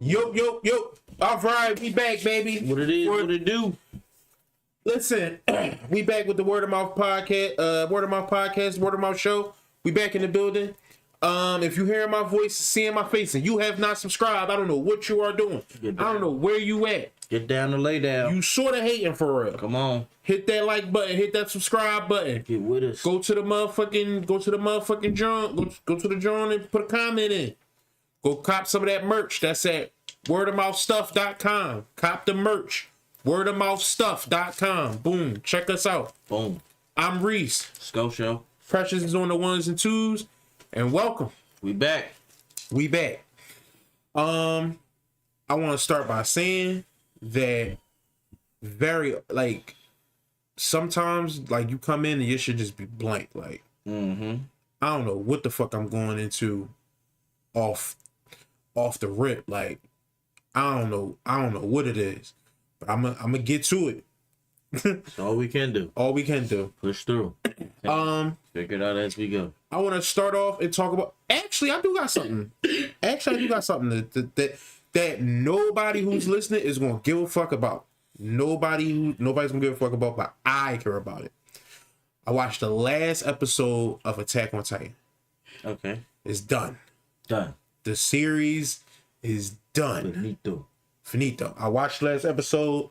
Yo, yo, yo. All right, we back, baby. What it is, what it do? Listen, we back with the Word of Mouth podcast, Word of Mouth show. We back in the building. If you hearing my voice, seeing my face, and you have not subscribed, I don't know what you are doing. I don't know where you at. Get down and lay down. You sort of hating for real. Come on. Hit that like button, hit that subscribe button. Get with us. Go to the motherfucking joint. Go to the joint and put a comment in. Go cop some of that merch. That's at wordofmouthstuff.com. Cop the merch. Wordofmouthstuff.com. Boom. Check us out. Boom. I'm Reese. Scotia. Precious is on the ones and twos. And welcome. We back. We back. I want to start by saying that sometimes you come in and you should just be blank. Like, I don't know what the fuck I'm going into off the rip. Like, I don't know what it is, but I'm gonna get to it. That's all we can do. All we can do. Push through. Figure it out as we go. I want to start off and talk about. Actually, I do got something. That nobody who's listening is gonna give a fuck about. Nobody's gonna give a fuck about, but I care about it. I watched the last episode of Attack on Titan. Okay. It's done. Done. The series is done. Finito. I watched the last episode.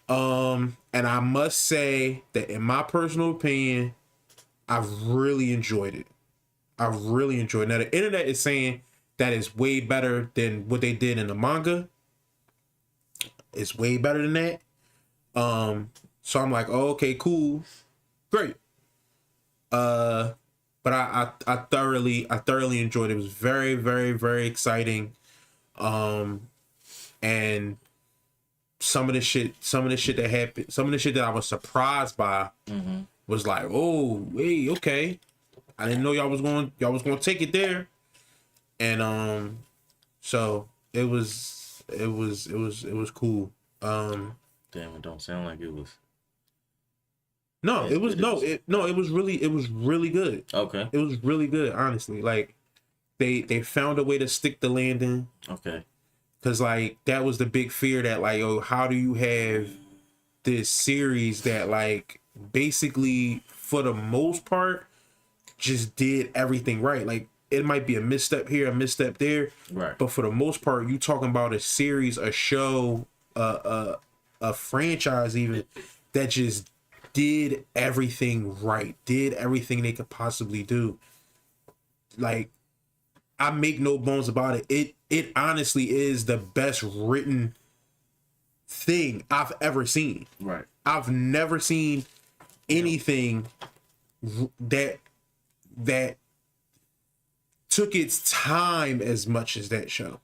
And I must say that in my personal opinion, I've really enjoyed it. Now the internet is saying that it's way better than what they did in the manga. It's way better than that. So I'm like, oh, okay, cool. Great. But I thoroughly enjoyed it. It was very, very, very exciting. And some of the shit that happened, some of the shit that I was surprised by was like, oh, hey, okay. I didn't know y'all was going to take it there. And so it was cool. Damn, it don't sound like it was. No, it was really good. Okay. It was really good, honestly. Like they found a way to stick the landing. Okay. Cause like that was the big fear that like, oh, how do you have this series that like basically for the most part just did everything right? Like it might be a misstep here, a misstep there, right? But for the most part, you talking about a series, a show, a franchise even that just did everything right, did everything they could possibly do. Like I make no bones about it. It honestly is the best written thing I've ever seen. Right. I've never seen anything that took its time as much as that show.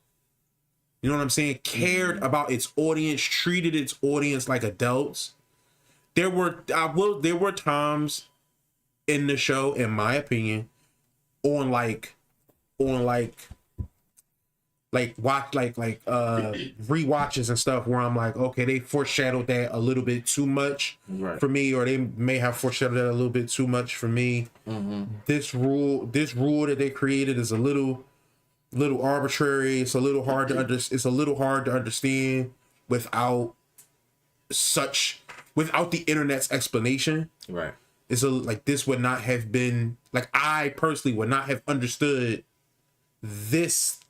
You know what I'm saying? Cared about its audience, treated its audience like adults. There were times in the show, in my opinion, on rewatches and stuff where I'm like, okay, they foreshadowed that a little bit too much for me, or they may have foreshadowed that a little bit too much for me. This rule that they created is a little arbitrary. It's a little hard to understand without the internet's explanation. Right. This would not have been like, I personally would not have understood this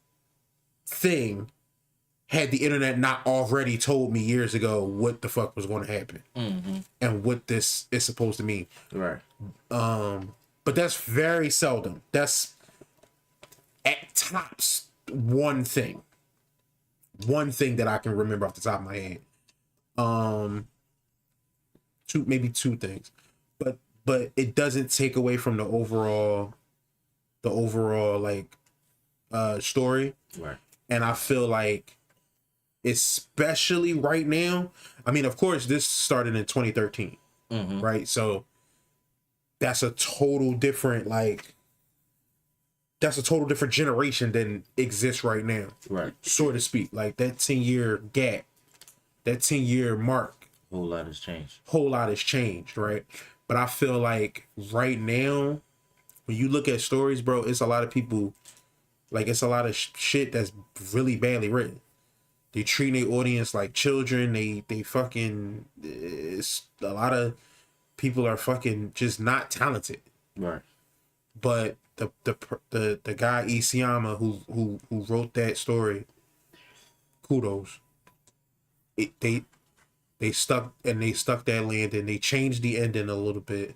thing had the internet not already told me years ago what the fuck was going to happen and what this is supposed to mean. Right. But that's very seldom. That's at tops one thing that I can remember off the top of my head. Two things, but it doesn't take away from the overall story. Right. And I feel like, especially right now, I mean, of course, this started in 2013, right? So that's a total different generation than exists right now, right? So to speak, like that 10-year gap, that 10-year mark. Whole lot has changed, right? But I feel like right now, when you look at stories, bro, it's a lot of people, like it's a lot of shit that's really badly written. they treat their audience like children. They fucking, it's a lot of people are fucking just not talented. Right. But the guy Isayama who wrote that story, kudos. They stuck that landing. They changed the ending a little bit,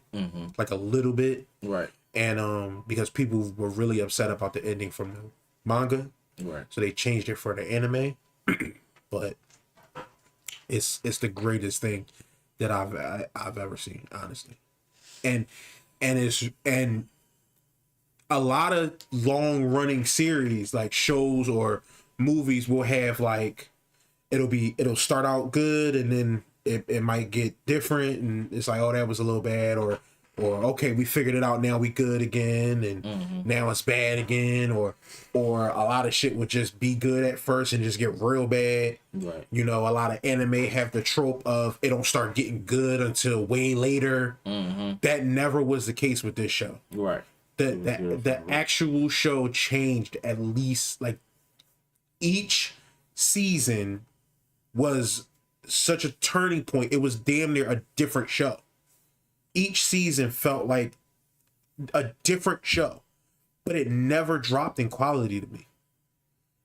like a little bit, right? And because people were really upset about the ending from the manga, right? So they changed it for the anime. But it's the greatest thing that I've ever seen, honestly, and a lot of long running series like shows or movies will have like it'll start out good and then it might get different and it's like, oh, that was a little bad, or okay, we figured it out, now we good again, and now it's bad again, or a lot of shit would just be good at first and just get real bad. Right. You know, a lot of anime have the trope of it don't start getting good until way later. That never was the case with this show. Right. The actual show changed at least, like, each season was such a turning point. It was damn near a different show. Each season felt like a different show, but it never dropped in quality to me.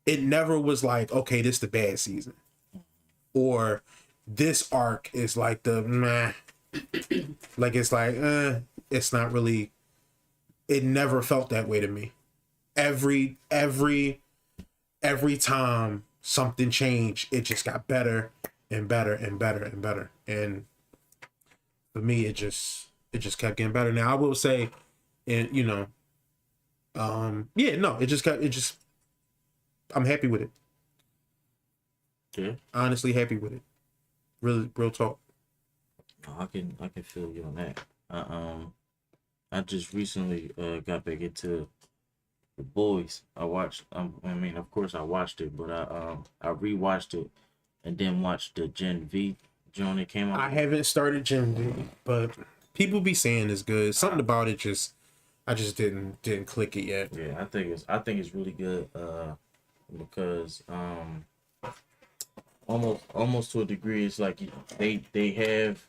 It never was like, okay, this is the bad season, or this arc is like the meh. Like, it's like, it's not really. It never felt that way to me. Every time something changed, it just got better and better and better and better. And for me, it just kept getting better. Now I will say, and you know, I'm happy with it. Yeah. Honestly happy with it. Really, real talk. I can feel you on that. I just recently got back into The Boys. I watched. I mean, of course, I watched it, but I rewatched it and then watched the Gen V joint that came out. I haven't started Gen V, but people be saying it's good. Something about it I just didn't click it yet. Yeah, I think it's really good. Because almost to a degree, it's like they have.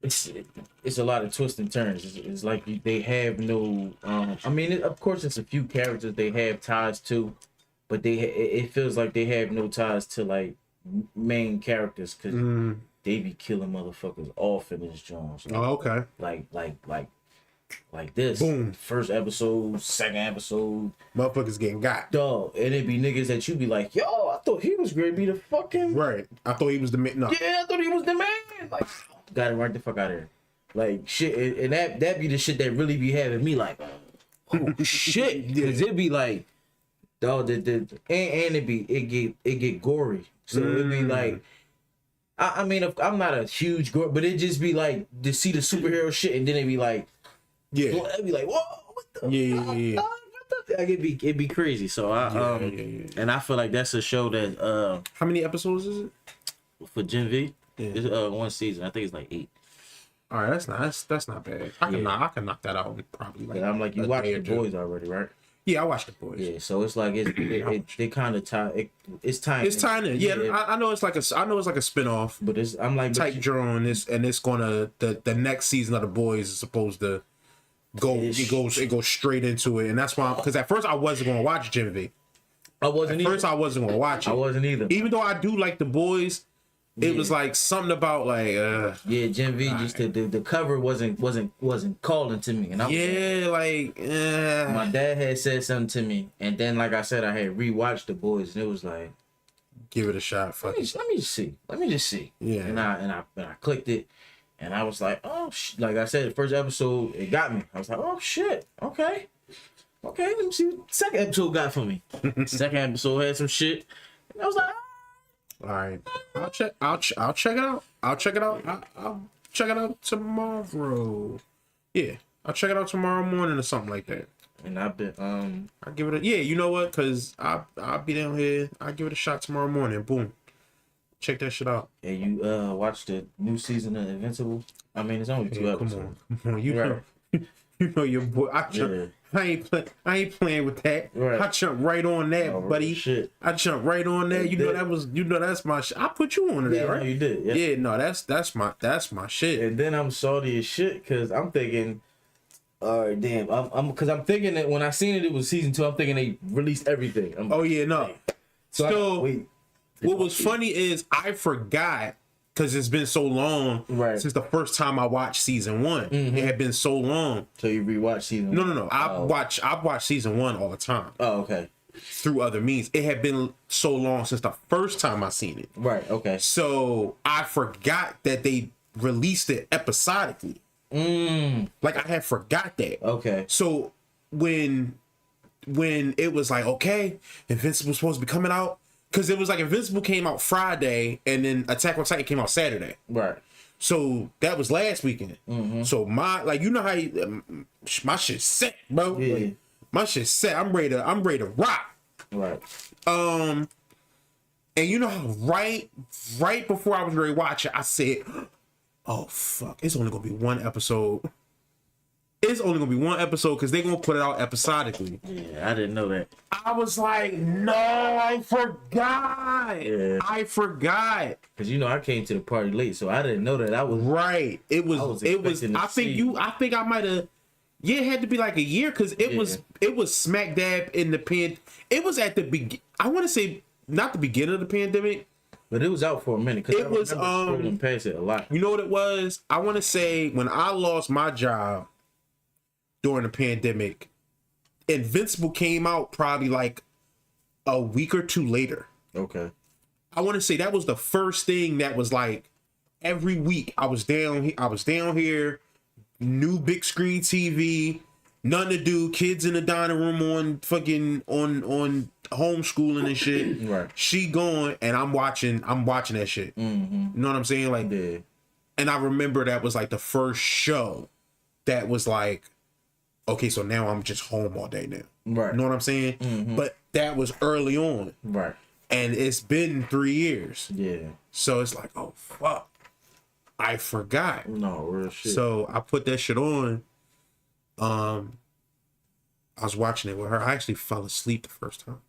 It's a lot of twists and turns. It's like they have no. I mean, of course, it's a few characters they have ties to, but it feels like they have no ties to like main characters because they be killing motherfuckers off in this joint. So, oh, okay. Like this. Boom. First episode, second episode. Motherfuckers getting got. Dog, and it be niggas that you be like, yo, I thought he was gonna be the fucking. Right. I thought he was the man. No. Yeah, I thought he was the man. Like. Got it right the fuck out of here. Like shit, and that be the shit that really be having me like, oh shit, because it be like, dog, and it get gory, so it be like, I mean, I'm not a huge gore, but it just be like to see the superhero shit, and then it be like, yeah, it be like, whoa, what the yeah. Like it'd be crazy. So and I feel like that's a show that how many episodes is it for Gen V? Yeah. It's one season. I think it's like 8. All right, that's not bad. I can knock that out in probably like. And I'm like, you watched The Boys already, right? Yeah, I watched The Boys. Yeah, so it's like they kind of tie. It's tying. It's tying in. Yeah, I know it's like a spinoff. But I'm like type drone. It's gonna the next season of The Boys is supposed to go. It goes straight into it, and that's why because at first I wasn't gonna watch Gen V. I wasn't gonna watch it. I wasn't either. Even though I do like The Boys. It was like something about like yeah, Gen V just the cover wasn't calling to me, and my dad had said something to me, and then like I said, I had rewatched The Boys, and it was like, give it a shot. Let me just see. Yeah, and I clicked it, and I was like, oh, like I said, the first episode it got me. I was like, oh shit, okay, let me see what the second episode got for me. Second episode had some shit, and I was like. All right, I'll check it out. I'll check it out tomorrow. Yeah, I'll check it out tomorrow morning or something like that. And I've been I'll give it a you know what? Cause I'll be down here. I'll give it a shot tomorrow morning. Boom, check that shit out. And you watched the new season of Invincible? I mean, it's only 2 episodes. Come on, you right. You know your boy. I ain't playing with that. Right. I jumped right on that, buddy. Shit. I jumped right on that. You know that's my shit. I put you on that, right? No, you did. Yeah. Yeah, no, that's my shit. And then I'm salty as shit because I'm thinking, all right, damn. I'm thinking that when I seen it was season 2. I'm thinking they released everything. Oh yeah, no. So wait. What was funny is I forgot because it's been so long since the first time I watched season 1. Mm-hmm. It had been so long. So you rewatch season? No. I've watched season 1 all the time. Oh, okay. Through other means. It had been so long since the first time I seen it. Right. Okay. So I forgot that they released it episodically. Like I had forgot that. Okay. So when it was like, okay, Invincible's supposed to be coming out, because it was like Invincible came out Friday and then Attack on Titan came out Saturday. Right. So that was last weekend. So my, like, you know how my shit's set, bro. Yeah. Like, my shit's set. I'm ready to rock. Right. And you know how right before I was ready to watch it, I said, oh fuck, it's only gonna be one episode. It's only gonna be one episode because they're gonna put it out episodically. Yeah, I didn't know that. I was like, no, I forgot. Yeah. I forgot. Cause I came to the party late, so I didn't know that. I was right. It was. I think I might have. Yeah, it had to be like a year because it was smack dab in the It was at the begin. I want to say not the beginning of the pandemic, but it was out for a minute. Cause it was scrolling past it a lot. You know what it was? I want to say when I lost my job during the pandemic, Invincible came out probably like a week or two later. Okay. I want to say that was the first thing that was like every week I was down here, new big screen TV, nothing to do, kids in the dining room on fucking on homeschooling and shit. Right. She going and I'm watching that shit. Mm-hmm. You know what I'm saying? Like, yeah. And I remember that was like the first show that was like, okay, so now I'm just home all day now. Right. You know what I'm saying? Mm-hmm. But that was early on. Right. And it's been 3 years. Yeah. So it's like, oh fuck, I forgot. No, real shit. So I put that shit on. I was watching it with her. I actually fell asleep the first time.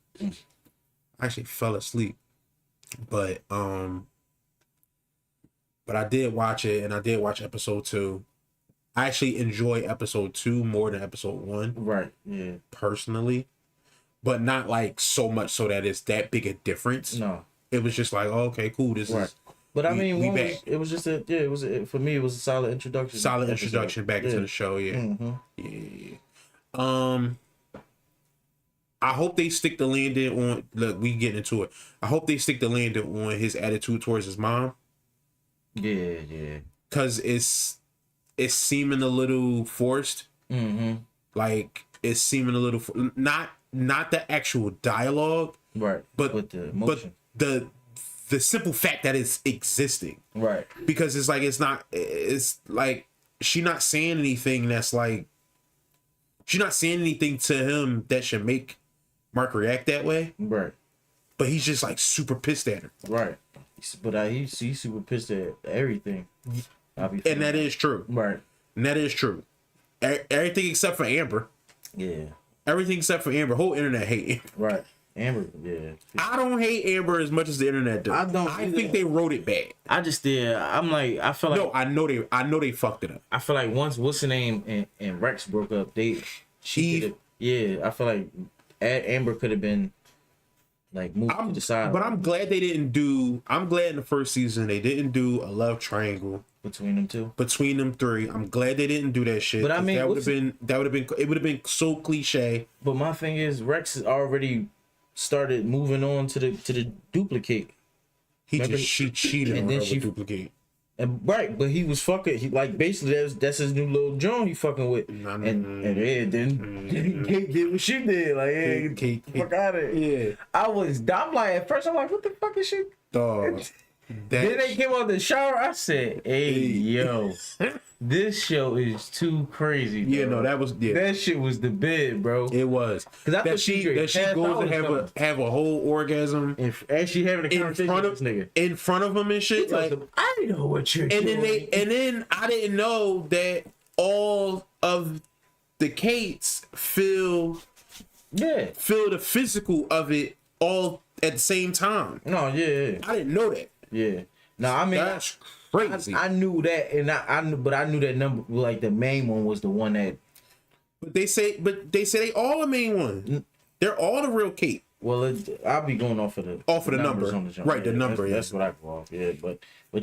I actually fell asleep. But I did watch it, and I did watch episode 2. I actually enjoy episode 2 more than episode 1. Right. Yeah. Personally. But not like so much so that it's that big a difference. No. It was just like, oh, okay, cool. This is. But I mean, it was just for me, it was a solid introduction. Solid introduction back into the show, yeah. Mm-hmm. Yeah. I hope they stick the landing on. Look, we getting into it. I hope they stick the landing on his attitude towards his mom. Yeah, yeah. Cause it's seeming a little forced. Mm-hmm. Like it's seeming a little not the actual dialogue, right? But with the emotion. But the simple fact that it's existing, right? Because it's like she not saying anything that's like she's not saying anything to him that should make Mark react that way, right? But he's just like super pissed at her, right? But he's super pissed at everything, and that is true, right? And that is true. Everything except for Amber, yeah. Everything except for Amber. Whole internet hate Amber. Right. Amber, yeah. I don't hate Amber as much as the internet does. I think they wrote it bad. I feel like no, I know they fucked it up. I feel like once what's the name and Rex broke up, I feel like Amber could have been like moved to the side. But I'm glad they didn't do. I'm glad in the first season they didn't do a love triangle between them two. Between them three, I'm glad they didn't do that shit. But I mean, it would have been so cliche. But my thing is, Rex has already started moving on to the duplicate. She cheated and on then her with duplicate. And right, but he was fucking. He like basically that's his new little John he fucking with. And then Kate did what she did. Like, hey, Kate, fuck out of it. Yeah, I'm like at first I'm like, what the fuck is she? Dog. Then they came out the shower. I said, "Hey, yo, this show is too crazy." Bro. Yeah, no, that shit was the bid, bro. It was that she goes to have a whole orgasm, and she having a conversation in front of him and shit. Like, I know what you're doing. And then I didn't know that all of the Kates feel the physical of it all at the same time. No, yeah. I didn't know that. Yeah. No, I mean That's crazy. I knew that, and I knew that number, like the main one was the one that. But they say they all the main ones. They're all the real Kate. Well, I'll be going off of the number. on the jump. Right, the number. That's what I go off. Yeah, but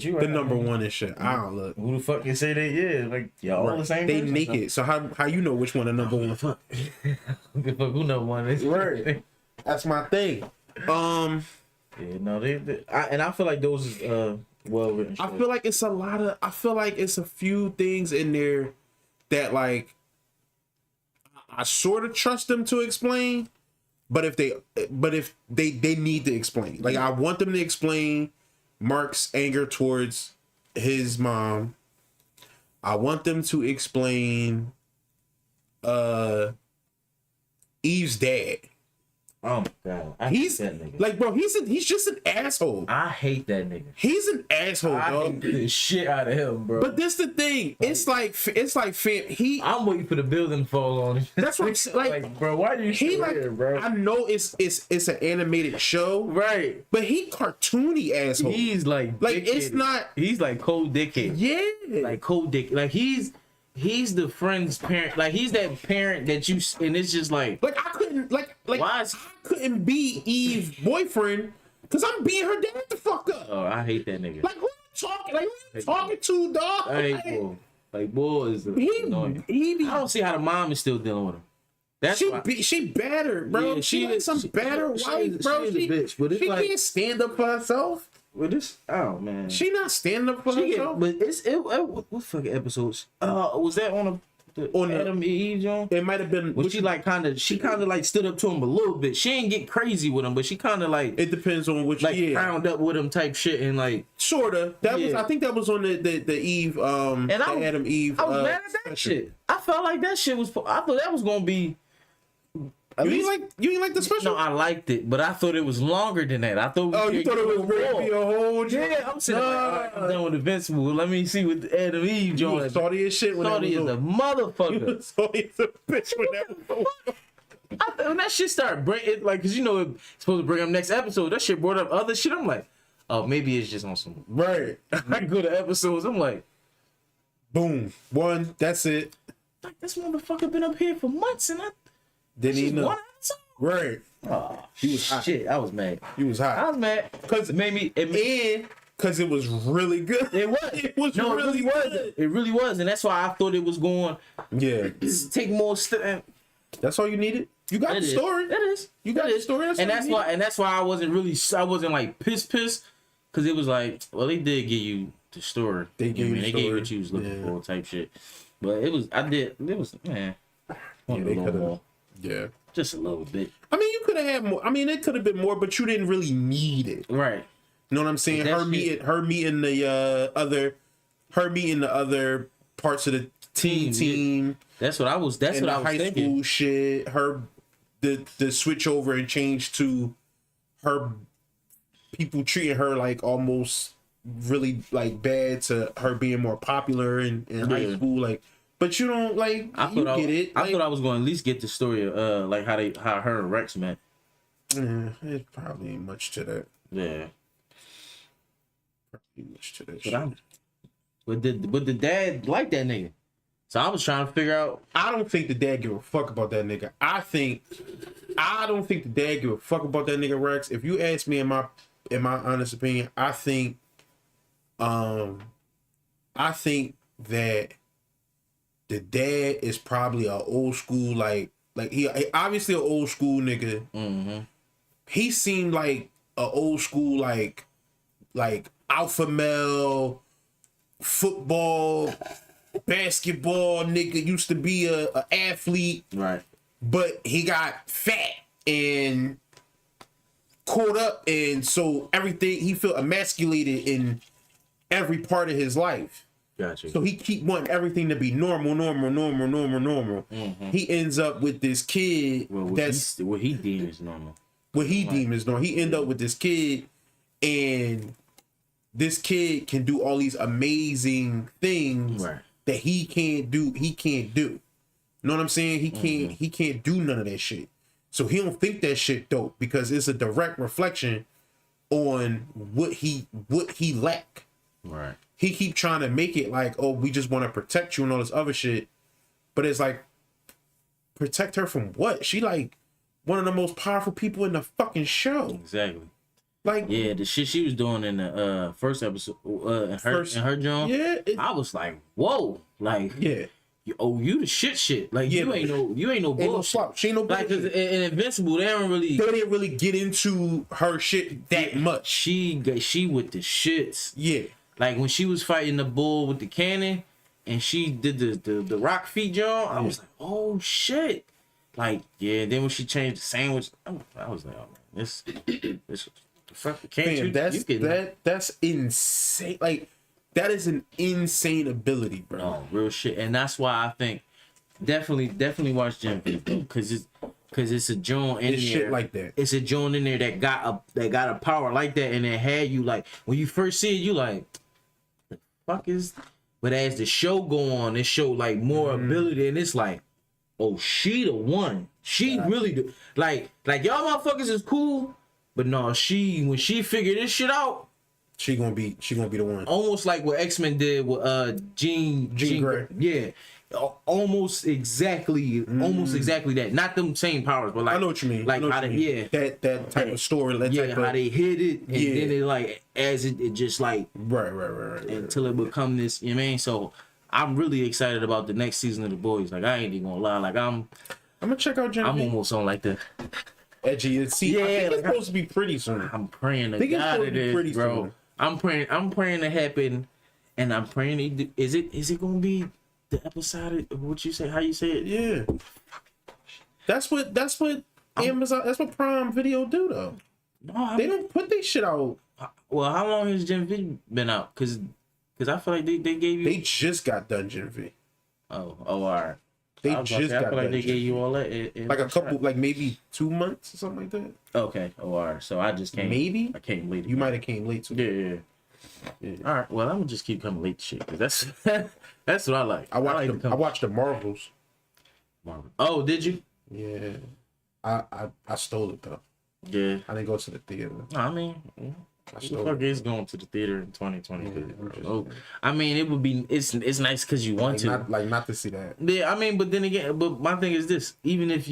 you right. The number one and shit. I don't look. Who the fuck can say that? Yeah, like y'all all the same. They person, naked. So how you know which one the number one? Fuck. Who number one is? Right. That's my thing. Yeah, no, I feel like those is well written. I feel like it's a lot of. I feel like it's a few things in there that like I sort of trust them to explain, but if they need to explain, like I want them to explain Mark's anger towards his mom. I want them to explain Eve's dad. Oh my god, I He's hate that nigga. like, bro, he's just an asshole. I hate that nigga. He's an asshole, I dog. hate the shit out of him, bro. But this the thing. It's like fam. I'm waiting for the building to fall on him. That's what I'm saying. Like, bro, why are you he still here, bro? I know it's an animated show, Right. but he cartoony asshole. He's like it's dickheaded. not. He's like cold dickhead. Yeah. Like cold dick. Like he's the friend's parent. Like he's that parent that you, and it's just like I couldn't why is, I couldn't be Eve's boyfriend because I'm beating her dad the fuck up. oh, I hate that nigga. Like who you talking? Like who you talking to, dog? I hate boy. Like boy is annoying. He be, I don't see how the mom is still dealing with him. That's why. she battered, bro. Yeah, she like some battered wife, bro. She is a bitch, but it's she like, can't stand up for herself. with this, oh man, She not standing up for herself. but what fucking episodes? Was that on the Adam Eve John? It might have been. When she kind of like stood up to him a little bit. She ain't get crazy with him, but she kind of like It depends on which. like Yeah, frowned up with him type shit and like. sorta. That was. Yeah. I think that was on the Eve. And the Adam Eve. I was mad at that special. shit. I felt like that shit was. I thought that was gonna be. You ain't like the special? No, I liked it, but I thought it was longer than that. I thought. Oh, you thought it was going to be a whole. Yeah, I'm saying. Like, I'm done with Invincible. Let me see what Adam Eve You joined. was salty as shit when that Salty was as a over. You motherfucker. was salty as a bitch when that was over. When that shit started bringing it, like, cause you know it's supposed to bring up next episode. That shit brought up other shit. I'm like, oh, maybe it's just on some. Right. I go to episodes. I'm like, Boom. One. That's it. like this motherfucker been up here for months and I Didn't just even know. one episode. Right. Oh, He was hot. shit. I was mad. He was I hot. was mad because it made me. And because it was really good. It was. It was No, really it really was. good. It really was, and that's why I thought it was going Yeah. to take more steps. That's all you needed. You got the story. That is. You got That the is. story. And that's why. And that's why I wasn't like pissed, because it was like, well, they did give you the story. They gave you the They gave you story. what you was looking Yeah. for, type shit. But it was. It was man. Yeah, Wanted they a little could have. more. Yeah. Just a little bit. I mean, you could have had more. I mean, it could have been more, but you didn't really need it. Right. You know what I'm saying? That Her shit- meeting the other parts of the Team, team That's what I was. That's and what the I was high thinking. school shit. The switch over and change to her people treating her like almost really like bad to her being more popular in high Yeah. school. Like, but you don't like. I You thought get it. I Like, thought I was going to at least get the story of like how her and Rex met. There's probably ain't much to that. Yeah. Probably much to that. But shit. but the dad liked that nigga. So I was trying to figure out. I don't think the dad give a fuck about that nigga. I don't think the dad give a fuck about that nigga Rex. If you ask me in my honest opinion, I think that the dad is probably a old school like he obviously an old school nigga. Mm-hmm. He seemed like a old school like alpha male football basketball nigga, used to be a athlete, Right. but he got fat and caught up, and so everything he felt emasculated in every part of his life. Gotcha. So he keep wanting everything to be normal. Mm-hmm. He ends up with this kid that's what he deems is normal. what he deems is normal. He end up with this kid, and this kid can do all these amazing things Right. that he can't do. You know what I'm saying? He can't do none of that shit. So he don't think that shit dope because it's a direct reflection on what he lack. Right. He keep trying to make it like, oh, we just want to protect you and all this other shit. But it's like, protect her from what? She like one of the most powerful people in the fucking show. Exactly. Like, yeah, the shit she was doing in the first episode, in her joint. Yeah, I was like, whoa, like, yeah. You the shit. Like, Yeah, you ain't no bullshit. She ain't no Like, bullshit. cause in Invincible, they didn't really get into her shit that much. She with the shits. Yeah. Like when she was fighting the bull with the cannon, and she did the rock feet jump. I was like, oh shit. Like, yeah. Then when she changed the sandwich, I was like, oh man, this the fuck can't man, that's insane. Like, that is an insane ability, bro. No, real shit. And that's why I think definitely watch Gen V, because it's a joint in there. Shit like that. It's a joint in there that got a power like that, and it had you like when you first see it, you like, the fuck is. But as the show go on, it show like more ability, and it's like, oh, she the one. She really do. Like y'all motherfuckers is cool, but no, when she figured this shit out. She gonna be the one. Almost like what X-Men did with Jean Grey. Yeah. Almost exactly that. Not them same powers, but like I know what you mean. Like how they that type of story. How they hit it, and then it like as it just like right until it become this. You know what I mean? So I'm really excited about the next season of The Boys. Like I ain't even gonna lie. Like I'm gonna check out Gen V. I'm almost on like the edgy. See, I think it's supposed to be pretty soon. I'm praying to God it is, bro. Soon. I'm praying to happen, and I'm praying. Is it gonna be the episode of what you say? How you say it? Yeah. That's what Amazon. That's what Prime Video do though. No, they don't put this shit out. Well, how long has Gen V been out? Cause I feel like they gave you. They just got done Gen V. Oh, all right. They just got done. I feel like they gave you all that. Like a couple, like maybe 2 months or something like that. Okay. Oh, all right. So I just came. Maybe I came late. You might have came late too. Yeah. All right. Well, I'm gonna just keep coming late to shit. Cause that's what I like. I watched the Marvels. Marvel. Oh, did you? Yeah. I stole it though. Yeah. I didn't go to the theater. I mean, who the fuck is going to the theater in 2020? I mean, it would be. It's nice because you want to. Not to see that. Yeah, I mean, but then again, but my thing is this: even if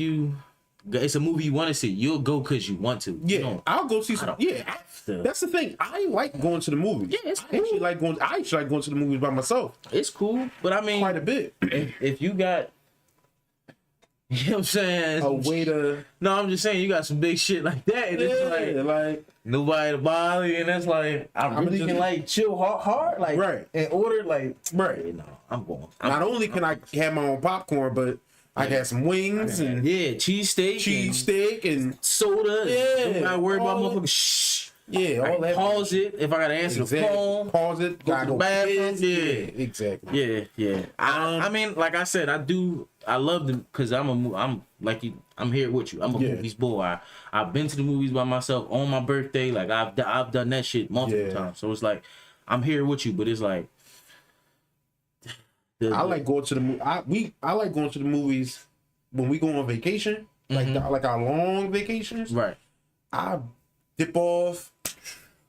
it's a movie you want to see, you'll go because you want to. Yeah, I'll go see some. Yeah, that's the thing. I like going to the movies. Yeah, it's cool. I actually like going to the movies by myself. It's cool, but I mean, quite a bit. If you got. You know what I'm saying? A way to... No, I'm just saying you got some big shit like that, and it's like nobody to bother you, and it's like I really can like chill hard, like in order, like right. You know, I'm going. Not only can I have my own popcorn, but I got some wings and cheesesteak and soda. Yeah, don't gotta worry about motherfucking shh. Yeah, all that. Pause it if I gotta answer the phone. Pause it. Go to the bathroom. Yeah, exactly. Yeah. I mean, like I said, I love them because I'm here with you. I'm a movies boy. I've been to the movies by myself on my birthday. Like I've done that shit multiple times. So it's like I'm here with you, but it's like I like going to the movie. I like going to the movies when we go on vacation, like our long vacations. Right. I dip off,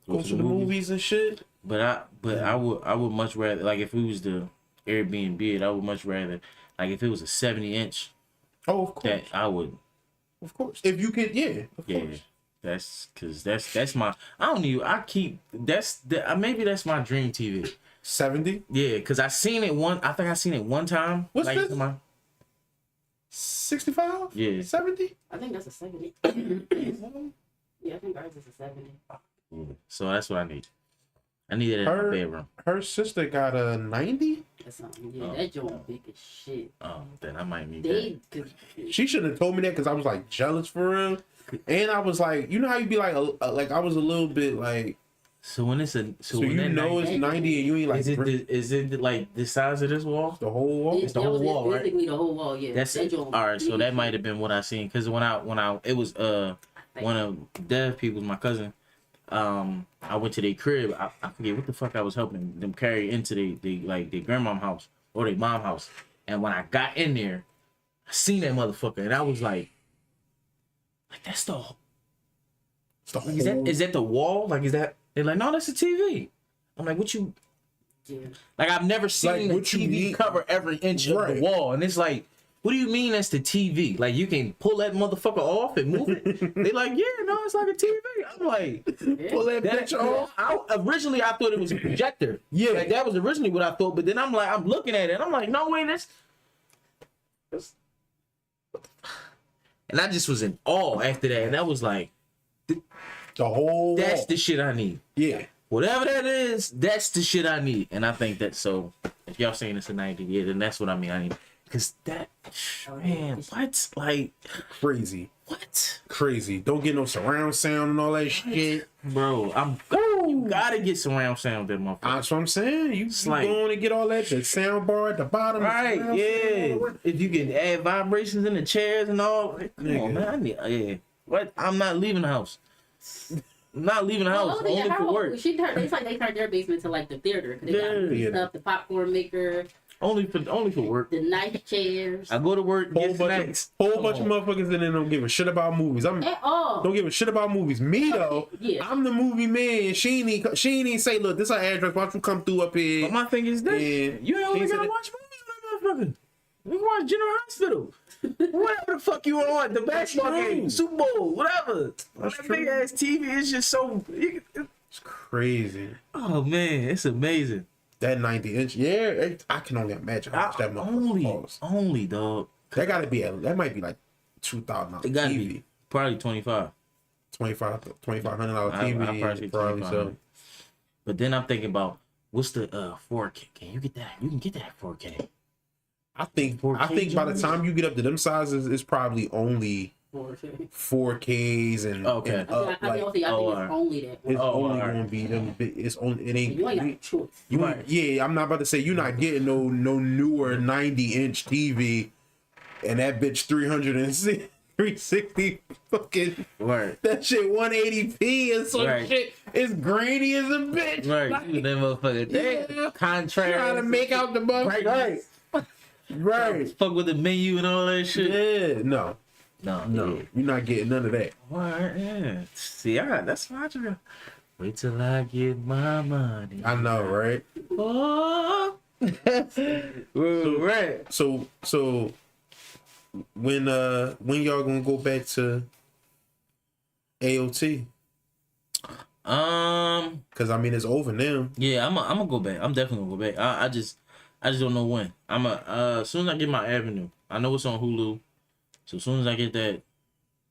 go to the movies and shit. But I would much rather, like if it was the Airbnb it, I would much rather, like if it was a 70-inch. Oh, of course. That I would. Of course. If you could, of course. That's because that's my. Maybe that's my dream TV. 70. Yeah, because I seen it one time. What's like, this? 65? Yeah. 70? I think that's a 70. Yeah, I think ours is a 70. Yeah. So that's what I need. I need it in my bedroom. Her sister got a 90? That's something. Yeah, that joint big as shit. Then I might need that. She shouldn't have told me that because I was like jealous for real. And I was like, you know how you be like I was a little bit like. So when it's so when you know 90, it's 90 and you ain't like. Is it like the size of this wall? The whole wall. It's the whole wall, right? Basically the whole wall. Yeah. That's it. All right, so that might have been what I seen because when I it was one of Dev people's, my cousin. I went to their crib. I forget what the fuck I was helping them carry into their grandmom house or their mom house. And when I got in there, I seen that motherfucker, and I was like that's the. It's the Like, is that the wall? Like, is that? They're like, no, that's a TV. I'm like, what you? Yeah. Like, I've never seen Like, a what you TV mean? cover every inch of Right. the wall, and it's like, what do you mean that's the TV? Like, you can pull that motherfucker off and move it? They like, yeah, no, it's like a TV. I'm like, pull that bitch off. Originally, I thought it was a projector. Yeah. Like, that was originally what I thought, but then I'm like, I'm looking at it, and I'm like, no way, that's. And I just was in awe after that, and I was like, The whole that's wall. the shit I need. Yeah. Whatever that is, that's the shit I need. And I think that, so if y'all saying it's a 90, yeah, then that's what I mean. I need, because that, man, what? Like, Crazy. what? Crazy. Don't get no surround sound and all that shit. Bro, you gotta get surround sound that motherfucker. That's what I'm saying. You like- going to get all that, the sound bar at the bottom. the Right, surround yeah. sound. If you can add vibrations in the chairs and all, come Nigga. on, man. I need, yeah. What? I'm not leaving the house. I'm not leaving the house, Oh, yeah, only her for whole- work. It's like they turned their basement to like the theater. 'Cause they got food Yeah. stuff, the popcorn maker, Only for work. the nice chairs. I go to work, Whole get bunch snacks. of motherfuckers in there don't give a shit about movies. At all. Don't give a shit about movies. Me though, Yeah. I'm the movie man. She ain't say, look, this our address. Why don't you come through up here? But my thing is this: Yeah. you ain't only She gotta said- watch movies, motherfucker. You can watch General Hospital, whatever the fuck you want, the basketball true. game, Super Bowl, whatever. That's That true. big ass TV is just so. It's crazy. Oh man, it's amazing. That 90-inch, yeah, I can only imagine how much that motherfucker costs. Only dog. That gotta be that might be like $2,000 It gotta TV. be probably 25. $2,500 I TV, probably say probably 25. so. But then I'm thinking about what's the 4K? Can you get that? You can get that 4K. I think 4K by the Jones? time you get up to them sizes, it's probably only 4Ks and Okay. and I up. think Like, it's alright. only that. it's Oh, only alright. gonna be them. It's only it ain't. You ain't got a choice. You Right. yeah, I'm not about to say you're not getting no newer 90-inch TV, and that bitch 360 fucking Right. that shit 180p and some Right. shit is grainy as a bitch. Right. Like, That motherfucker. yeah. Contrast. Trying to make out the buff. Right. Right. Fuck with the menu and all that shit. Yeah. No. No. No. You're not getting none of that. Alright, yeah. See, that's my job. Wait till I get my money. I know, right? Oh. Right. So when y'all gonna go back to AOT? Cause I mean it's over now. Yeah, I'm gonna go back. I'm definitely gonna go back. I just don't know when. As soon as I get my Avenue, I know it's on Hulu. So as soon as I get that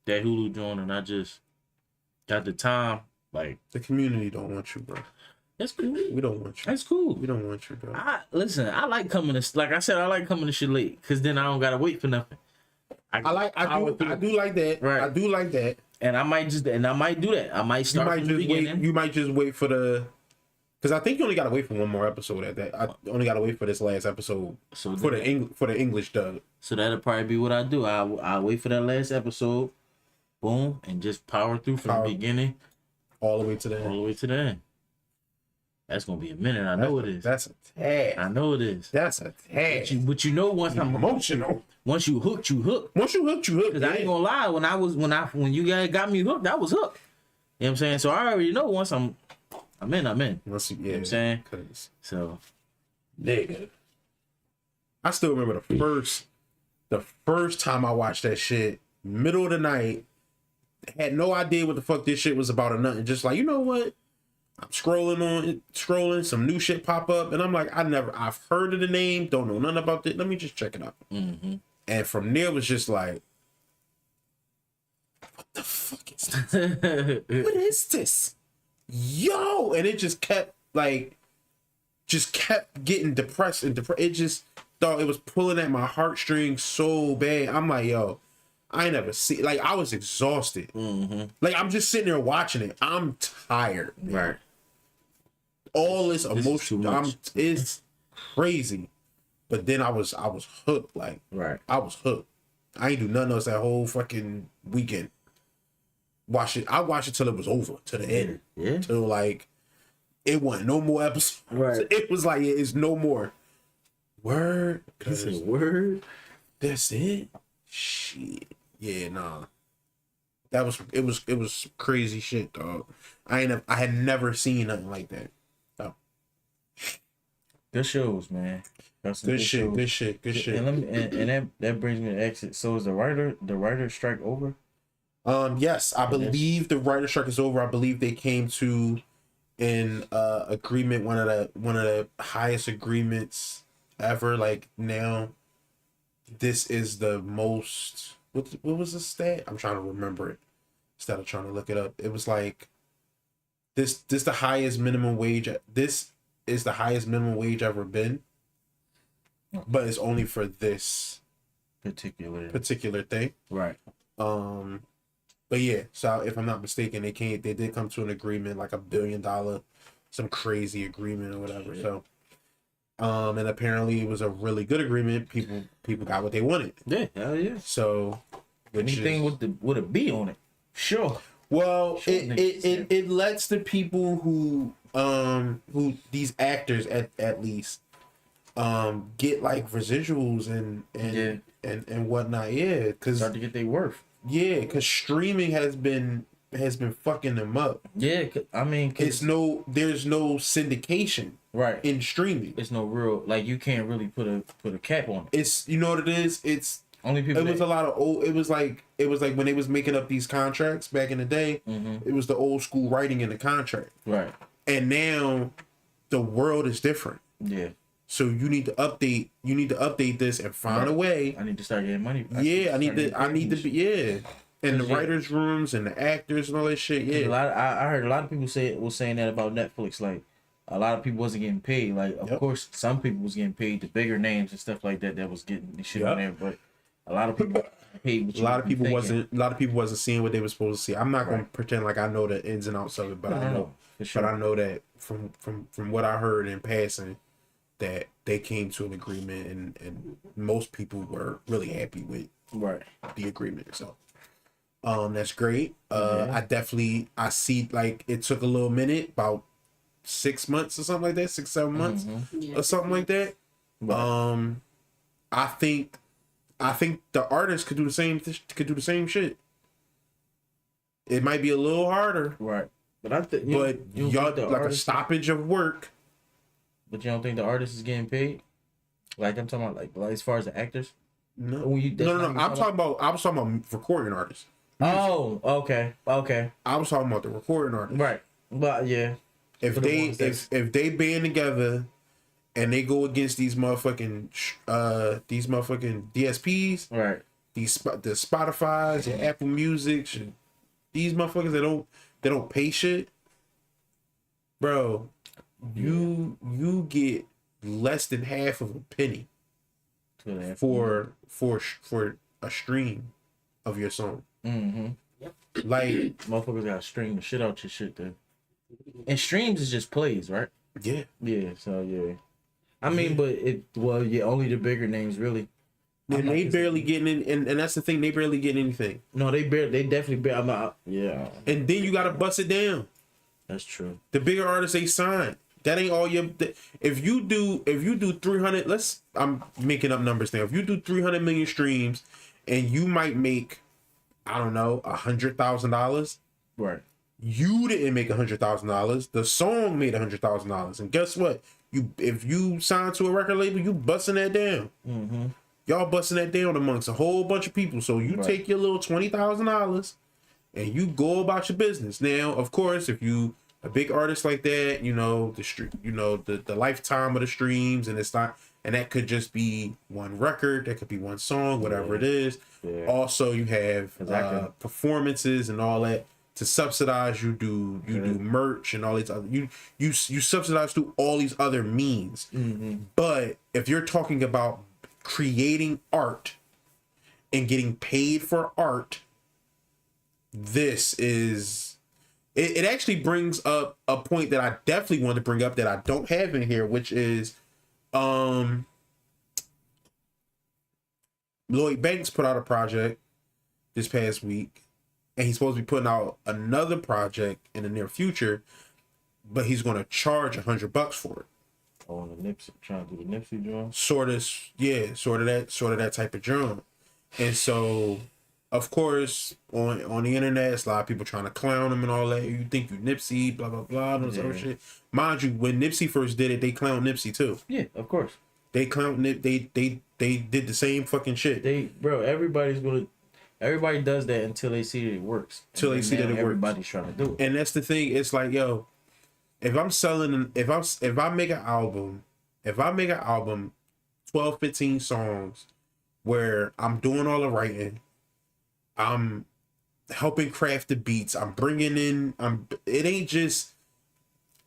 Hulu joint and I just got the time, like The community don't want you, bro. that's cool. We don't want you. That's cool. We don't want you, bro. Listen, I like coming to, like I said, I like coming to shit late because then I don't gotta wait for nothing. I do like that. Right. I do like that. And I might do that. I might You start might from the just beginning. wait. You might just wait for the. Because I think you only gotta wait for one more episode at that. I only gotta wait for this last episode So for the English dub. So that'll probably be what I do. I'll wait for that last episode, boom, and just power through from the beginning All the way to the all end. the way to the end. That's gonna be a minute. I know it is. That's a tad. I know it is. That's a tad. But you know, once Emotional. once you hooked, you hooked. Once you hooked, you hooked. Cause I ain't Yeah. gonna lie, when you guys got me hooked, I was hooked. You know what I'm saying? So I already know once I'm in. Once you, yeah. You know what I'm saying? 'Cause, So nigga, I still remember the first time I watched that shit, middle of the night, had no idea what the fuck this shit was about or nothing. Just like, you know what? I'm scrolling, some new shit pop up, and I'm like, I've heard of the name, don't know nothing about it. Let me just check it out. mm-hmm. And from there was just like, what the fuck is this? What is this? Yo! And it just kept getting depressed and depressed. It just thought it was pulling at my heartstrings so bad. I'm like, yo, I ain't never see, like, I was exhausted. Mm-hmm. Like, I'm just sitting there watching it. I'm tired. Man. Right. All this is emotion, too much. it's crazy. But then I was hooked. Like, Right. I was hooked. I ain't do nothing else that whole fucking weekend. I watched it till it was over, to the end. Yeah. Till like it wasn't no more episodes. Right. It was like it's no more. Word. He said, word. That's it. Shit. Yeah, nah. That was it was crazy shit, dog. I had never seen nothing like that. So. Good shows, man. Good shit. Good shit. And that brings me to exit. So is the writer strike over? Yes, I believe the writer strike is over. I believe they came to an agreement, one of the highest agreements ever. Like now, this is the most. What was the stat? I'm trying to remember it instead of trying to look it up. It was like this the highest minimum wage. This is the highest minimum wage ever been, but it's only for this particular thing. Right. But yeah, so if I'm not mistaken, they did come to an agreement, like $1 billion, some crazy agreement or whatever. Yeah. So, and apparently it was a really good agreement. People got what they wanted. Yeah, hell yeah. So, anything with a B on it, sure. Well, Sure, it lets the people who these actors at least get like residuals and whatnot. Yeah, because Start to get their worth. Yeah, because streaming has been fucking them up. Yeah, I mean, there's no syndication right in streaming. It's no real, like, you can't really put a cap on it. It's, you know what it is. It's only people. It was a lot of old. It was like when they was making up these contracts back in the day. Mm-hmm. It was the old school writing in the contract. Right. And now, the world is different. Yeah. So you need to update. You need to update this and find a way. I need to start getting money. I need to be. Yeah. And the writers' rooms and the actors and all that shit. Yeah. I heard a lot of people saying that about Netflix. Like, a lot of people wasn't getting paid. Like, of course, some people was getting paid, the bigger names and stuff like that was getting the shit on there. But a lot of people paid. A lot of people wasn't seeing what they were supposed to see. I'm not gonna pretend like I know the ins and outs of it, but I know. For sure. But I know that from what I heard in passing, that they came to an agreement, and most people were really happy with the agreement. So. That's great. I see, like, it took a little minute, about 6 months or something like that, 6-7 months or something like that. Right. I think the artist could do the same shit. It might be a little harder, right? But I think, y'all like a stoppage of work. But you don't think the artist is getting paid? Like, I'm talking about, like as far as the actors. No. I was talking about recording artists. Oh, okay. I was talking about the recording artists. Right. But yeah. If they band together and they go against these motherfucking DSPs, right? The Spotify's and Apple Music, these motherfuckers that don't pay shit, bro. You get less than half of a penny for a stream of your song. Mm-hmm. Yep. Like, motherfuckers gotta stream the shit out your shit there. And streams is just plays, right? Yeah. Yeah, so yeah. I mean, but only the bigger names really. And they barely getting in, and that's the thing, they barely getting anything. No, they definitely barely. I'm not. Yeah. And then you gotta bust it down. That's true. The bigger artists they sign. That ain't all your. If you do 300, I'm making up numbers now. If you do 300 million streams, and you might make, I don't know, $100,000. Right. You didn't make $100,000. The song made $100,000. And guess what? If you sign to a record label, you busting that down. Mm-hmm. Y'all busting that down amongst a whole bunch of people. So you take your little $20,000 and you go about your business. Now, of course, if you a big artist like that, the lifetime of the streams, and it's not, and that could just be one record, that could be one song, whatever it is. Yeah. Also, you have performances and all that to subsidize. You do merch and all these other you subsidize through all these other means. Mm-hmm. But if you're talking about creating art and getting paid for art, this is. It actually brings up a point that I definitely want to bring up that I don't have in here, which is Lloyd Banks put out a project this past week, and he's supposed to be putting out another project in the near future, but he's going to charge $100 for it. Oh, the Nipsey, trying to do the Nipsey drum. Sort of that type of drum. And so, of course, on the internet, it's a lot of people trying to clown him and all that. You think you Nipsey, blah blah blah, all this other shit. Mind you, when Nipsey first did it, they clowned Nipsey too. Yeah, of course. They clowned Nip. They did the same fucking shit. Everybody does that until they see that it works. Till they see that it works. Everybody's trying to do it. And that's the thing. It's like, yo, if I make an album, 12, 15 songs where I'm doing all the writing, I'm helping craft the beats, I'm bringing in, it ain't just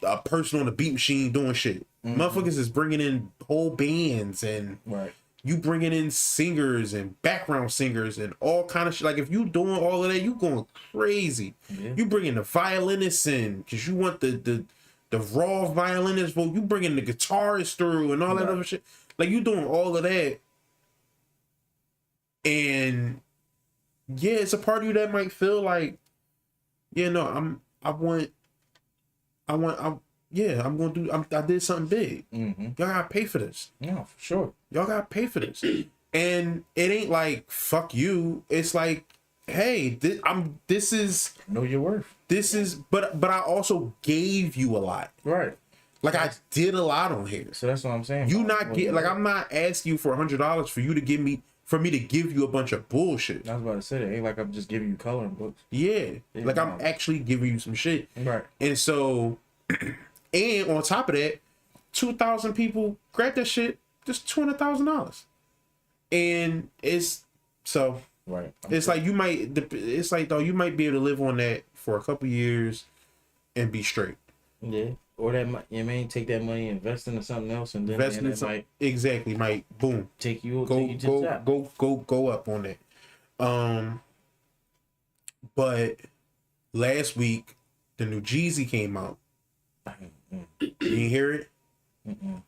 a person on the beat machine doing shit. Motherfuckers is bringing in whole bands and you bringing in singers and background singers and all kind of shit. Like, if you doing all of that, you going crazy. Yeah. You bringing the violinists in because you want the raw violinist. Well, you bringing the guitarist through and all that other shit. Like, you doing all of that. And yeah, it's a part of you that might feel like, yeah, no, I did something big. Y'all gotta pay for this. Yeah, for sure. Y'all gotta pay for this. And it ain't like, fuck you. It's like, hey, this is know your worth. This is, but I also gave you a lot. Right. Like, I did a lot on here. So that's what I'm saying. You not get, like, I'm not asking you for $100 for you to give me, for me to give you a bunch of bullshit. I was about to say that. It ain't like I'm just giving you coloring books. Yeah. Like, I'm actually giving you some shit. Right. And so, and on top of that, 2,000 people grab that shit, just $200,000. And it's, so, right. It's like you might, it's like, though, you might be able to live on that for a couple years and be straight. Yeah. Or that might, you mean, take that money, invest into something else, and then might boom, take you go up on that. But last week the new Jeezy came out. You didn't hear it?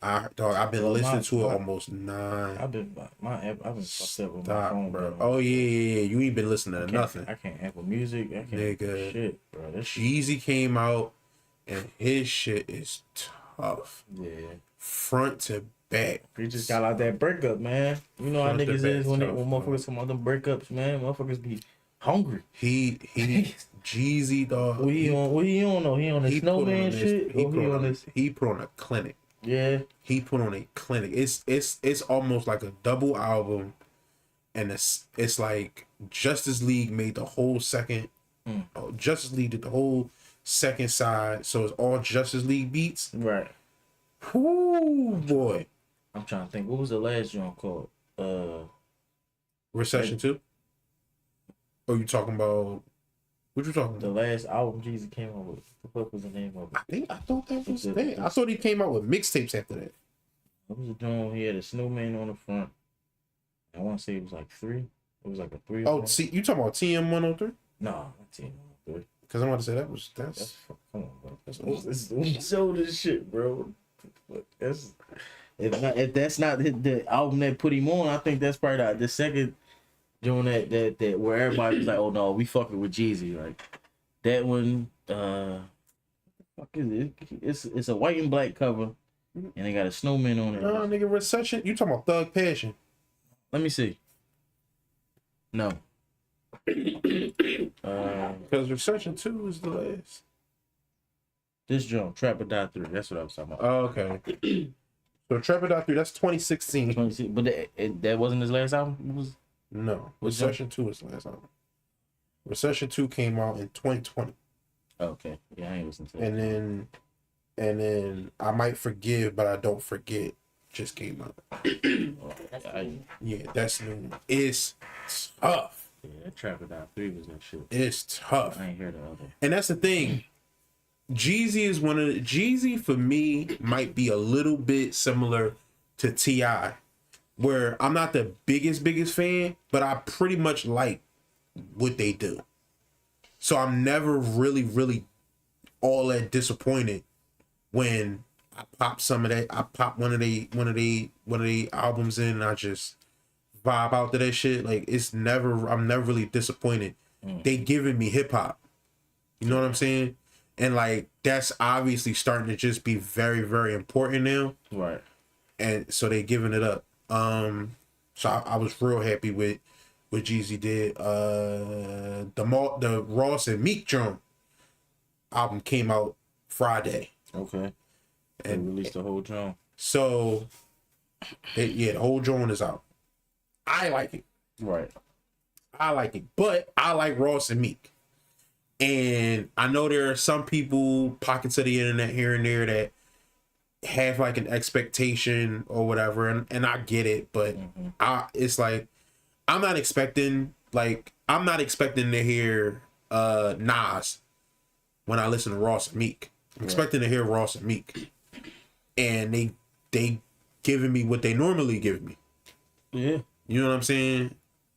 I've been listening to it almost 9. I've been fucked up with my phone, bro. Oh yeah. You ain't been listening to nothing. I can't Apple Music. I can't. Nigga, shit, bro. This Jeezy came out. And his shit is tough. Yeah. Front to back. He just got out that breakup, man. You know how niggas is when motherfuckers come out them breakups, man. Motherfuckers be hungry. He Jeezy, dog. What he on though? He on the snowman shit? He put on a clinic. Yeah. He put on a clinic. It's almost like a double album. And it's like Justice League made the whole second. Justice League did the whole second side, so it's all Justice League beats. Right. Whoo, boy. I'm trying to think. What was the last joint called? Recession 2? Or you talking about? What you talking about? The last album Jeezy came out with. What the fuck was the name of it? I thought that was that. I thought he came out with mixtapes after that. What was the joint? He had a snowman on the front. I want to say it was like 3. It was like a 3. Oh, see, you talking about TM103? No, not TM103. Because I want to say that's come on, bro. That's show this shit, bro. That's if that's not the album that put him on, I think that's probably the second joint that where everybody was like, oh no, we fucking with Jeezy. Like that one, fuck is it? It's a white and black cover, and they got a snowman on it. No, nigga, Recession. You talking about Thug Passion? Let me see. No. Because Recession 2 is the last. This joint, Trap or Die 3. That's what I was talking about. Oh, okay. So Trap or Die 3, that's 2016. But that wasn't his last album? It was? No. Recession 2 is the last album. Recession 2 came out in 2020. Okay. Yeah, I ain't listening to that. And then I Might Forgive, But I Don't Forget just came out. Yeah, that's new. It's tough. Yeah, that Trap or Die 3 was that shit. It's tough. I ain't hear the other. And that's the thing. Jeezy for me might be a little bit similar to T.I., where I'm not the biggest fan, but I pretty much like what they do. So I'm never really all that disappointed when I pop some of that. I pop one of the albums in and I just vibe out to that shit. Like I'm never really disappointed. They giving me hip hop. You know what I'm saying? And like that's obviously starting to just be very, very important now. Right. And so they giving it up. So I was real happy with what Jeezy did. The Ross and Meek Joint album came out Friday. Okay. And they released the whole joint. So, the whole joint is out. I like it. Right. I like it, but I like Ross and Meek. And I know there are some people, pockets of the internet here and there, that have like an expectation or whatever, and I get it, but it's like I'm not expecting to hear Nas when I listen to Ross and Meek. I'm expecting to hear Ross and Meek, and they giving me what they normally give me. Yeah, you know what I'm saying.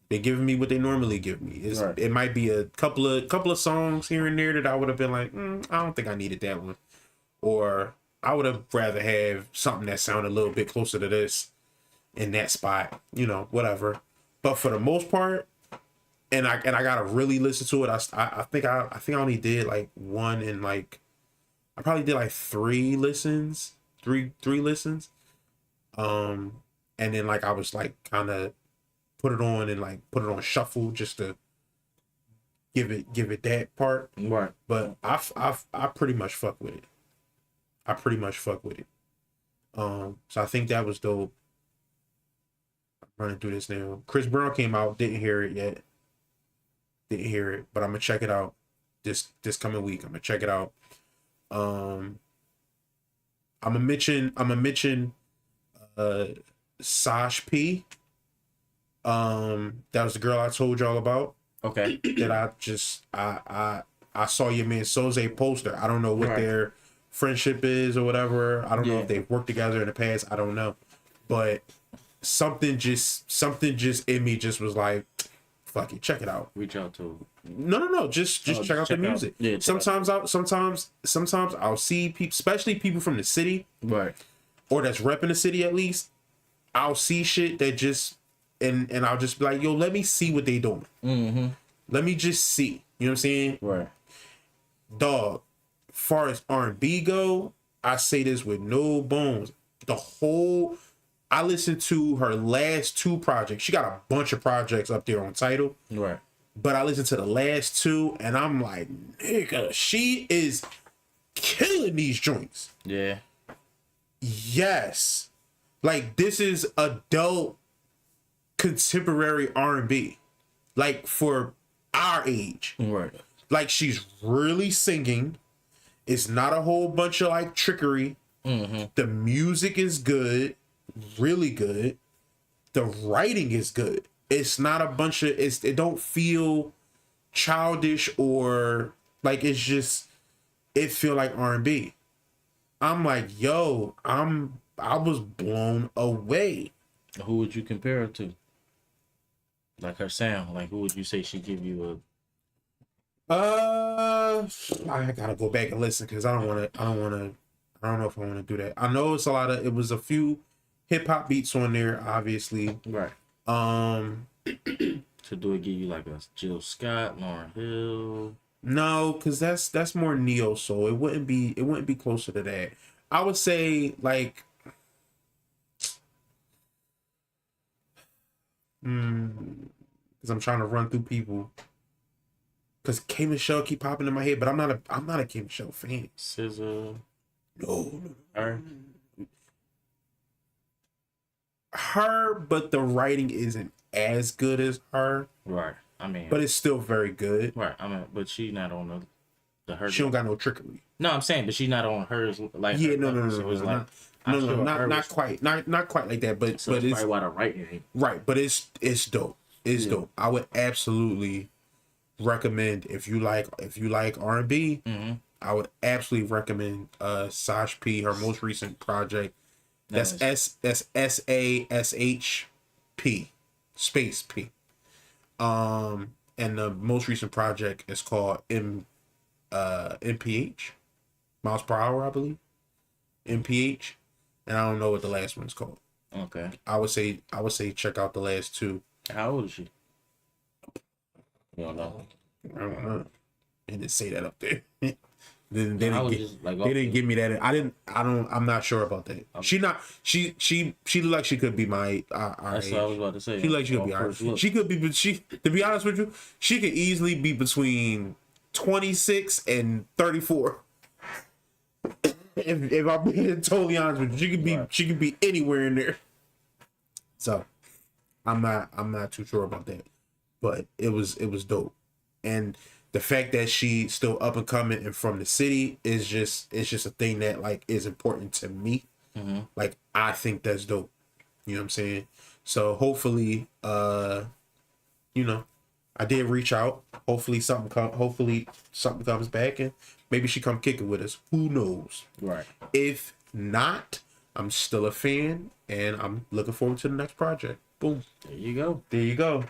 They giving me what they normally give me. It might be a couple of songs here and there that I would have been like, I don't think I needed that one, or I would have rather have something that sounded a little bit closer to this in that spot, whatever. But for the most part, and I gotta really listen to it. I think I only did like one, and like I probably did like three listens. And then like I was like kind of put it on shuffle just to give it that part. Right. But I pretty much fuck with it. So I think that was dope. I'm running through this now. Chris Brown came out, didn't hear it yet. But I'm gonna check it out this coming week. I'm gonna check it out. I'm gonna mention Sash P. That was the girl I told y'all about. Okay. That I saw your man Soze poster. I don't know what their friendship is or whatever. I don't know if they've worked together in the past. I don't know. But something just in me just was like, fuck it, check it out. Reach out to No. Just check out the music. Yeah, sometimes I'll see people, especially people from the city. Right. Or that's repping the city at least. I'll see shit that just and I'll just be like, yo, let me see what they doing. Mm-hmm. Let me just see. You know what I'm saying? Right. Dog, far as R&B go, I say this with no bones. I listened to her last two projects. She got a bunch of projects up there on Tidal. Right. But I listened to the last two and I'm like, nigga, she is killing these joints. Yeah. Yes. Like, this is adult contemporary R&B. Like, for our age. Right. Like, she's really singing. It's not a whole bunch of like trickery. Mm-hmm. The music is good, really good. The writing is good. It's not a bunch of it don't feel childish or like it feel like R&B. I'm like, yo, I was blown away. Who would you compare her to? Like her sound, like who would you say she give you a? I gotta go back and listen because I don't know if I want to do that. I know it was a few hip hop beats on there, obviously. Right. So do it give you like a Jill Scott, Lauryn Hill? No, because that's more neo soul. It wouldn't be closer to that. I would say like because I'm trying to run through people. Because K Michelle keep popping in my head, but I'm not a K Michelle fan. SZA. No. Her. But the writing isn't as good as her. Right. I mean. But it's still very good. Right. I mean, but she's not on the her. She don't got no trickery. No, I'm saying, but she's not on hers. Like yeah, her, no. So it's like, not quite like that. But so but it's it's probably why the writing ain't. Right. But it's dope. It's dope. I would absolutely recommend if you like R&B. Mm-hmm. I would absolutely recommend Sash P, her most recent project. That's SASH P space P. And the most recent project is called MPH, miles per hour, I believe. MPH, and I don't know what the last one's called. Okay. I would say check out the last two. How old is she? You don't know. I don't know. They didn't say that up there. They didn't give me that. I'm not sure about that. She looked like she could be my our That's age. what I was about to say. She looked like she could be our age. She could be, but to be honest with you, she could easily be between 26 and 34. If I'm being totally honest with you, she could be anywhere in there. So I'm not too sure about that. But it was dope. And the fact that she's still up and coming and from the city is just a thing that like is important to me. Mm-hmm. Like I think that's dope. You know what I'm saying? So hopefully, I did reach out. Hopefully something comes back and maybe she come kick it with us. Who knows? Right. If not, I'm still a fan and I'm looking forward to the next project. Boom. There you go. There you go.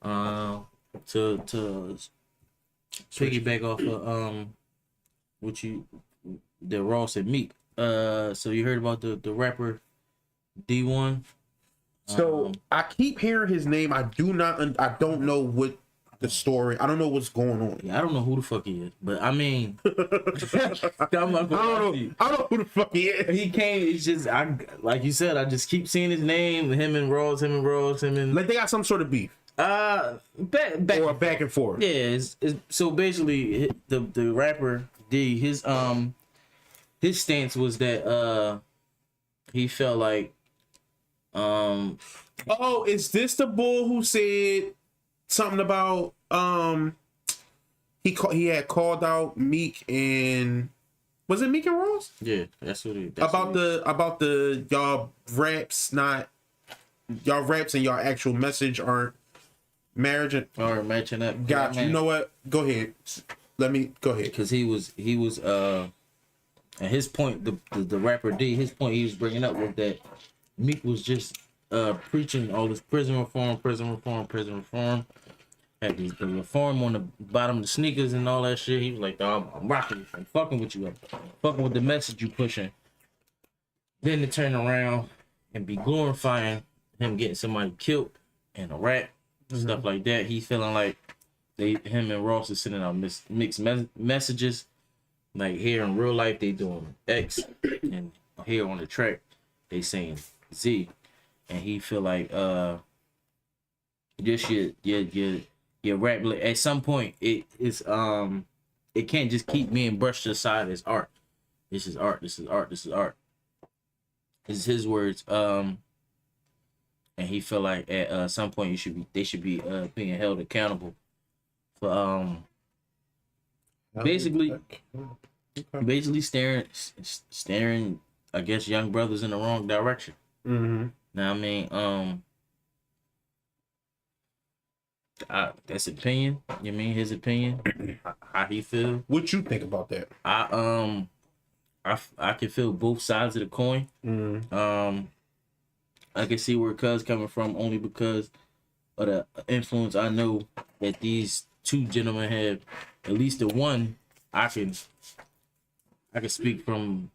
To piggyback off of the Ross and Meek. So you heard about the rapper D1? So I keep hearing his name. I don't know what the story. I don't know what's going on. Yeah, I don't know who the fuck he is, but I mean, I don't know who the fuck he is. He came. It's just like you said. I just keep seeing his name. Him and Ross. Like they got some sort of beef. Back and forth. Yeah. So basically, the rapper D, his stance was that he felt like oh, is this the bull who said something about he had called out Meek and was it Meek and Ross? Yeah, that's what it about the y'all raps and y'all actual message aren't marriage and or matching up. Got you. You know what? Go ahead. Let me go ahead. Because he was at his point, the rapper D, his point he was bringing up was that Meek was just preaching all this prison reform, had the reform on the bottom of the sneakers and all that shit. He was like, "I'm rocking you, I'm fucking with you, I'm fucking with the message you pushing." Then to turn around and be glorifying him getting somebody killed in a rap, stuff like that. He's feeling like him and Ross is sending out mixed messages. Like here in real life, they doing X, and here on the track, they saying Z, and he feel like this shit, your rap at some point it can't just keep being brushed aside as art. This is art. This is art. This is art. This is his words. And he feel like at some point they should be being held accountable for basically staring I guess young brothers in the wrong direction. Mm-hmm. Now I mean that's opinion. You mean his opinion? How he feel? What you think about that? I can feel both sides of the coin. Mm-hmm. I can see where Cuz coming from only because of the influence I know that these two gentlemen have. At least the one I can speak from,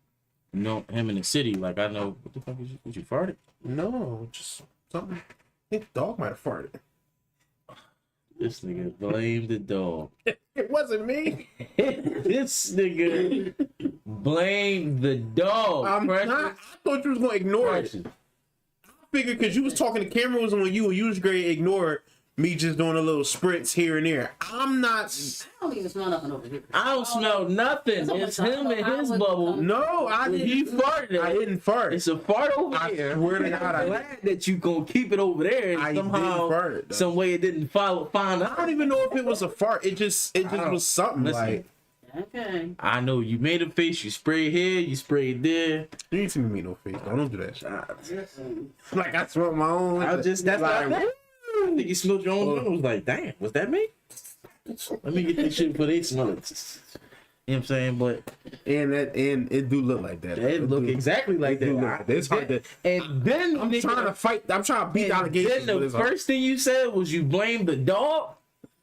him in the city. Like I know what the fuck is you farted? No, just something. I think the dog might have farted. This nigga blame the dog. It wasn't me. This nigga blame the dog. I'm not. I thought you was gonna ignore it. I figured because you was talking, the camera was on you, and you was going to ignore me just doing a little spritz here and there. I'm not. I don't even smell nothing over here. I don't smell nothing. It's him and his bubble. No, I didn't. He farted. I didn't fart. It's a fart over I here. swear to God, I'm glad that you gonna keep it over there. And I somehow, didn't fart, though. some way it didn't find I don't even know if it was a fart. It just was something. Listen. Like, Okay. I know you made a face. You sprayed here. You sprayed there. you ain't seen me no face. Don't do that. Listen. Like I smelled my own. That's like, not that. I think you smelled your own. I was like, damn, was that me? Let me get this shit before they smell it. You know what I'm saying? But and it do look like that. it look exactly like that. It's hard to. And then I'm trying to fight. I'm trying to beat and allegations. then the first thing you said was you blamed the dog.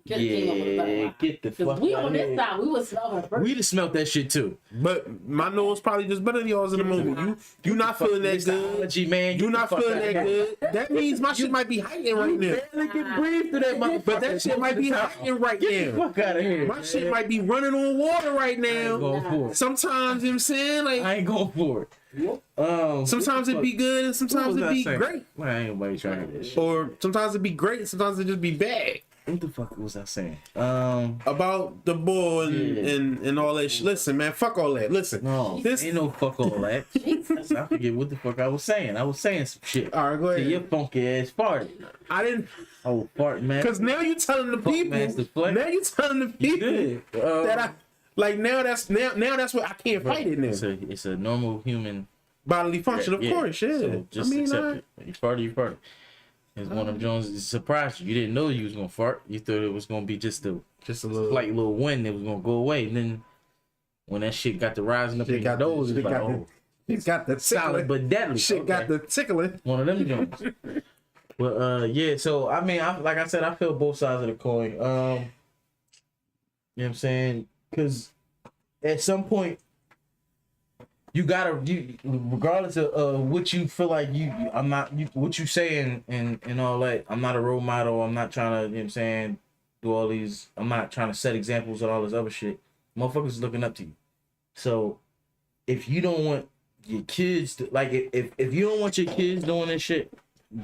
Yeah, get the fuck we out on of this here. side, we was smelling first. We just smelt that shit too. But my nose probably just better than yours in the moment. You not feeling that good. Allergy, man. You not feeling that good. That means my shit might be heightened right now. Barely can breathe through that motherfucker. But that shit might be heightened right now. Fuck out of here. My shit might be running on water right I ain't now. going for it. Sometimes, you know what I'm saying? Like, I ain't going for it. sometimes it be good and sometimes it be great. Man, ain't nobody trying to do this shit. Or sometimes it be great, sometimes it just be bad. What the fuck was I saying? About the ball and all that shit. Listen, man, fuck all that. Listen. No, This ain't no fuck all that. I forget what the fuck I was saying. I was saying some shit. all right, go To ahead. your funky ass party. I didn't Oh, fart, man. because now you telling the people. Master Flex. Now you telling the You people did. that I like now that's what I can't fight it now. It's a normal human Bodily function, of course, yeah. So just I mean, accept it. You farted, you farted. It's one of them Jones that surprised you. You didn't know you was gonna fart. You thought it was gonna be just a little slight little wind that was gonna go away. And then when that shit got to rising up in your nose, it's like, oh, It's got the solid tickling. but deadly. Shit got Okay. the tickling. One of them Jones. But yeah, so I mean, like I said, I feel both sides of the coin. You know what I'm saying? Because at some point, you gotta, regardless of what you feel like what you saying and all that. I'm not a role model. I'm not trying to, you know what I'm saying, do all these. I'm not trying to set examples and all this other shit. Motherfuckers is looking up to you. So if you don't want your kids to, like, if you don't want your kids doing this shit,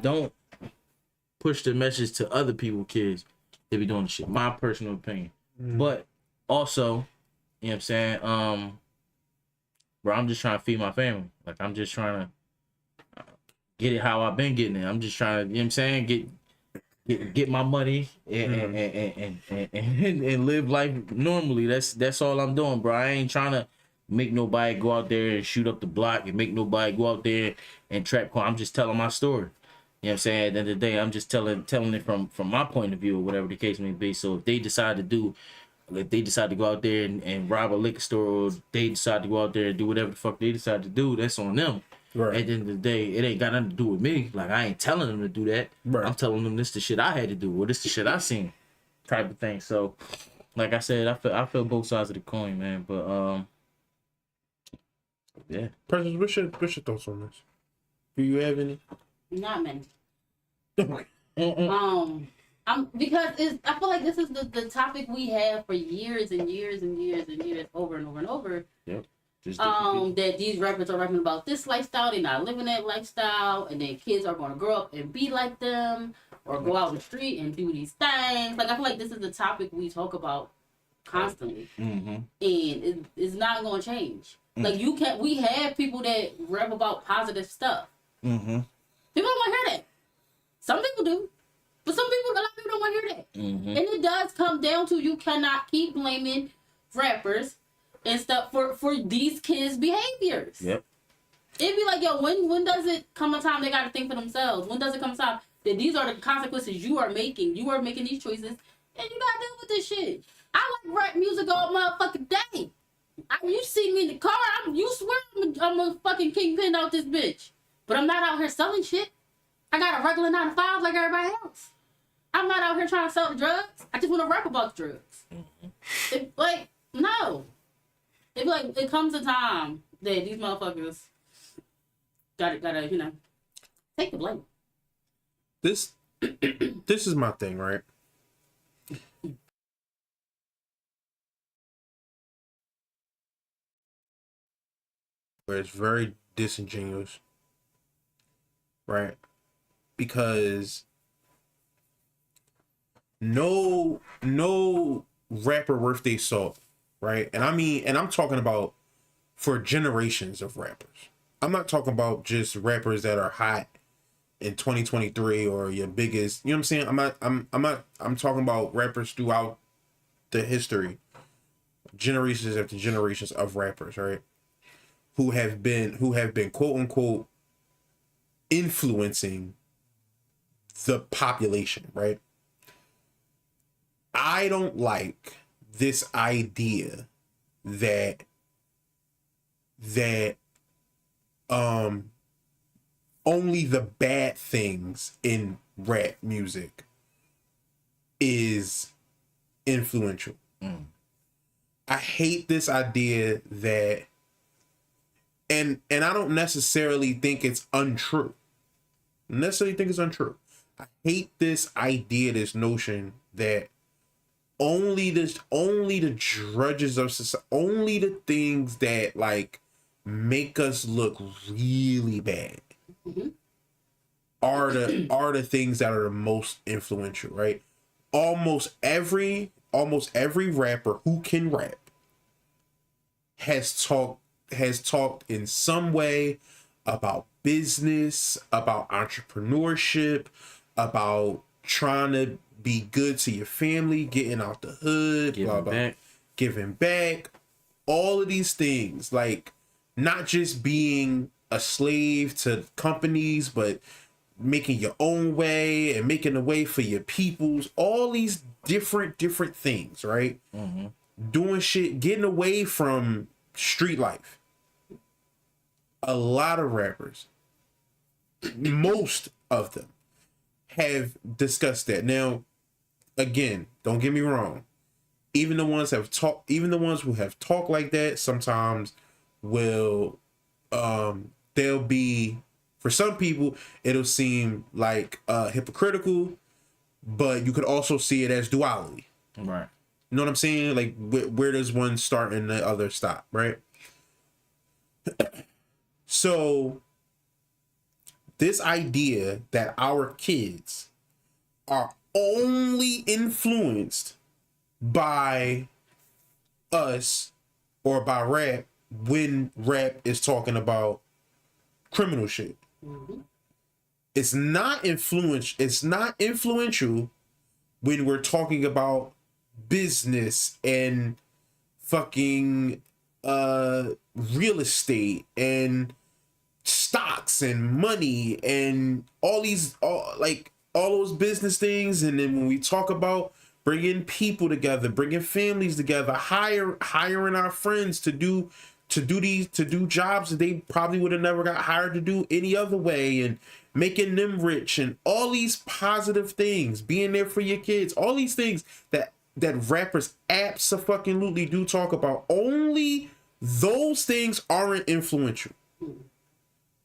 don't push the message to other people's kids to be doing this shit. My personal opinion. But also, you know what I'm saying, bro, I'm just trying to feed my family. Like, I'm just trying to get it how I've been getting it. I'm just trying to, you know what I'm saying, get my money and live life normally. That's all I'm doing, bro. I ain't trying to make nobody go out there and shoot up the block and make nobody go out there and trap car. I'm just telling my story. You know what I'm saying? At the end of the day, I'm just telling it from my point of view or whatever the case may be. So if they decide to go out there and rob a liquor store, or they decide to go out there and do whatever the fuck they decide to do, that's on them. Right. At the end of the day, it ain't got nothing to do with me. Like, I ain't telling them to do that. Right. I'm telling them this the shit I had to do, or this the shit I seen, type of thing. So, like I said, I feel both sides of the coin, man. But yeah. Precious, what's your thoughts on this? Do you have any? Not many. Mm-mm. Because I feel like this is the topic we have for years and years and years and years, over and over and over. Yep. Just That these rappers are rapping about this lifestyle, they're not living that lifestyle, and then kids are going to grow up and be like them, or go out in the street and do these things. Like, I feel like this is the topic we talk about constantly, and it's not going to change. Like, we have people that rap about positive stuff. People don't want to hear that. Some people do. But a lot of people don't want to hear that. And it does come down to, you cannot keep blaming rappers and stuff for these kids' behaviors. Yep. It'd be like, yo, when does it come a time they got to think for themselves? When does it come a time that these are the consequences you are making? You are making these choices, and you got to deal with this shit. I like rap music all motherfucking day. You see me in the car, you swear I'm a fucking kingpin out this bitch. But I'm not out here selling shit. I got a regular 9 to 5 like everybody else. I'm not out here trying to sell drugs. I just want to rap about the drugs. No. It comes a time that these motherfuckers gotta, you know, take the blame. This is my thing, right? Where it's very disingenuous, right? Because no rapper worth their salt, right? And I'm talking about for generations of rappers. I'm not talking about just rappers that are hot in 2023 or your biggest, you know what I'm saying? I'm talking about rappers throughout the history, generations after generations of rappers, right? Who have been quote unquote influencing the population, right? I don't like this idea that only the bad things in rap music is influential. I hate this idea that, and I don't necessarily think it's untrue. I hate this idea, this notion that only the drudges of society, only the things that like make us look really bad are the things that are the most influential, right? Almost every rapper who can rap has talked in some way about business, about entrepreneurship, about trying to be good to your family, getting out the hood, giving back, all of these things, like not just being a slave to companies, but making your own way and making a way for your peoples, all these different things, right? Doing shit, getting away from street life. A lot of rappers, most of them, have discussed that. Now, again, don't get me wrong. Even the ones who have talked like that sometimes will they'll be, for some people it'll seem like hypocritical, but you could also see it as duality. Right. You know what I'm saying? Like where does one start and the other stop, right? So this idea that our kids are only influenced by us or by rap when rap is talking about criminal shit. It's not influential when we're talking about business and fucking real estate and stocks and money and all those business things. And then when we talk about bringing people together, bringing families together, hiring our friends to do jobs that they probably would have never got hired to do any other way, and making them rich, and all these positive things, being there for your kids, all these things that rappers abso-fucking-lutely do talk about, only those things aren't influential.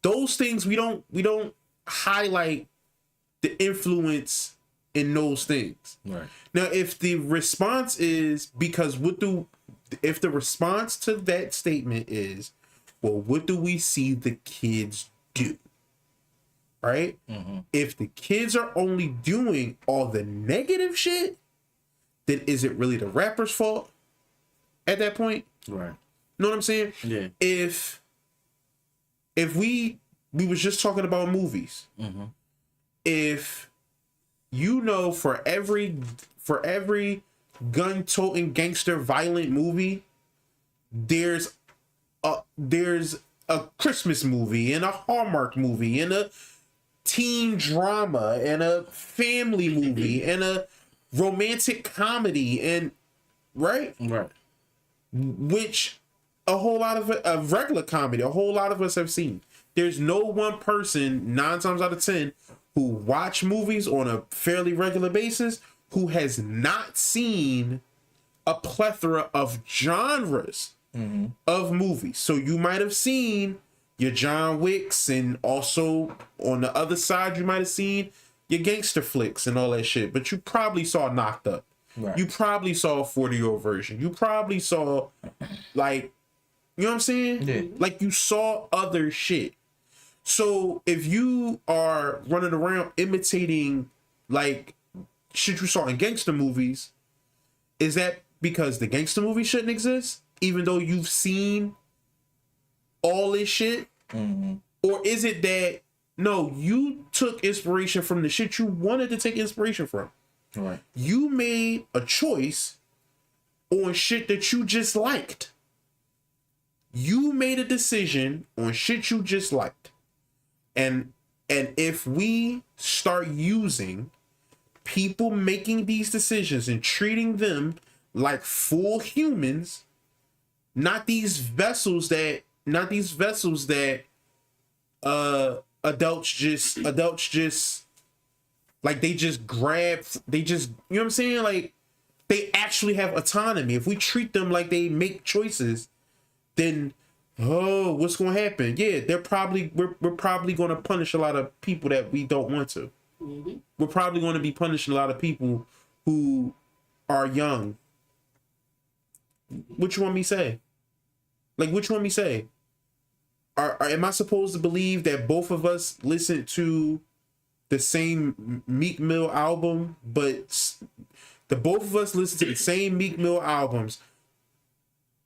Those things we don't highlight the influence in those things. Right. Now, if the response is if the response to that statement is, well, what do we see the kids do? Right? If the kids are only doing all the negative shit, then is it really the rapper's fault at that point? Right. You know what I'm saying? Yeah. If we was just talking about movies, if for every gun-toting gangster violent movie, there's a Christmas movie and a Hallmark movie and a teen drama and a family movie and a romantic comedy, and right, which a whole lot of a regular comedy, a whole lot of us have seen. There's no one person 9 times out of 10 who watch movies on a fairly regular basis who has not seen a plethora of genres of movies. So you might have seen your John Wicks, and also on the other side you might have seen your gangster flicks and all that shit, but you probably saw Knocked Up. Right. You probably saw a 40-year-old version. You probably saw, like, you know what I'm saying? Yeah. Like, you saw other shit. So if you are running around imitating like shit you saw in gangster movies, is that because the gangster movie shouldn't exist, even though you've seen all this shit? Or is it that no, you took inspiration from the shit you wanted to take inspiration from? Right. You made a choice on shit that you just liked. You made a decision on shit you just liked. And if we start using people making these decisions and treating them like full humans, not these vessels that adults just like they just, you know what I'm saying? Like they actually have autonomy. If we treat them like they make choices, then what's going to happen? Yeah, we're probably going to punish a lot of people that we don't want to. Mm-hmm. We're probably going to be punishing a lot of people who are young. What you want me to say? Like, what you want me to say? Am I supposed to believe that both of us listened to the same Meek Mill album, but the both of us listened to the same Meek Mill albums?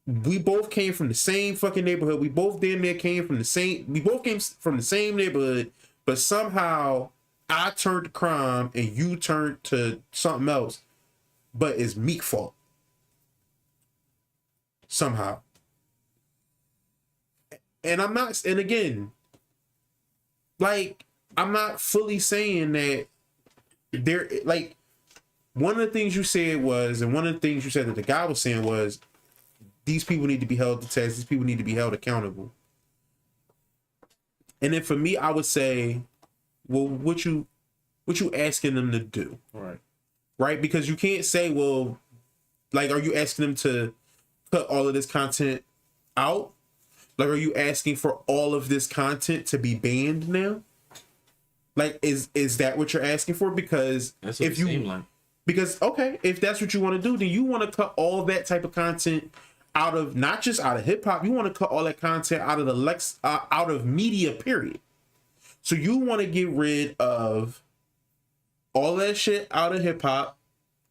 We both came from the same fucking neighborhood. We both damn near came from the same. We both came from the same neighborhood, but somehow I turned to crime and you turned to something else. But it's Meek's fault somehow. And I'm not. And again, like, I'm not fully saying that there. Like, one of the things you said was, and one of the things you said that the guy was saying was, these people need to be held to test. These people need to be held accountable. And then for me, I would say, well, what you asking them to do? Right? Because you can't say, well, like, are you asking them to cut all of this content out? Like, are you asking for all of this content to be banned now? Like, is that what you're asking for? Because that's what if you, like. Because okay, if that's what you want to do, then you want to cut all that type of content out of, not just out of hip hop, you want to cut all that content out of the out of media, period. So you want to get rid of all that shit out of hip hop,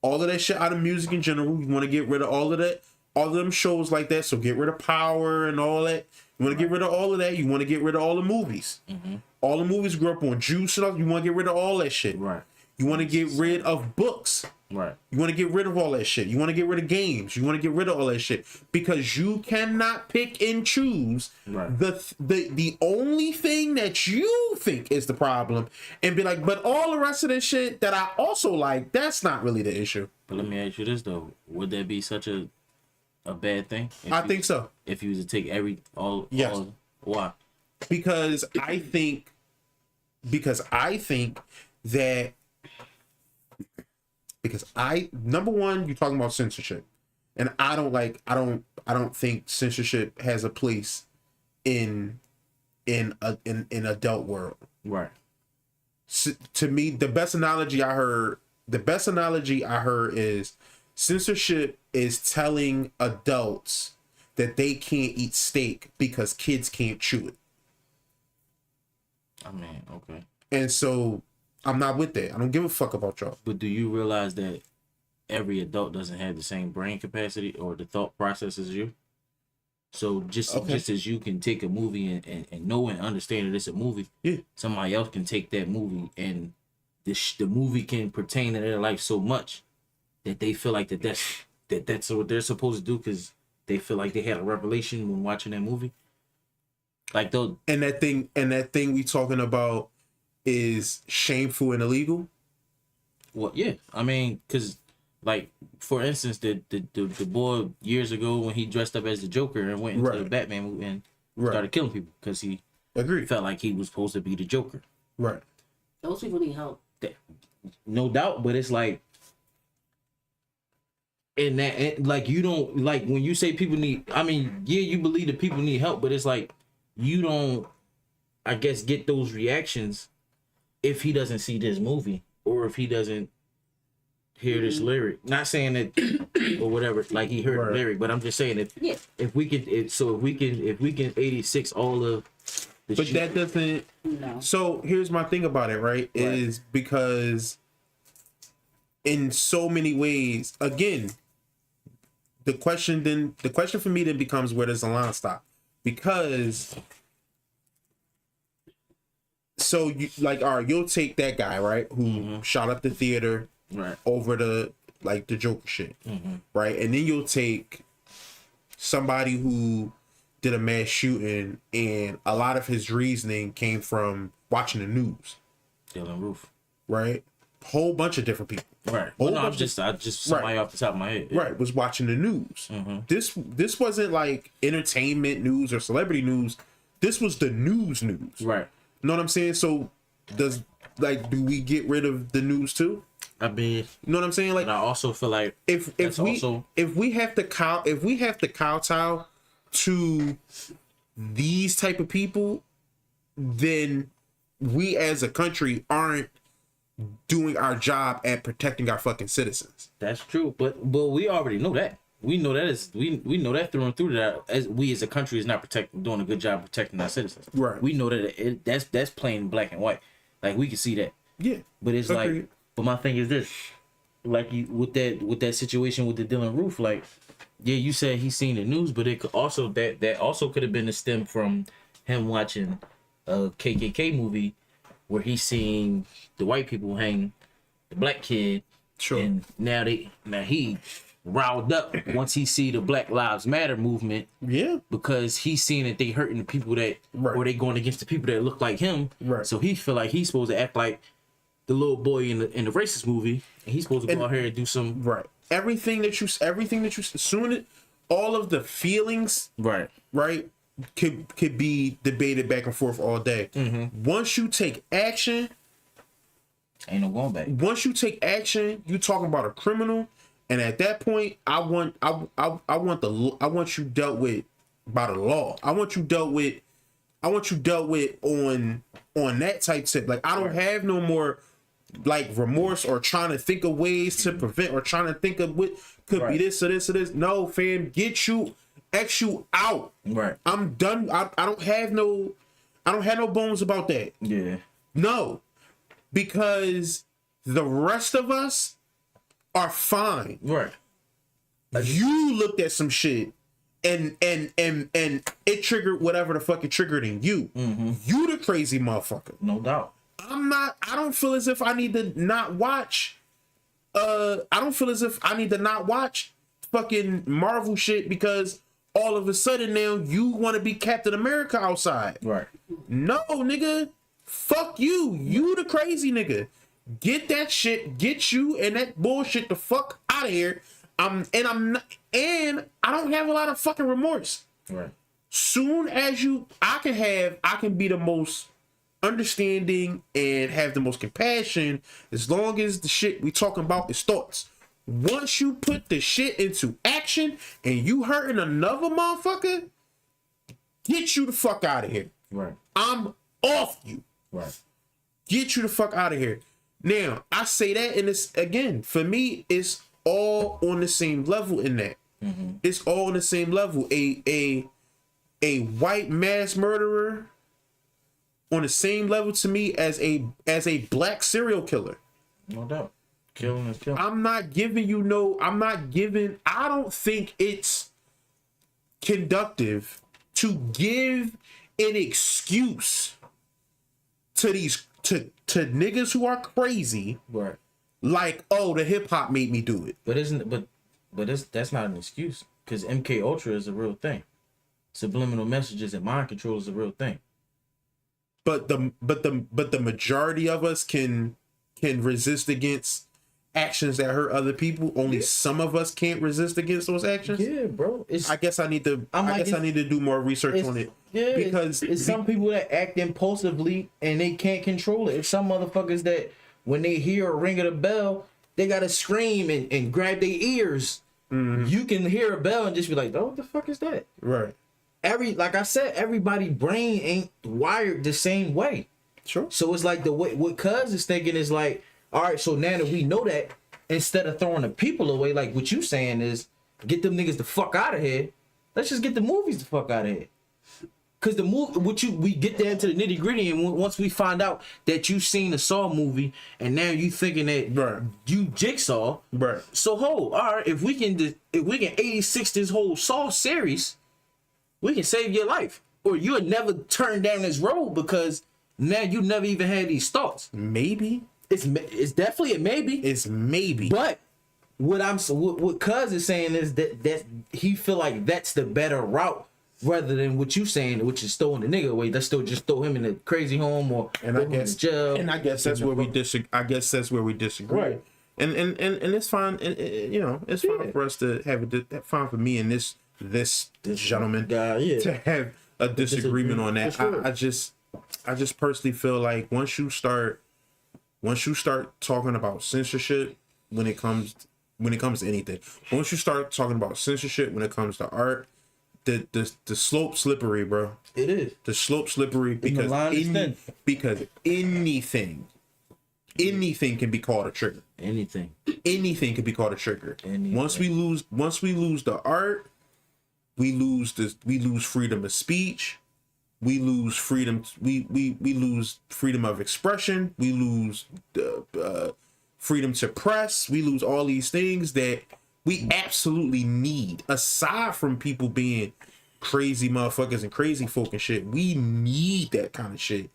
all of that shit out of music in general. You want to get rid of all of that, all of them shows like that. So get rid of Power and all that. You want to get rid of all of that. You want to get rid of all the movies. Mm-hmm. All the movies grew up on Juice and all. You want to get rid of all that shit. Right. You want to get rid of books. Right. You want to get rid of all that shit. You want to get rid of games. You want to get rid of all that shit because you cannot pick and choose the only thing that you think is the problem and be like, but all the rest of this shit that I also like, that's not really the issue. But let me ask you this though: would that be such a bad thing? I think so. If you was to take all, why? Because I think that. Because number one, you're talking about censorship, and I don't think censorship has a place in adult world. Right. So, to me, the best analogy I heard is censorship is telling adults that they can't eat steak because kids can't chew it. I mean, okay. And so I'm not with that. I don't give a fuck about y'all. But do you realize that every adult doesn't have the same brain capacity or the thought process as you? So just as you can take a movie and know and understand that it's a movie, somebody else can take that movie and the movie can pertain to their life so much that they feel like that's what they're supposed to do because they feel like they had a revelation when watching that movie. Like those. And that thing we talking about is shameful and illegal. Well, yeah, I mean, because like for instance, the boy years ago when he dressed up as the Joker and went into the Batman movie and started killing people because he felt like he was supposed to be the Joker. Right. Those people need help. No doubt, but it's like, and like you don't like when you say people need. I mean, yeah, you believe that people need help, but it's like you don't, I guess, get those reactions if he doesn't see this movie or if he doesn't hear this lyric. Not saying that or whatever, like he heard the lyric, but I'm just saying if we can 86 all of the but that doesn't. No. So here's my thing about it, right? Is because in so many ways, again, the question for me then becomes, where does the line stop? Because so you like, all right, you'll take that guy, right, who shot up the theater over the Joker shit, right? And then you'll take somebody who did a mass shooting and a lot of his reasoning came from watching the news. Dylan Roof. Right? Whole bunch of different people. Right. Well, no, I just somebody off the top of my head. Right, was watching the news. This wasn't like entertainment news or celebrity news. This was the news. Right. You know what I'm saying? So do we get rid of the news too? I mean, You know what I'm saying? Like, and I also feel like if we have to kowtow to these type of people, then we as a country aren't doing our job at protecting our fucking citizens. that's true, but we already know that. We know that is we know that through and through that as we as a country is not doing a good job protecting our citizens. Right. We know that that's plain black and white. Like we can see that. Yeah. But it's Agreed. like, but my thing is this, like you with that situation with the Dylan Roof, like, yeah, you said he's seen the news, but it could also that also could have been a stem from him watching a KKK movie where he's seeing the white people hang the black kid, Sure. and now he riled up once he see the Black Lives Matter movement Yeah. because he's seeing that they hurting the people that Right. or they going against the people that look like him. Right. So he feel like he's supposed to act like the little boy in the racist movie, and he's supposed to go out here and do some Right. Everything that you soon as all of the feelings, right. could be debated back and forth all day. Mm-hmm. Once you take action, Ain't no going back. you talking about a criminal, and at that point, I want you dealt with by the law. I want you dealt with on that type tip. Like, I don't have no more like remorse or trying to think of ways to prevent or trying to think of what could be this or this or this. No, fam, get you out. Right. I'm done. I don't have no bones about that. Yeah. No, because the rest of us are fine. Right. You looked at some shit and it triggered whatever the fuck it triggered in you. Mm-hmm. You the crazy motherfucker. No doubt. I don't feel as if I need to not watch fucking Marvel shit because all of a sudden now you want to be Captain America outside. Right. No, nigga. Fuck you. You the crazy nigga. Get that shit, get you and that bullshit the fuck out of here. I don't have a lot of fucking remorse. Right. Soon as I can be the most understanding and have the most compassion as long as the shit we talking about is thoughts. Once you put the shit into action and you hurting another motherfucker, get you the fuck out of here. Right. I'm off you. Right. Get you the fuck out of here. Now, I say that, and it's again, for me, it's all on the same level in that. Mm-hmm. It's all on the same level. A white mass murderer on the same level to me as a black serial killer. No doubt. Killing is killing. I don't think it's conductive to give an excuse to these to niggas who are crazy. Right. Like, oh, the hip hop made me do it. But that's not an excuse because MK Ultra is a real thing. Subliminal messages and mind control is a real thing. But the majority of us can resist against actions that hurt other people. Only some of us can't resist against those actions. Yeah, bro. I guess I need to do more research on it. Yeah, because it's some people that act impulsively and they can't control it. It's some motherfuckers that when they hear a ring of the bell, they gotta scream and grab their ears. Mm-hmm. You can hear a bell and just be like, "Oh, what the fuck is that?" Right. Like I said, everybody's brain ain't wired the same way. Sure. So it's like the way what Cuz is thinking is like, all right, so now that we know that, instead of throwing the people away, like what you saying is, get them niggas the fuck out of here. Let's just get the movies the fuck out of here. Cause we get down to the nitty gritty, and once we find out that you seen the Saw movie, and now you thinking that you Jigsaw, right? So all right, if we can 86 this whole Saw series, we can save your life, or you'll never turn down this road because now you never even had these thoughts. Maybe it's definitely a maybe. It's maybe, but what Cuz is saying is that he feel like that's the better route. Rather than what you saying, which is throwing the nigga away, let's still just throw him in the crazy home or I guess that's where we disagree. Right. And it's fine. You know, it's fine for us to have fine for me and this gentleman to have a disagreement on that. Sure. I just personally feel like once you start once you start talking about censorship when it comes to anything, once you start talking about censorship when it comes to art, the slope slippery, bro. It is. The slope slippery because anything can be called a trigger. Anything can be called a trigger. Once we lose the art, we lose freedom of speech. We lose freedom. We lose freedom of expression. We lose freedom to press. We lose all these things that we absolutely need. Aside from people being crazy motherfuckers and crazy folk and shit, we need that kind of shit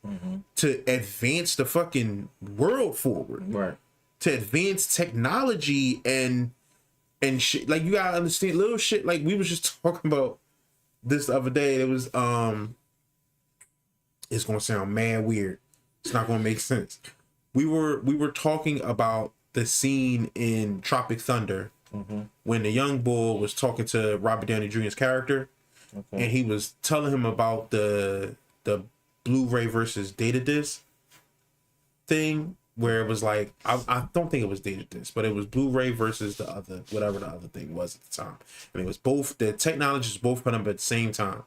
to advance the fucking world forward. Right. To advance technology and shit. Like, you gotta understand little shit. Like, we was just talking about this the other day. It was it's gonna sound mad weird. It's not gonna make sense. We were talking about the scene in Tropic Thunder when the young bull was talking to Robert Downey Jr.'s character, and he was telling him about the Blu-ray versus data disc thing, where it was like, I don't think it was data disc, but it was Blu-ray versus the other, whatever the other thing was at the time, and it was both, the technologies both put up at the same time.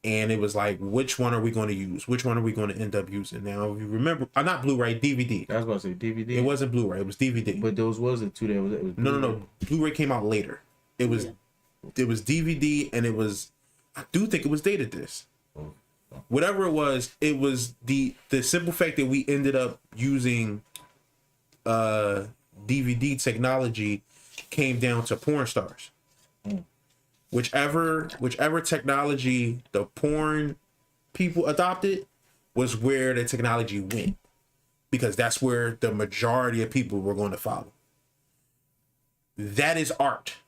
And it was like, which one are we going to use? Which one are we going to end up using? Now, if you remember, not Blu-ray, DVD. I was about to say DVD. It wasn't Blu-ray, it was DVD. But those wasn't two. That was No. Blu-ray came out later. It was DVD, and it was, I do think it was data disc. Whatever it was the simple fact that we ended up using DVD technology came down to porn stars. Whichever technology the porn people adopted was where the technology went, because that's where the majority of people were going to follow. That is art.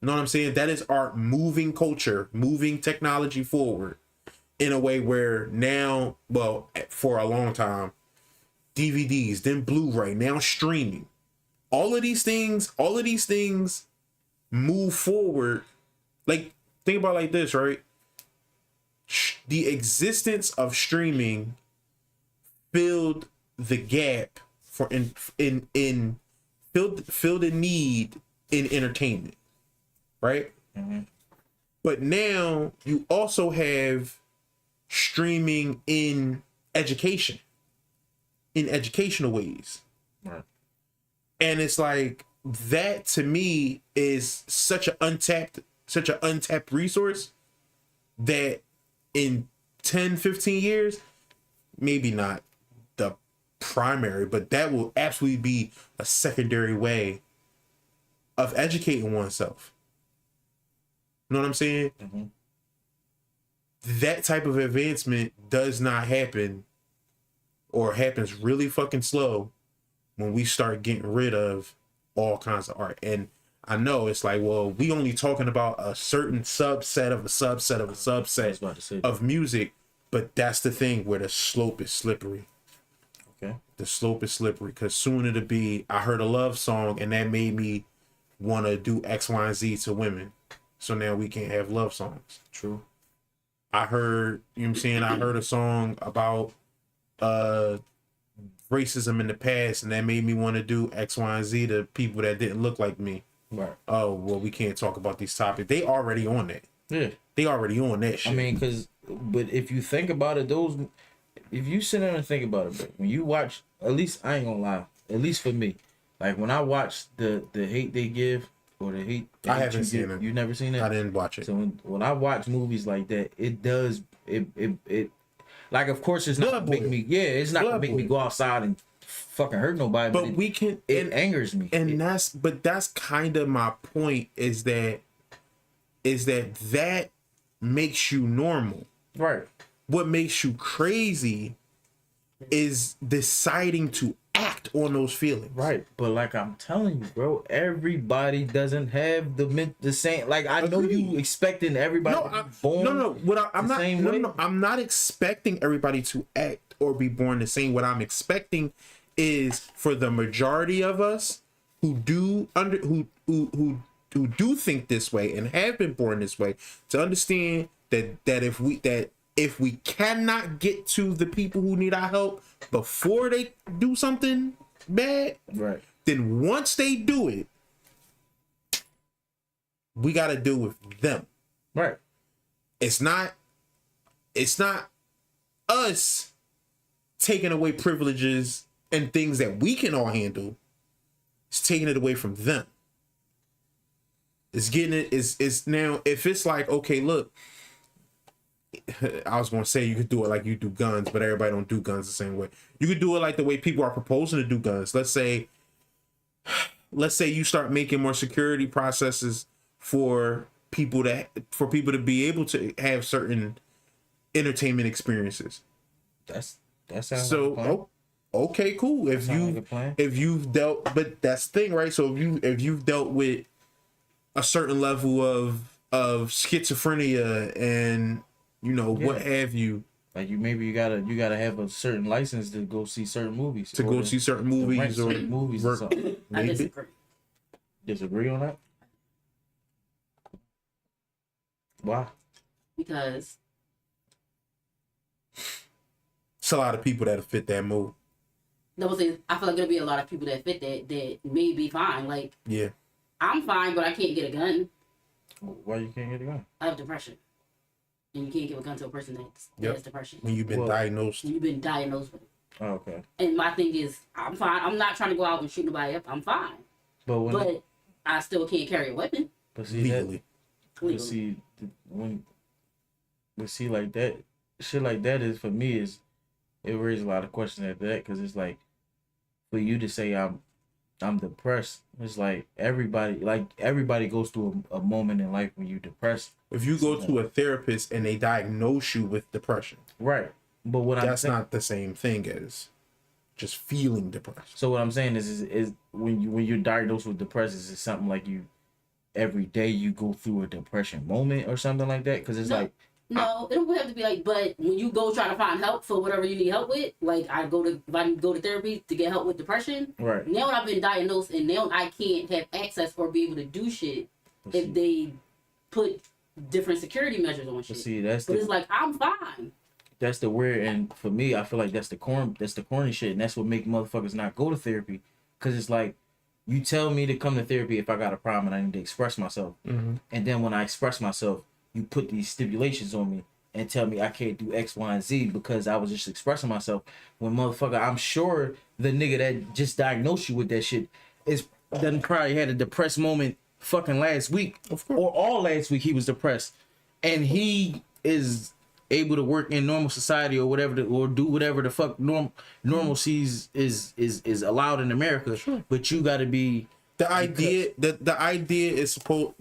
You know what I'm saying? That is art, moving culture, moving technology forward in a way where now, well, for a long time, DVDs, then Blu-ray, now streaming. All of these things move forward. Like, think about it like this, right? The existence of streaming filled the gap for filled the need in entertainment, right? But now you also have streaming in education, in educational ways, right? And it's like, that to me is such an untapped resource that in 10, 15 years, maybe not the primary, but that will absolutely be a secondary way of educating oneself. You know what I'm saying? That type of advancement does not happen, or happens really fucking slow, when we start getting rid of all kinds of art. And I know it's like, well, we only talking about a certain subset of a subset of a subset of music, but that's the thing where the slope is slippery. Okay. The slope is slippery, because soon it'll be, I heard a love song and that made me want to do X, Y, and Z to women. So now we can't have love songs. True. I heard, you know what I'm saying? I heard a song about racism in the past, and that made me want to do X, Y, and Z to people that didn't look like me. Right. Oh, well, we can't talk about these topics. They already on that. Yeah. They already on that shit. I mean, but if you think about it, if you sit down and think about it, bro, when you watch, at least, I ain't gonna lie, at least for me, like when I watch the Hate They Give, or the hate, I haven't seen it. You never seen it? I didn't watch it. So when I watch movies like that, it like, of course, it's not gonna make me, it's not gonna make me go outside and fucking hurt nobody, but we can, it angers me, and that's kind of my point, is that makes you normal, right? What makes you crazy is deciding to act on those feelings, right? But like I'm telling you, bro, everybody doesn't have the same. Like, I know you expecting everybody to be born. I'm not expecting everybody to act or be born the same. What I'm expecting is for the majority of us who do if we cannot get to the people who need our help before they do something bad, Right. then once they do it, we got to deal with them. Right. It's not us taking away privileges and things that we can all handle. It's taking it away from them. It's getting it is now if it's like, okay, look, I was gonna say you could do it like you do guns, but everybody don't do guns the same way. You could do it like the way people are proposing to do guns. Let's say you start making more security processes for people to be able to have certain entertainment experiences. That sounds So like a plan. okay, cool. If you've dealt, but that's the thing, right? So if you've dealt with a certain level of schizophrenia and what have you, Like you gotta have a certain license to go see certain movies. to go see certain movies or certain movies or something. I maybe. disagree. Disagree on that? Why? Because It's a lot of people that fit that mold. I feel like there'll be a lot of people that fit that may be fine. Like Yeah. I'm fine, but I can't get a gun. Why you can't get a gun? I have depression, and you can't give a gun to a person that has depression. When you've been Well, diagnosed. You've been diagnosed with it. Oh, okay. And my thing is, I'm fine. I'm not trying to go out and shoot nobody up. I'm fine, but I still can't carry a weapon see legally. legally. Like that, shit like that is for me is it raises a lot of questions after that because it's like for you to say I'm depressed. It's like everybody goes through a moment in life when you're depressed. If you go to a therapist and they diagnose you with depression, Right. But what that's not the same thing as just feeling depressed. So what I'm saying is when you're diagnosed with depression, is it something like you every day you go through a depression moment or something like that? Because it's like No, it don't have to be like. But when you go try to find help for whatever you need help with, like if I go to therapy to get help with depression. right. Now I've been diagnosed, and now I can't have access or be able to do shit if they put different security measures on shit. See, but it's like I'm fine. That's the weird, and for me, I feel like that's the corny shit, and that's what make motherfuckers not go to therapy, because it's like, you tell me to come to therapy if I got a problem and I need to express myself, and then when I express myself, you put these stipulations on me and tell me I can't do X, Y, and Z because I was just expressing myself. When motherfucker, I'm sure the nigga that just diagnosed you with that shit done probably had a depressed moment fucking last week, or all last week he was depressed, and he is able to work in normal society or whatever, or do whatever the fuck normalcy is allowed in America. Sure. But you got to be the idea is supposed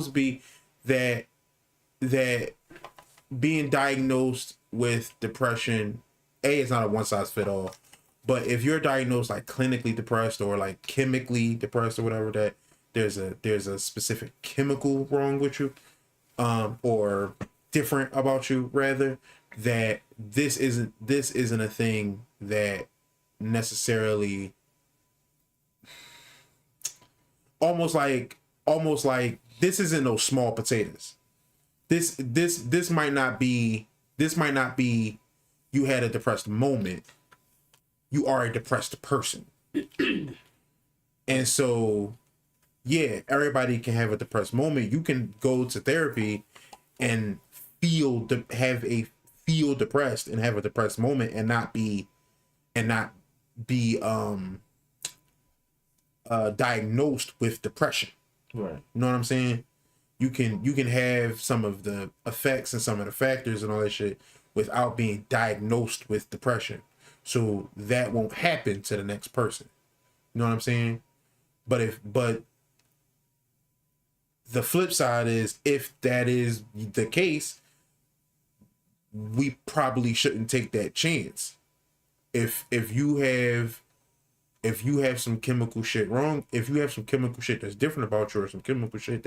to be that being diagnosed with depression, it's not a one size fit all. But if you're diagnosed like clinically depressed or like chemically depressed or whatever, that there's a specific chemical wrong with you, or different about you, rather, that this isn't a thing that necessarily almost like this isn't no small potatoes. This might not be you had a depressed moment. You are a depressed person. And so, yeah, everybody can have a depressed moment. You can go to therapy and feel depressed and have a depressed moment and not be diagnosed with depression. right. You know what I'm saying? You can have some of the effects and some of the factors and all that shit without being diagnosed with depression. So that won't happen to the next person. You know what I'm saying? But the flip side is, if that is the case, we probably shouldn't take that chance. If you have some chemical shit wrong, if you have some chemical shit that's different about you, or some chemical shit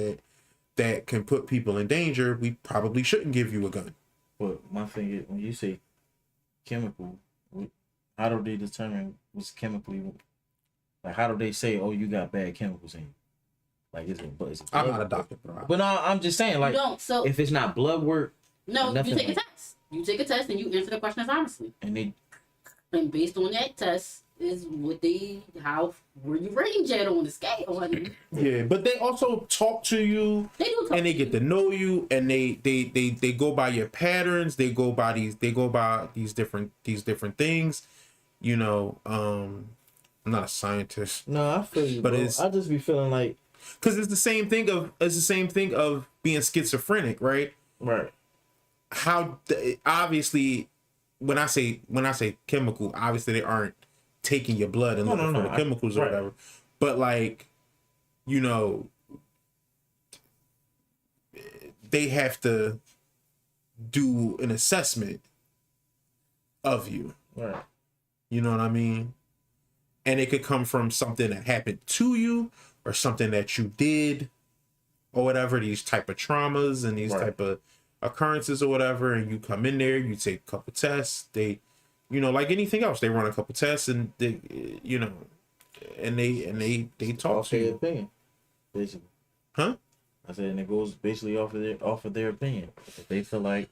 that can put people in danger, we probably shouldn't give you a gun. But my thing is, when you say chemical, how do they determine what's chemically? Like, how do they say, oh, you got bad chemicals in you? Like, is it I'm not a doctor, bro. But no, I'm just saying, like, So if it's not blood work, No, Nothing you take a like- test. You take a test and you answer the questions honestly. And And based on that test is where you range at on the scale, honey. Yeah, but they also talk to you They do talk and they get to know you, and they go by your patterns. They go by these different things. You know, I'm not a scientist, no, I feel you, But bro. it's- I just be feeling like because it's the same thing of being schizophrenic, right? right. Obviously, when I say chemical, obviously they aren't taking your blood and looking for the chemicals or right. whatever. But like, you know, they have to do an assessment of you. Right. You know what I mean? And it could come from something that happened to you or something that you did or whatever, these type of traumas and these Right. type of occurrences or whatever. And you come in there, you take a couple tests. They, you know, like anything else, they run a couple tests and they, you know, and they talk Off to their you. opinion, basically. Huh? I said, and it goes basically off of their opinion. If they feel like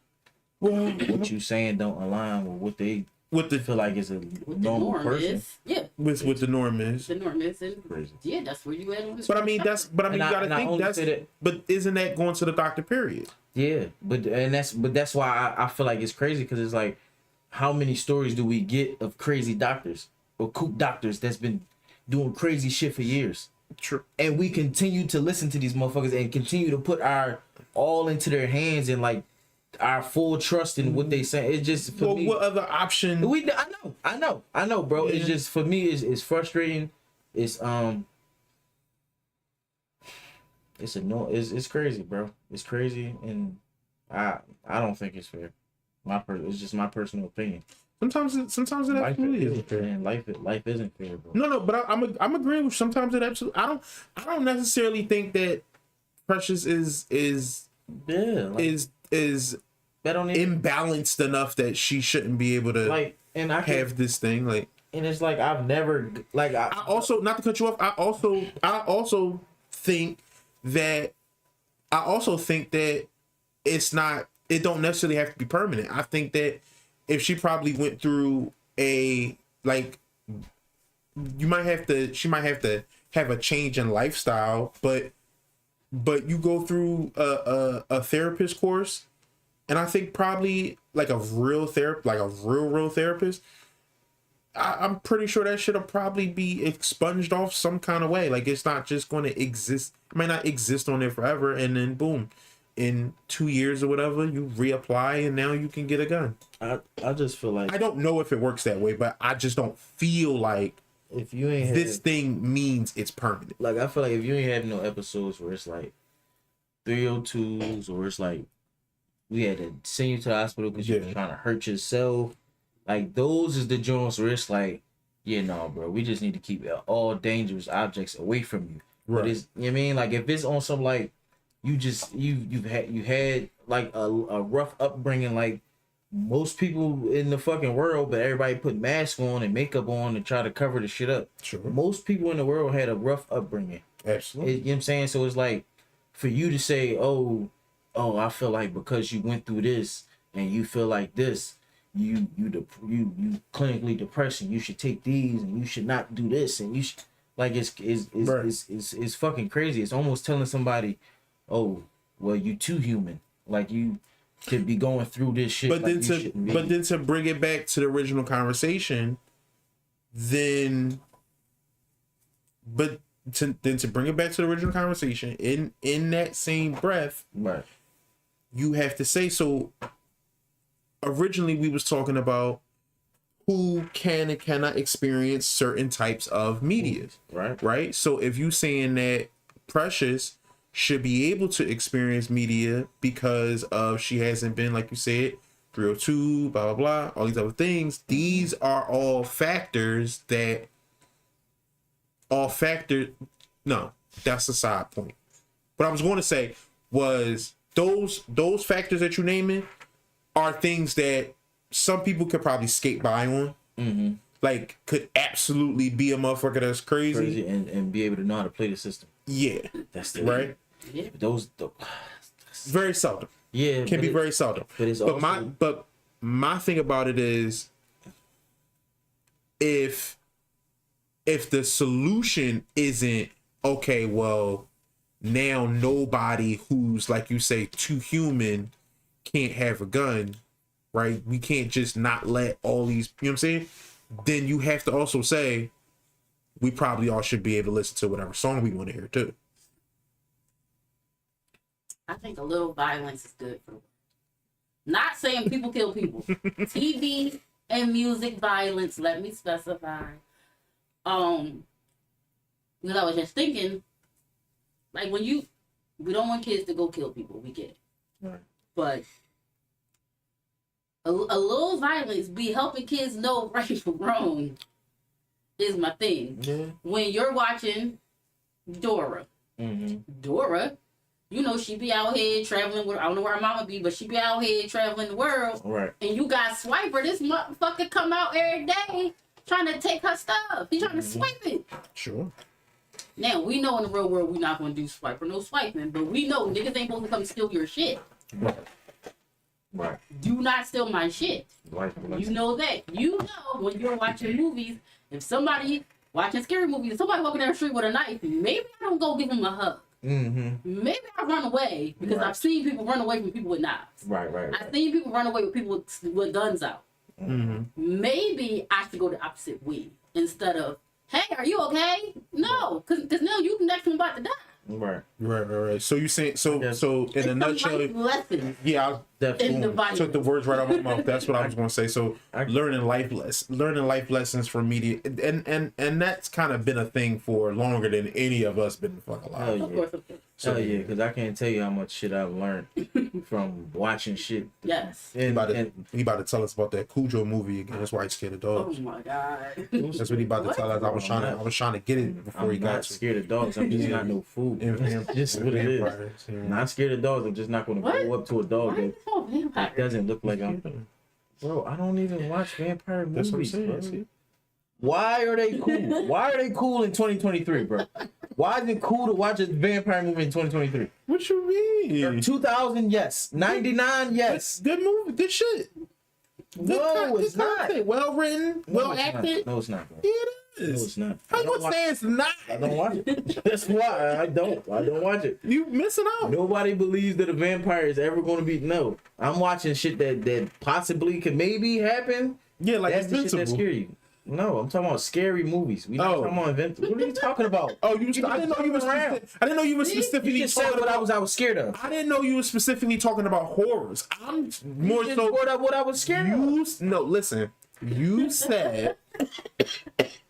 Well, what you saying don't align with what they with the feel like is a What the normal norm person. is. Yeah. with the norm is. The norm is. And Crazy. yeah, that's where you at on this. But I mean, you And I gotta think only that's. say that- But isn't that going to the doctor? Period. Yeah, but that's why I feel like it's crazy because it's like, how many stories do we get of crazy doctors or kook doctors that's been doing crazy shit for years, True. and we continue to listen to these motherfuckers and continue to put our all into their hands and like our full trust in what they say. It's just for Well, me. what other option? I know, bro. It's Yeah. just for me. It's frustrating. It's It's annoying. It's crazy, bro. It's crazy, and I don't think it's fair. It's just my personal opinion. Sometimes it absolutely isn't fair. Man, life isn't fair, bro. No, but I'm agreeing with sometimes it absolutely. I don't necessarily think that Precious is Yeah, like, that don't even imbalanced enough that she shouldn't be able to like, and I can, have this thing. Like, and it's like I've never like I also, not to cut you off, I also think that it don't necessarily have to be permanent. I think that if she probably went through she might have to have a change in lifestyle, but you go through a therapist course, and I think probably like a real therapist, I'm pretty sure that shit'll probably be expunged off some kind of way. Like, it's not just going to exist. It might not exist on there forever, and then boom, in 2 years or whatever, you reapply, and now you can get a gun. I just feel like I don't know if it works that way, but I just don't feel like if you ain't this thing means it's permanent. like I feel like if you ain't having no episodes where it's like 302s or it's like we had to send you to the hospital because you were trying to hurt yourself. Like, those is the joints where it's like, yeah, no, bro, we just need to keep all dangerous objects away from you. Right. But it's, you know what I mean? Like, if it's on some, like, you had like a rough upbringing, like most people in the fucking world, but everybody put masks on and makeup on to try to cover the shit up. Sure. Most people in the world had a rough upbringing. Absolutely. You know what I'm saying? So it's like, for you to say, oh, I feel like because you went through this and you feel like this, you clinically depressed and you should take these and you should not do this and you should, like, it's fucking crazy. It's almost telling somebody, oh, well, you too human. Like, you could be going through this shit. But like then to bring it back to the original conversation, then to bring it back to the original conversation, in that same breath, right. you have to say, so originally we was talking about who can and cannot experience certain types of media, right? So if you saying that Precious should be able to experience media because of she hasn't been, like you said, 302, blah blah blah, all these other things, these are all factors. No, that's a side point. What I was going to say was those factors that you naming are things that some people could probably skate by on. Mm-hmm. Like, could absolutely be a motherfucker that's crazy. And be able to know how to play the system. Yeah. That's the Right? Yeah. Those Very seldom. Yeah, Can be very seldom. But it's But also my thing about it is, if the solution isn't okay, well, now nobody who's, like you say, too human can't have a gun, right? We can't just not let all these, you know what I'm saying? Then you have to also say, we probably all should be able to listen to whatever song we want to hear too. I think a little violence is good for the world. Not saying people kill people. TV and music violence, let me specify. Because I was just thinking, like we don't want kids to go kill people, we get it. Right. But a little violence be helping kids know right from wrong is my thing. Yeah. When you're watching Dora, Dora, you know, she be out here traveling with, I don't know where her mama be, but she be out here traveling the world. Right. And you got Swiper, this motherfucker come out every day trying to take her stuff. He trying to swipe it. Sure. Now, we know in the real world we're not going to do Swiper, no swiping, but we know niggas ain't supposed to come steal your shit. Right. Do not steal my shit. You know that. You know when you're watching movies, if somebody watching scary movies, if somebody walking down the street with a knife, maybe I don't go give him a hug. Maybe I run away because I've seen people run away from people with knives. Right. I've seen people run away with people with guns out. Maybe I should go the opposite way instead of, hey, are you okay? No, because now you can next one about to die. Right. So you saying so in a nutshell, lessons. yeah, I took the words right out of my mouth. That's what I was going to say. So learning life lessons from media, and that's kind of been a thing for longer than any of us been fucking alive. Of course. So yeah, because I can't tell you how much shit I've learned from watching shit. Yes. He about to tell us about that Cujo movie again. That's why he's scared of dogs. Oh my god. That's what he about to tell us. I was trying to get it before he got not scared of dogs. I'm just not no fool. Just what it is. Not scared of dogs. I'm just not going to go up to a dog that doesn't look like I'm. Bro, I don't even watch vampire movies. That's what I'm saying. Why are they cool? Why are they cool in 2023, bro? Why is it cool to watch a vampire movie in 2023? What you mean? 2000, yes. 99, yes. Good movie, good shit. No, it's not. Well written, well acted. No, it's not, bro. Yeah, it is. No, it's not. How you say it's not? I don't watch it. That's why I don't watch it. You missing out. Nobody believes that a vampire is ever going to be. No, I'm watching shit that possibly could maybe happen. Yeah, like that's the shit that Invincible. scare you. No, I'm talking about scary movies. We not talking about Invincible. What are you talking about? Oh, I didn't know you were around. I didn't know you were specifically You just said talking what about. I was scared of. I didn't know you were specifically talking about horrors. I'm more You just so. brought up what I was scared of. No, listen. You said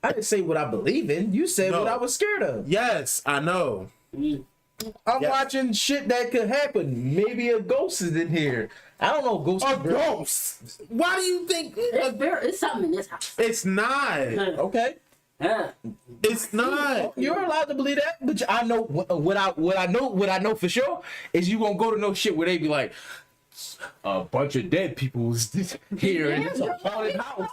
I didn't say what I believe in. You said No. what I was scared of. yes. I know. I'm Yes. watching shit that could happen. Maybe a ghost is in here. I don't know. Ghost. A ghost. Why do you think It's something in this house. it's not? Okay. It's not. You're allowed to believe that, but I know what I know for sure is you gonna go to no shit where they be like a bunch of dead people is here and it's a haunted house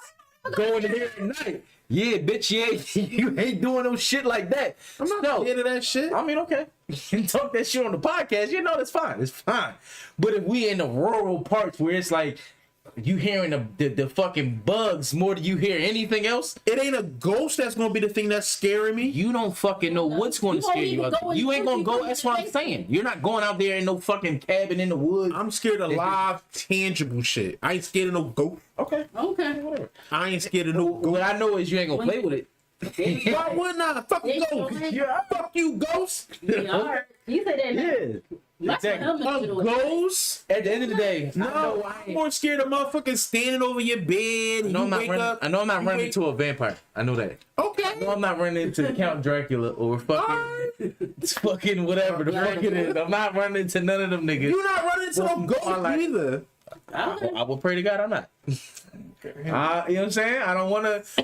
going in here at night. Yeah, bitch, you ain't doing no shit like that. I'm not scared of that shit. I mean, okay, you can talk that shit on the podcast. You know, that's fine. It's fine. But if we in the rural parts where it's like you hearing the fucking bugs more than you hear anything else, It ain't a ghost that's gonna be the thing that's scaring me. you don't fucking know what's going to You won't scare you. even go in You ain't gonna go. the That's what I'm saying. You're not going out there in no fucking cabin in the woods. I'm scared of live, tangible shit. I ain't scared of no ghost. Okay. Okay. I ain't scared of no What ghost. I know is you ain't gonna play with it. Why wouldn't I? Fuck you, ghost. Fuck you, ghost. Yeah, you said that. Yeah. That's what Exactly. I'm A doing. ghost? At the end of the day, No, I'm more scared of motherfuckers standing over your bed. I know I'm not running wake- into a vampire. I know that. Okay. I know I'm not running into Count Dracula or fucking whatever the fuck it is. I'm not running into none of them niggas. You're not running into no ghost either. I will pray to God I'm not. You know what I'm saying? I don't want to.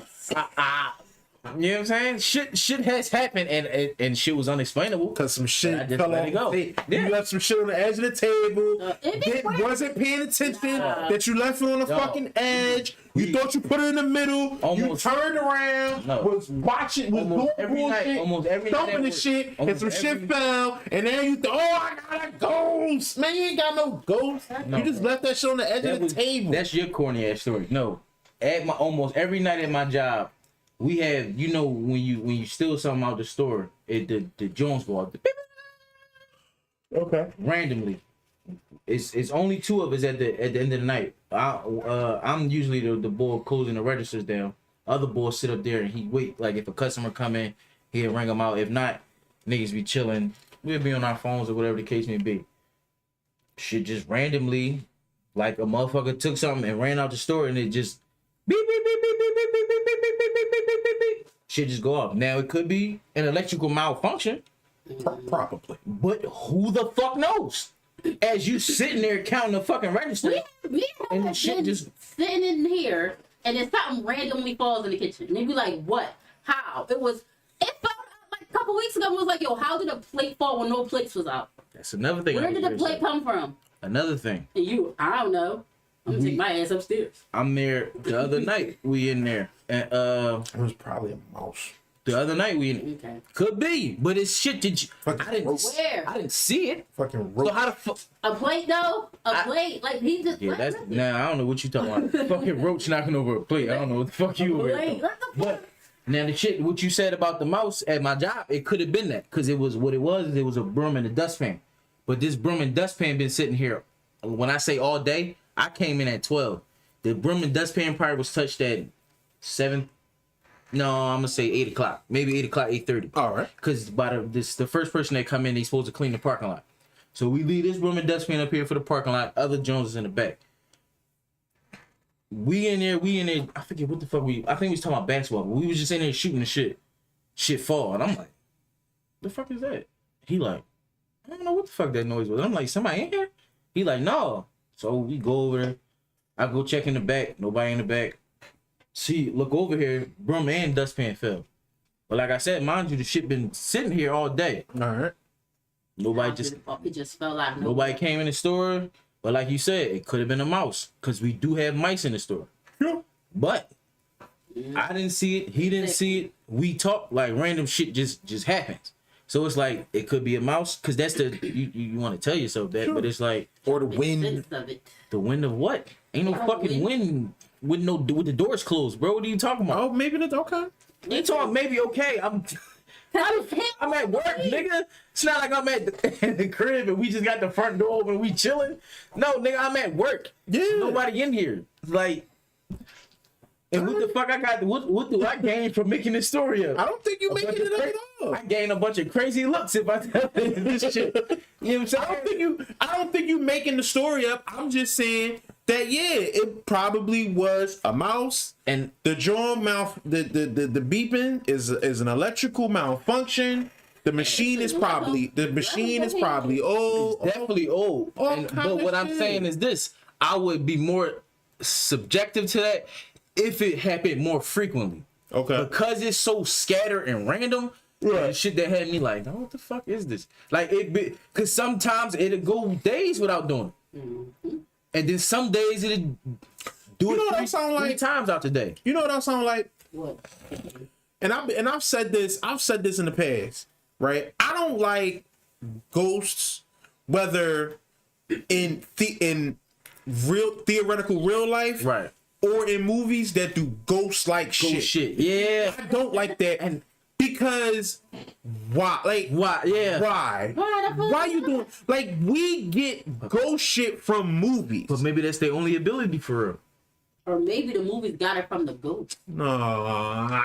You know what I'm saying? Shit has happened and shit was unexplainable. Cause some shit I just fell let off it go. the table. Yeah. You left some shit on the edge of the table. It be weird. Wasn't paying attention. Nah. That you left it on the No. fucking edge. You thought you put it in the middle. Almost- you turned around. No. Was watching. Was Almost doing every night- bullshit. almost every night Thumping at the work. shit. And Almost some every- shit fell. And then you thought, oh, I got a ghost. Man, you ain't got no ghost. No, you just bro. left that shit on the edge of the table. That's your corny ass story. No, at my almost every night at my job, we have when you steal something out the store, the Jones go out okay. randomly. It's only two of us at the end of the night. I'm usually the boy closing the registers down. Other boys sit up there and he wait. Like if a customer come in, he'll ring them out. If not, niggas be chilling. We'll be on our phones or whatever the case may be. Shit just randomly, like a motherfucker took something and ran out the store and it just beep beep beep beep beep beep beep beep beep beep beep beep beep beep beep. Shit just go off. Now it could be an electrical malfunction, Probably. but who the fuck knows? As you sitting there counting the fucking register, We And have shit been just- sitting in here, and then something randomly falls in the kitchen, and they be like, "What? How?" It fell out like a couple weeks ago. It was like, "Yo, how did a plate fall when no plates was out? that's another thing. Where I'm did the curious plate about. come from?" Another thing. And I don't know. I'm gonna take my ass upstairs. I'm there the other night. We in there, and It was probably a mouse. the other night we in, Okay. could be, but it's shit that Fucking I didn't. roast. Where? I didn't see it. Fucking So rope. how the fuck? A plate though? Plate? Like he just Yeah, that's nah. I don't know what you talking about. Fucking roach knocking over a plate. I don't know what the fuck you over. plate. here. What the fuck? But now the shit, what you said about the mouse at my job, it could have been that because it was what it was. It was a broom and a dustpan. But this broom and dustpan been sitting here. When I say all day, I came in at 12. The broom and dustpan probably was touched at 7. No, I'm gonna say 8 o'clock. Maybe 8 o'clock, 8:30. All right. Because by the first person that come in, they supposed to clean the parking lot. So we leave this broom and dustpan up here for the parking lot. Other Jones is in the back. We in there. I forget what the fuck I think we was talking about basketball. But we was just in there shooting the shit. Shit fall. And I'm like, the fuck is that? He like, I don't know what the fuck that noise was. I'm like, somebody in here? He like, no. So we go over there. I go check in the back. Nobody in the back. See, look over here. Broom and dustpan fell. But like I said, mind you, the shit been sitting here all day. All right. Nobody It just fell out. nobody came in the store. But like you said, it could have been a mouse because we do have mice in the store. Yeah. But I didn't see it. He didn't see it. We talk like random shit just happens. So it's like it could be a mouse because that's the you want to tell yourself that, but it's like Or the wind. Sense of it. the wind of what? Ain't no Oh, fucking wind with the doors closed, bro. What are you talking about? Oh, maybe that's okay. You talking maybe okay? I'm at work, nigga. It's not like I'm at the crib and we just got the front door open and we chilling. No, nigga, I'm at work. Yeah. Nobody in here. Like, and what the fuck I got? What do I gain from making this story up? I don't think you making it up at all. I gain a bunch of crazy looks if I tell you this shit. You know what I'm saying? I don't think you making the story up. I'm just saying that it probably was a mouse. And The jaw mouth, the beeping is an electrical malfunction. The machine is probably old. definitely old. all And- kind but of what I'm shit. saying is this: I would be more subjective to that if it happened more frequently. Okay. Because it's so scattered and random. Right. Shit that had me like, oh, what the fuck is this? Like because sometimes it'll go days without doing it, and then some days it'll do You know it what three, that sound like? 3 times out the day. You know what I sound like? What? And I've said this in the past, right? I don't like ghosts, whether in real theoretical real life, Right. or in movies that do ghost like Go shit. Yeah. I don't like that, and because why? Like Why? Yeah. why? Why the fuck? Why you doing? Like we get ghost shit from movies. But maybe that's their only ability for real. Or maybe the movies got it from the ghost. No.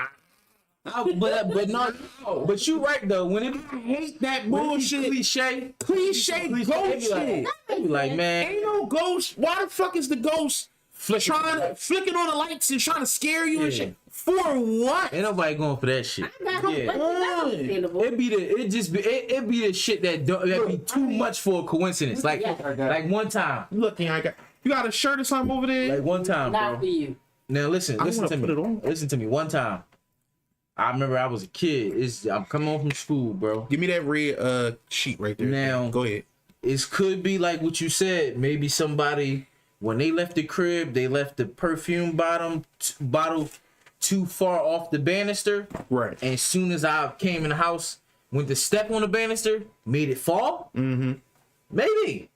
But no, but you right though. When it I hate that when it be bullshit. cliche Cliche they ghost be like, shit. they be like, man, Ain't no ghost. Why the fuck is the ghost flicking on the lights and trying to scare you and Yeah. shit? For what? ain't nobody going for that shit. That's understandable. It be the shit that be too much for a coincidence. Like Yeah. like one time, Looking, you got a shirt or something over there? like one time, Not for bro. you. Now listen I to wanna me. put it on. Listen to me. One time, I remember I was a kid. I'm coming home from school, bro. Give me that red sheet right there. Now, go ahead. It could be like what you said. Maybe somebody, when they left the crib, they left the perfume bottle too far off the banister. Right. And as soon as I came in the house, went to step on the banister, made it fall. Mm-hmm. Maybe,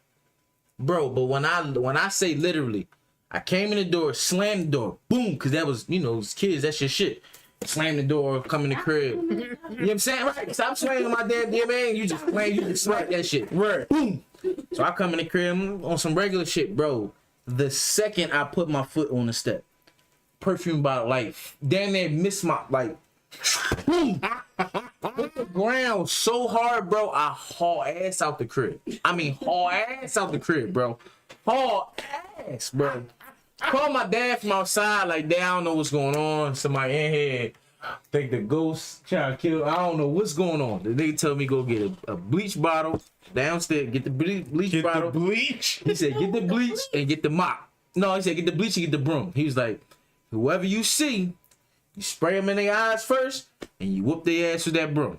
bro. But when I say literally, I came in the door, slammed the door, boom, because that was, you know, kids, that's your shit. Slam the door, come in the crib. You know what I'm saying? Right. Stop swinging my damn man. You just smack that shit. Right. Boom. So I come in the crib on some regular shit, bro. The second I put my foot on the step, perfume bottle, like, damn near missed my, like, boom. Hit the ground so hard, bro. I haul ass out the crib. I mean, haul ass out the crib, bro. Haul ass, bro. Call my dad from outside, like, they don't know what's going on. Somebody in here think the ghost trying to kill. I don't know what's going on. The nigga tell me go get a bleach bottle downstairs. Get the bleach bottle. The bleach. He said get the bleach and get the mop. No, he said get the bleach and get the broom. He was like, whoever you see, you spray them in their eyes first, and you whoop their ass with that broom.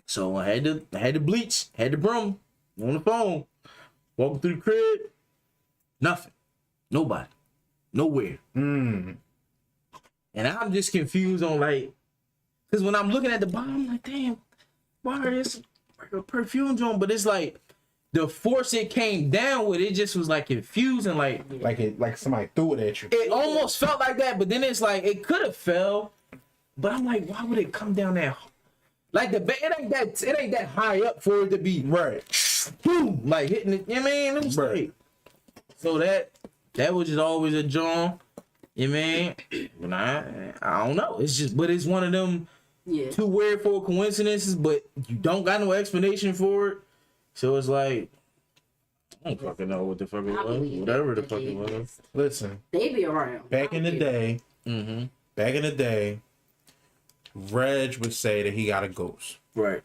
So I had the bleach, had the broom on the phone, walking through the crib, nothing. Nobody. Nowhere. Mm. And I'm just confused on, like, because when I'm looking at the bottom, I'm like, damn, why is this a perfume joint? But it's like the force it came down with, it just was like confusing. Like somebody threw it at you. It almost felt like that, but then it's like it could have fell. But I'm like, why would it come down that? Like it ain't that high up for it to be Right. boom, like hitting it. You know what I mean? It was Right. like, so that was just always a John. You know what I mean? When I don't know. It's just, but it's one of them too weird for coincidences, but you don't got no explanation for it. So it's like, I don't fucking know what the fuck it was. Whatever the fuck it was. Listen. They be around. Back in the day, Mm-hmm. Reg would say that he got a ghost. Right.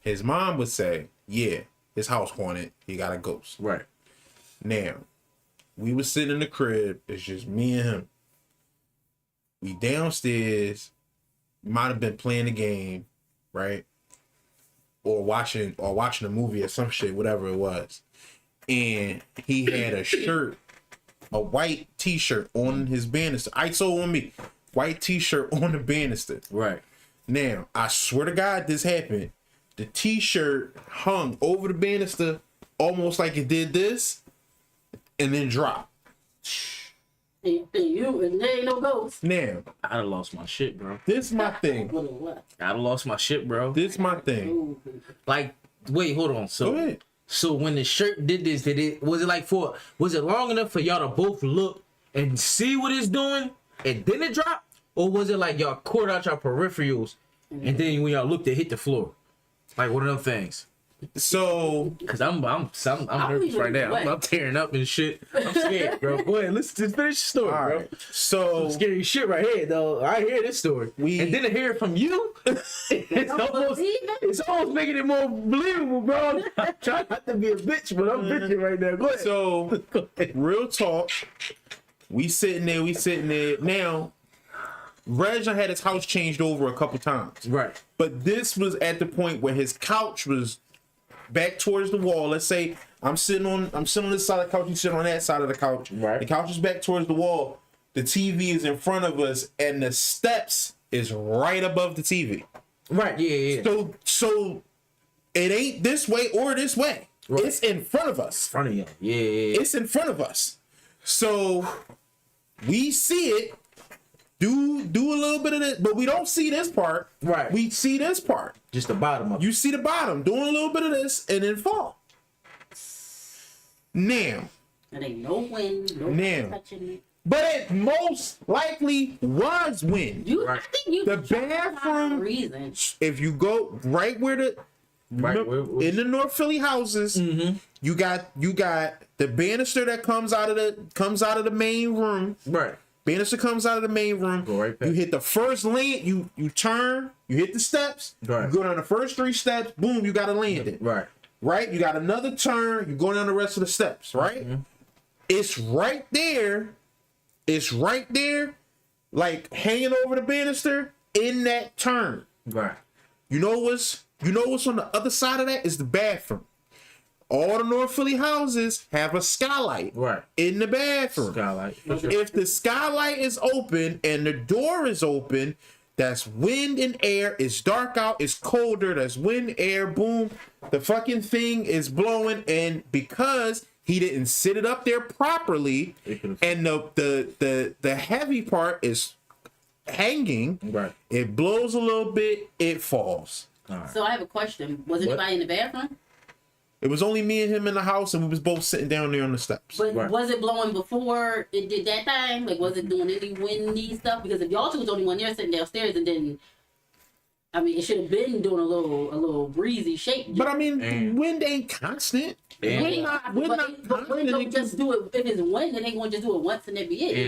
His mom would say, yeah, his house haunted. He got a ghost. Right. Now, we was sitting in the crib. It's just me and him. We downstairs. Might have been playing the game, right? Or watching a movie or some shit, whatever it was. And he had a shirt, a white t-shirt on his banister. ISO on me. White t-shirt on the banister. Right. Now, I swear to God this happened. The t-shirt hung over the banister almost like it did this and then dropped. And there ain't no ghost. Now, I'd have lost my shit, bro. this is my thing. What? I'd have lost my shit, bro. This is my thing. Ooh. Like, wait, hold on. Go ahead. So when the shirt did this, was it long enough for y'all to both look and see what it's doing and then it dropped? Or was it like y'all caught out your peripherals and then when y'all looked, it hit the floor? Like one of them things. So, Cause I'm nervous right now. I'm tearing up and shit. I'm scared, bro. Go ahead, let's just finish the story, all bro. right. So, Scary shit right here, though. I hear this story, and then to hear it from you, it's almost making it more believable, bro. I'm trying not to be a bitch, but I'm bitching right now. Go ahead. So, Go ahead. real talk. We sitting there. Now, Reg had his house changed over a couple times. Right. But this was at the point where his couch was back towards the wall. Let's say I'm sitting on this side of the couch, you sit on that side of the couch. Right. The couch is back towards the wall. The TV is in front of us, and the steps is right above the TV. Right. Yeah. So it ain't this way or this way. Right. It's in front of us. Front of you. Yeah. It's in front of us. So we see it. Do a little bit of this, but we don't see this part. Right. We see this part. Just the bottom of it. You see the bottom, doing a little bit of this, and then fall. Now. And ain't no wind, no Now. touching it. But it most likely was wind. I think you The just bathroom- reason. If you go right where the in the North Philly houses, you got the banister that comes out of the main room. Right. Banister comes out of the main room. Go right back. You hit the first land. You turn. You hit the steps. Right. You go down the first 3 steps. Boom. You got to land it. Right. Right. You got another turn. You go down the rest of the steps. Right. It's right there. It's right there. Like hanging over the banister in that turn. Right. You know what's on the other side of that is the bathroom. All the North Philly houses have a skylight Right. in the bathroom. Skylight. If the skylight is open and the door is open, that's wind and air. It's dark out. It's colder. That's wind, air, boom. The fucking thing is blowing, and because he didn't sit it up there properly, and the heavy part is hanging, Right. it blows a little bit, it falls. So I have a question. Was anybody in the bathroom? It was only me and him in the house, and we was both sitting down there on the steps. But Right. was it blowing before it did that thing? Like, was it doing any windy stuff? Because if y'all two was the only one there sitting downstairs, and then, I mean, it should have been doing a little breezy shake. But I mean, And- wind ain't constant. And- Wind not But wind don't just do it. If it's wind, then they gonna just do it once and that be it.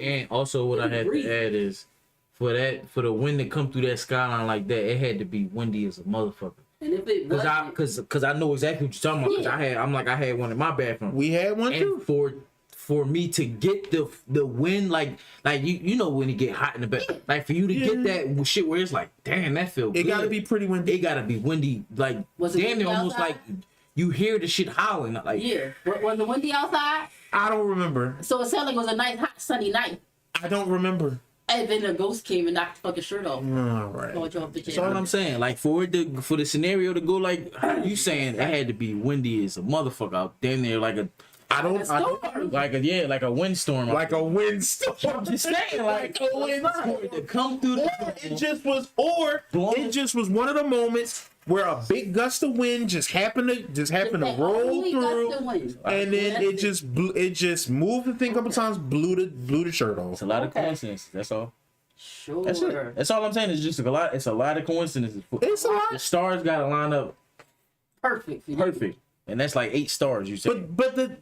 And also, what I had to add is, for the wind to come through that skyline like that, it had to be windy as a motherfucker. And if it wasn't, Cause I know exactly what you're talking about. Cause Yeah. I had one in my bathroom. We had one too. And for me to get the wind, like you know when it get hot in the back, like for you to get that shit where it's like, damn, that feel good. It gotta be pretty windy. It gotta be windy, like Was it damn near windy almost outside? like you hear the shit howling, like yeah, was it windy outside? I don't remember. So it sounded like it was a nice, hot, sunny night. I don't remember. And then the ghost came and knocked the fucking shirt off. All right. Throw it off the That's all I'm saying. Like for the scenario to go like how you saying, it had to be windy as a motherfucker out damn near like a like a windstorm. Like a windstorm. I'm just saying, like a windstorm to come through It just was, it just was one of the moments where a big gust of wind just happened to roll through, and then it just moved the thing a couple times, blew the shirt off. It's a lot of coincidences. That's all. Sure. That's it. That's all I'm saying. It's just a lot. It's a lot of coincidences. It's a lot. The stars got to line up Perfect. For you. perfect, and that's like 8 stars. You said. But the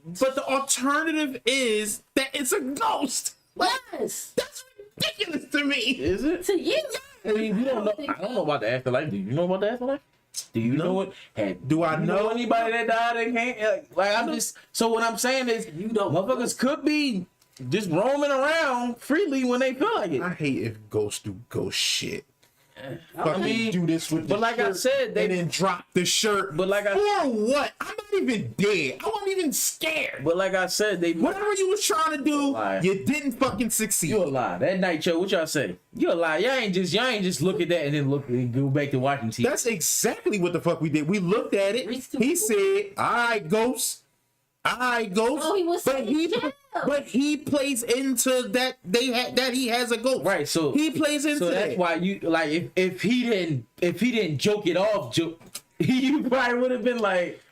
alternative is that it's a ghost. Yes. That's ridiculous to me. Is it? To you. I mean, you don't know. I don't know about the afterlife. Do you know about the afterlife? Do you know what? Do I you know anybody that died and can't? Like I'm just. So what I'm saying is, You don't. motherfuckers could be just roaming around freely when they feel like it. I hate if ghosts do ghost shit. I mean, Do this with the But like I shirt said, and then drop the shirt. But like I For what? I'm not even dead. I wasn't even scared. But like I said, they Whatever you was trying to do, Lie. you didn't fucking succeed. you a lie. That night show, what y'all say? You a lie. Y'all ain't just look at that and then look and go back to watching TV. That's exactly what the fuck we did. We looked at it. Reached to- He said, "All right, ghost. All right, ghost." Oh, he was but saying he yeah. but he plays into that that he has a ghost. right. So he plays into so that's that. why you like if he didn't joke it off, you probably would have been like,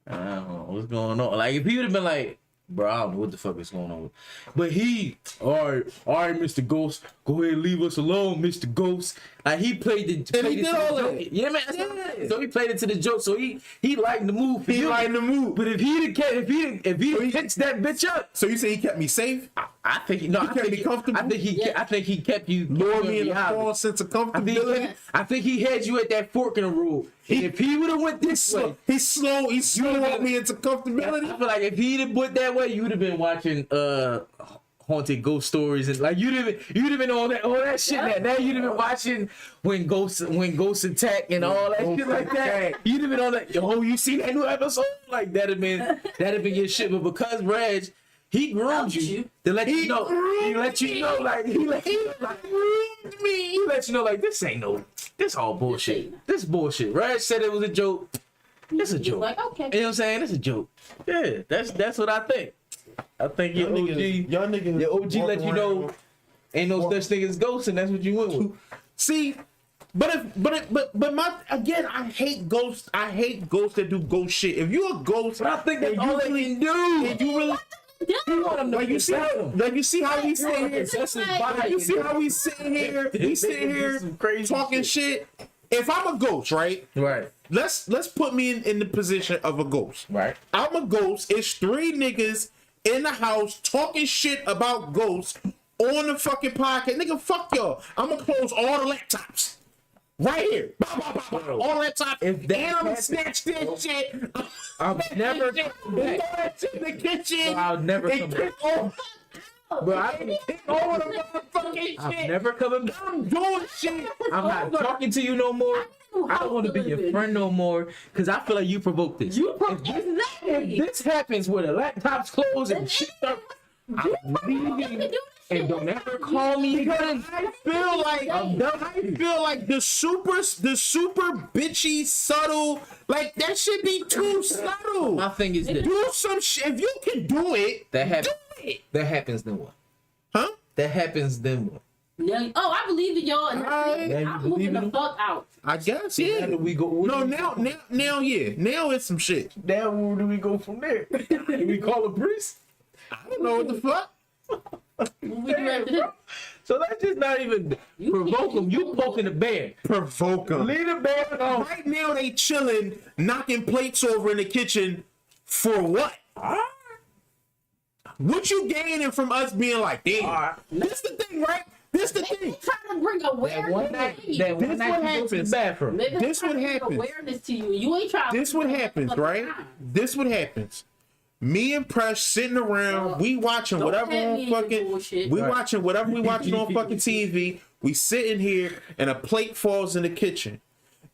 I don't know what's going on. Like if he would have been like, bro, I don't know what the fuck is going on. But he, all right, Mr. Ghost, go ahead and leave us alone, Mr. Ghost. Like he played the And he did into the all joke. that. Yeah, man. That's what I'm saying. So he played into the joke. So he liked the move. For He you. liked the move. But if he pitched that bitch up, So you say he kept me safe, I think I kept think me comfortable? I think he kept you lure me in a reality. false sense of I think, comfortability. I think he had you at that fork in the road. If he would have went this way, He slowed me into I comfortability. feel like if he didn't put that way, you'd have been watching haunted ghost stories and like you'd have been all that shit. Now you'd have been watching when ghosts attack and all that shit like that. You'd have been on that. Oh, you see that new episode? Like that'd have been your shit. But because Reg, he groomed you to let you know. He let you know like he let you know like this all bullshit. This bullshit. Reg said it was a joke. It's a He's joke. like, okay. You know what I'm saying? It's a joke. Yeah, that's what I think. I think your OG, y'all niggas, your OG let you know ain't no such thing as ghosts, and that's what you went with. See, but my again, I hate ghosts. I hate ghosts that do ghost shit. If you're a ghost, But I think that's and all they can do. and you really You want them to like you see how we sit here. You see how we sitting here? We sitting here Some crazy talking shit. If I'm a ghost, right? Right, Let's put me in the position of a ghost. right. I'm a ghost. It's 3 niggas in the house talking shit about ghosts on the fucking podcast. Nigga, fuck y'all. I'm gonna close all the laptops. Right here. Bah, bah, bah, bah. All laptops. If that And I'm gonna happens, snatch this shit. I'll never Throw come back. that shit in the kitchen. I'll never and come kick all But I don't take over the motherfucking I'm shit. never coming back. I'm doing shit. I'm not talking to you no more. I don't want to be your friend no more because I feel like you provoked this. If this happens where the laptop's closed and shit start, I'm leaving and don't ever call me again. I feel like the super bitchy subtle, like that should be too subtle. My thing is this. Do some shit. If you can do it, That happens. do it. That happens then what? Huh? That happens then what? I believe in y'all, and Alright. I'm moving the fuck out. I guess, How yeah. do we go? No, now it's some shit. Now where do we go from there? Do we call a priest? I don't know what the fuck. What we do after this? So that's just not even provoke him. You poking the bear. Provoke them. Leave the bear alone. Right now they chilling, knocking plates over in the kitchen for what? What you gaining from us being like, damn? This the thing, right? This the thing. Trying to bring awareness to you. That one This night what you go to the happens. bathroom. Maybe This trying what to bring happens. awareness to you. You ain't trying. This what happens, right? This what happens. Me and Press sitting around, we watching don't whatever have on me in your fucking, bullshit. we Right. watching whatever we watching on fucking TV. We sitting here and a plate falls in the kitchen,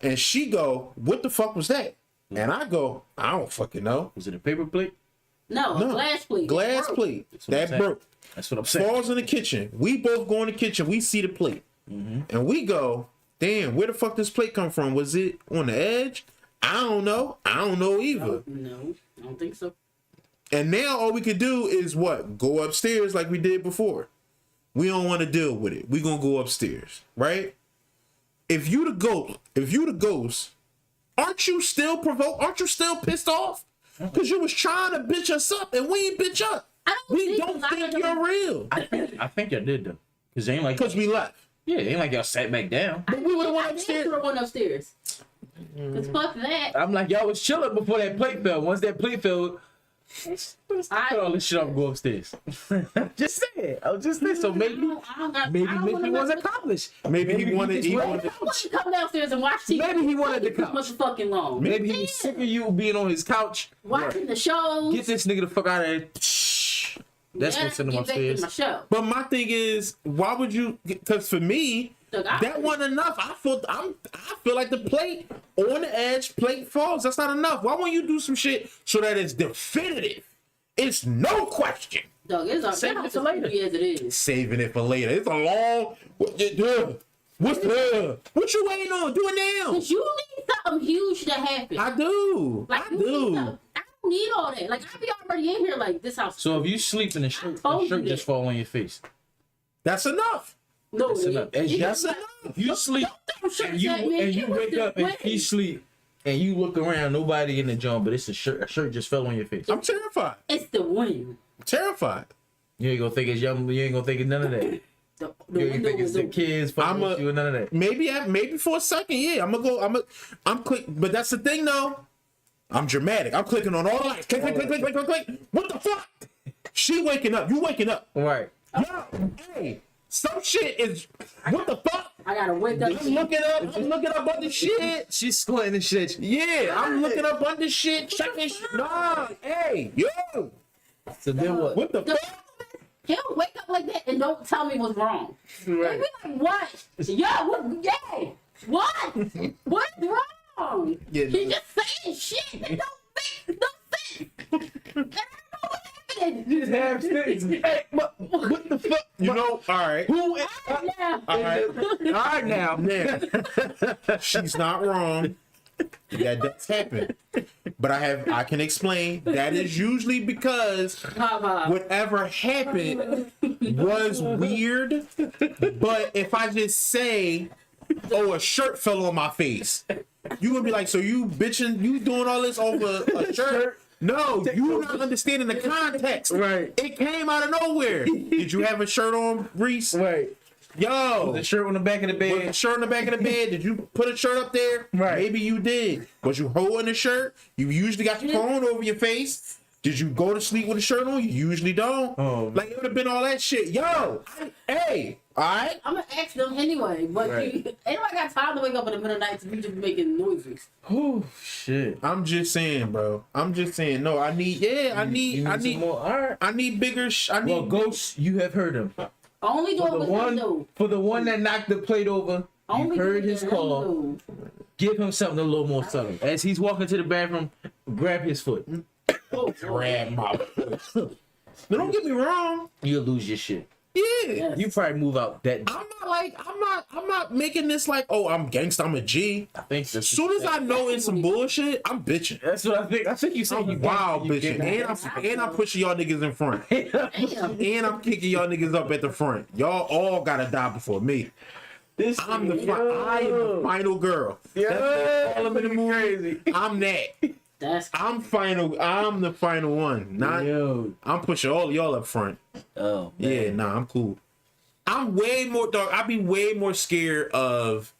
and she go, "What the fuck was that?" And I go, "I don't fucking know." Was it a paper plate? No, No. glass plate. Glass Broke. plate what I'm that saying. broke. That's what I'm saying. Falls in the kitchen. We both go in the kitchen. We see the plate, and we go, "Damn, where the fuck this plate come from? Was it on the edge? I don't know. I don't know either." No, I don't think so. And now all we could do is what? Go upstairs like we did before. We don't want to deal with it. We gonna go upstairs, right? If you the ghost, aren't you still provoked? Aren't you still pissed off? Because you was trying to bitch us up and we ain't bitch up. We don't think you're real. I think y'all did though. Cause it ain't like Because we left. yeah, it ain't like y'all sat back down. But we would have went I upstairs. did went upstairs. Cause fuck that. I'm like y'all was chilling before that plate fell. Once that plate fell, cut all this shit off and go upstairs. Just saying. I was just saying. So maybe mission was accomplished. Maybe he wanted just to wanted- I want to come downstairs and watch TV. Maybe he wanted the Too couch. much fucking long. Maybe he was sick of you being on his couch. Watching the shows. Get this nigga the fuck out of here. That's Yeah, gonna send him get back to upstairs. my show. But my thing is, why would you? Because for me, Look, that wasn't enough. I feel like the plate on the edge, plate falls. That's not enough. Why won't you do some shit so that it's definitive? It's no question. Dog, it's Save it for later. as it is. Saving it for later. It's a long. What you waiting on? Do it now. Cause you need something huge to happen. I do. Like I you need do. something. I don't need all that. Like I be already in here. Like this house. So if you sleep and the told shirt you just that. fall on your face. That's enough. No, That's enough. That's enough. If you sleep and you wake up and he sleep and you look around, nobody in the joint, but it's a shirt. A shirt just fell on your face. I'm terrified. It's the wind. Terrified. You ain't gonna think it's young. You ain't gonna think it's none of that. The You ain't window think it's is the open. kids fucking I'm with you and none of that. Maybe for a second, yeah. I'm click, but that's the thing though. I'm dramatic. I'm clicking on all the lights. Click, click, click, click, click, click, click. What the fuck? She waking up. You waking up. Right. Yo, hey, some shit is. What the fuck? I gotta wake up. I'm looking up under shit. She's squinting and shit. Yeah, I'm looking up under shit, checking shit. Nah, hey, yo. So then what? What the fuck? He'll wake up like that and don't tell me what's wrong. Right. They be like, what? Yeah, what? Yeah, what? What's wrong? Yeah, He no. just saying shit that don't fit. And I don't know what happened. Just have sticks. Hey, what the fuck? You know, all right. Who is? Yeah. All right. All right now. Now, she's not wrong. That does happen. But I can explain that is usually because whatever happened was weird. But if I just say, oh, a shirt fell on my face, you gonna be like, so you bitching, you doing all this over a shirt? No, you not understanding the context. Right. It came out of nowhere. Did you have a shirt on, Reese? Right. Yo. The shirt on the back of the Was the bed. shirt in the back of the bed? Did you put a shirt up there? Right. Maybe you did. Was you holding the shirt? You usually got your phone over your face. Did you go to sleep with a shirt on? You usually don't. Oh, Like, it would have been all that shit. Yo, hey, all right? I'm gonna ask them anyway, but ain't nobody got time to wake up in the middle of the night to be just making noises. Oh shit. I'm just saying, bro. I'm just saying. No, I need some more. All right. I need bigger. I need Well, Ghost, you have heard him. Only do it For with the him one, though. for the one that knocked the plate over, you Only heard do it his with him, call. though. Give him something a little more subtle. As he's walking to the bathroom, grab his foot. Oh, grab my foot. But don't get me wrong. You'll lose your shit. Yeah. Yes. You probably move out that. I'm not making this like, oh, I'm gangsta, I'm a G. I think As soon as I know it's some bullshit, I'm bitching. that's what I think. I think you said you I'm wild you bitching. And I'm pushing y'all niggas in front. damn. And I'm kicking y'all niggas up at the front. Y'all all gotta die before me. This I am the final girl. Yeah, all of it crazy. I'm that. That's I'm the final one. Not Yo. I'm pushing all y'all up front. Oh man. Yeah, nah, I'm cool. I'm way more dog. I'd be way more scared of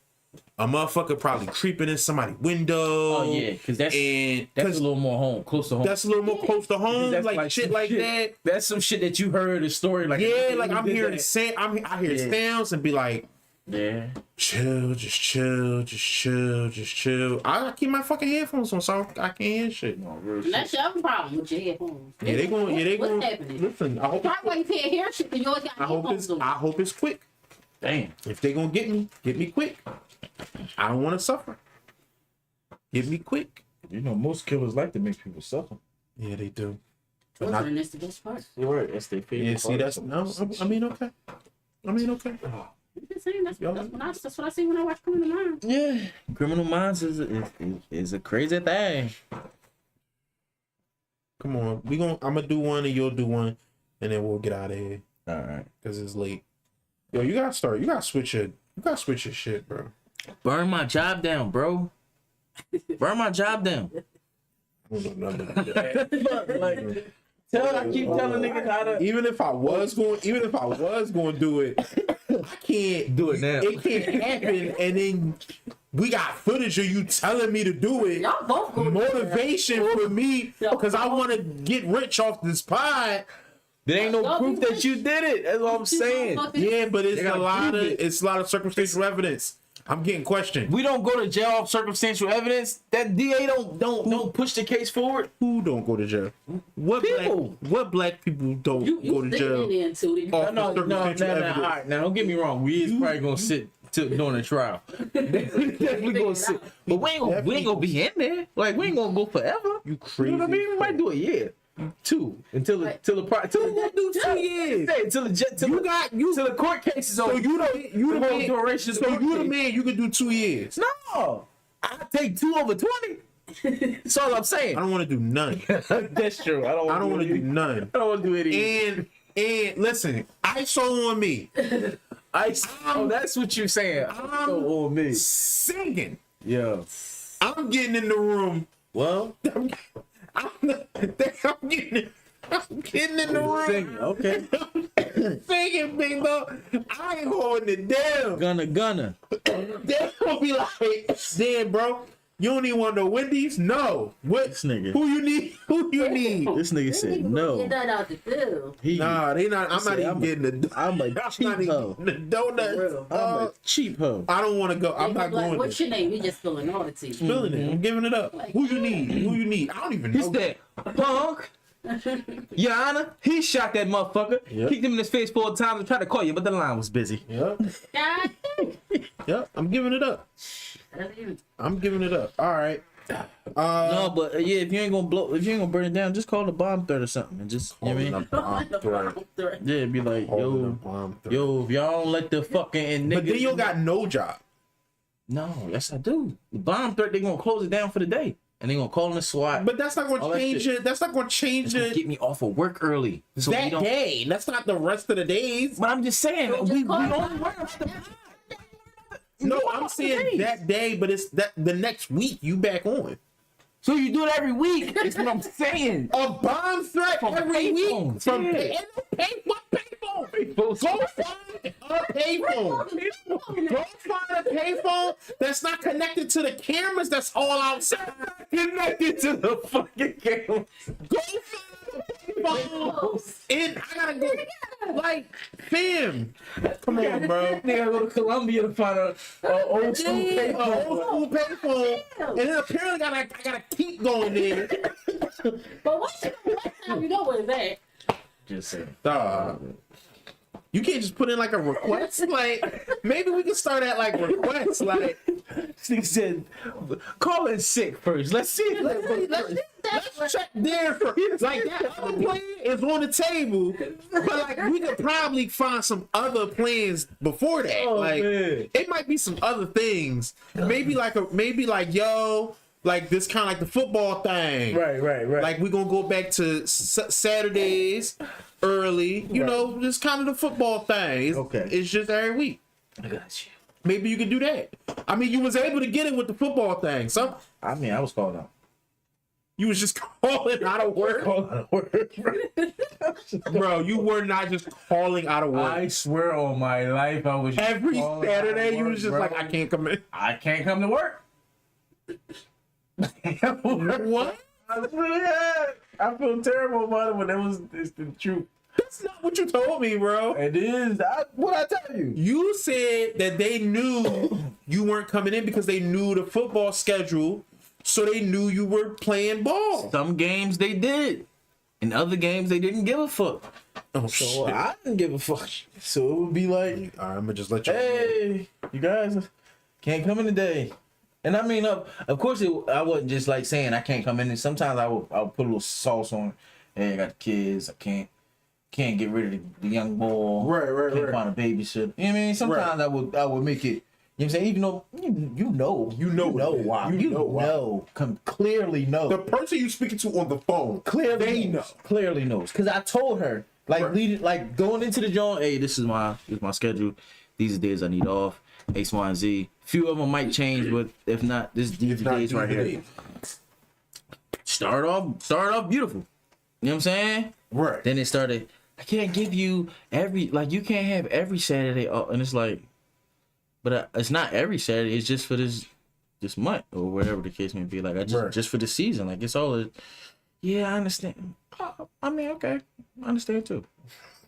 a motherfucker probably creeping in somebody's window. Oh yeah, because that's and a because little more home, close to home. that's a little more close to home, That's like shit some like that. That's some shit that you heard a story like. Yeah, like you I'm did hearing that. I hear sounds and be like, Yeah. chill, just chill, just chill, just chill. I keep my fucking headphones on so I can't hear shit. No, real and that's your problem with your headphones. Yeah, they What's going. happening? Listen, I hope. Probably why you can't hear shit because you always got headphones on. I hope it's quick. Damn. If they gonna get me quick. I don't want to suffer. Get me quick. You know, most killers like to make people suffer. Yeah, they do. What's But the next the best part? You're right. That's their favorite. yeah, see, part. that's no. I mean, okay. I'm just saying, that's what I see when I watch Criminal Minds. Yeah, Criminal Minds is a crazy thing. Come on, I'm gonna do one and you'll do one, and then we'll get out of here All right. because it's late. Yo, you gotta switch your shit, bro. Burn my job down, bro. Burn my job down. I don't know nothing about that. Like, I keep telling niggas how to. Even if I was going to do it, I can't Do it now. It can't happen, and then we got footage of you telling me to do it. Y'all both go Motivation for me because I want to get rich off this pod. There ain't no proof that you did it. That's what I'm saying. Yeah, but it's They gotta a lot of circumstantial evidence. I'm getting questioned. We don't go to jail off circumstantial evidence. That DA don't push the case forward. Who don't go to jail? What People. black people don't You go to sitting jail? in there until they off No. of circumstantial All evidence? right, now don't get me wrong. We is probably gonna sit during the trial. Definitely gonna sit, but we ain't gonna be in there. Like we ain't gonna go forever. You crazy? You know what I mean? We might do a year, 2 until the do 2 years. until the court case is over. So you the whole man. duration. So you the man. You can do 2 years. No, I take 2 over 20. That's all I'm saying. I don't want to do none. That's true. I don't I don't want to do none. I don't want to do it either. And listen, ISO on me. That's what you're saying. I'm on me. Singing. Yeah. I'm getting in the room. Well, I'm getting in the room. singing. Okay. Singing, big dog. I ain't holding it down. Gunna. They gonna be like, damn, bro. You don't even want no Wendy's? No. What? This nigga. Who you need? Who you need? This nigga said Get no. that out the bill. Nah, they not. I'm not said, even getting the. I'm a I'm not cheap even hoe. getting the donuts. I'm a cheap hoe. I don't want to go. I'm not Like, going. what's your name? We just spilling all the tea. Spilling it. I'm giving it up. Who you need? Who you need? I don't even know. He's that punk. Your Honor, he shot that motherfucker. Yep. Kicked him in his face 4 times and tried to call you, but the line was busy. Yep. God dang. Yep. I'm giving it up. That's you. I'm giving it up. All right. No, but yeah, if you ain't gonna burn it down, just call the bomb threat or something, and just you know what I mean? Yeah, be like, yo, if y'all don't let the fucking But niggas. then you got no job. No, yes I do. The bomb threat, they gonna close it down for the day, and they gonna call in the SWAT. But that's not going All to that change shit. it. That's not going to change it Get me off of work early. So we that don't. day. That's not the rest of the days. But I'm just saying, So we just call only it. work. No, I'm saying that day, but it's that the next week you back on. So you do it every week. That's what I'm saying. A bomb threat From every week payphones, from yeah. what payphone? Go find a payphone. Go find a payphone that's not connected to the cameras. That's all outside. Connected to the fucking camera. Go find payphones, and I gotta go. Like, fam, come on, bro. Nigga go to Columbia to find a old school Yeah, payphone. old school payphone, and then apparently I gotta keep going there. But once time you know where it's at. Just saying. Dog. You can't just put in like a request. Like, maybe we can start at like requests. Like, This nigga said, call in sick first. Let's see if let's check there first. Like, that other plan is on the table, but like we could probably find some other plans before that. Oh, like, man. it might be some other things. Maybe like yo, like this kind of like the football thing. Right. Like we're gonna go back to Saturdays early, you know, just kind of the football thing. Okay. It's just every week. I got you. Maybe you could do that. I mean, you was able to get it with the football thing. So I mean, I was called out. you was just calling out of work. Called out of work. Bro, you were not just calling out of work. I swear on my life, I was just Every calling out of Saturday, you work, was just bro. like, I can't come in. I can't come to work. What? I feel terrible about it, but it's the truth. That's not what you told me, bro. It is. What I tell you? You said that they knew you weren't coming in because they knew the football schedule, so they knew you were playing ball. Some games they did. In other games, they didn't give a fuck. Oh, So shit. I didn't give a fuck. So it would be like, All right, I'm gonna just let you. hey, you guys can't come in today. And I mean, of course, I wasn't just like saying I can't come in. And sometimes I would put a little sauce on. Hey, I got the kids. I can't get rid of the young boy. Right. Can't find a babysitter. You know what I mean? Sometimes I would make it. You know what I'm saying? Even though you know why. You know why. Clearly know. The person you speaking to on the phone, Clearly they knows. Clearly knows. Because I told her, like, Right. like going into the joint, hey, this is my schedule. These are days I need off. X, Y, and Z. Few of them might change, but if not, these If not, days right these are here. days. Start off beautiful. You know what I'm saying? Right. Then it started, I can't give you you can't have every Saturday off. And it's like, but it's not every Saturday. It's just for this month or whatever the case may be. Like, just for the season. Like, it's all, yeah, I understand. I mean, okay. I understand too.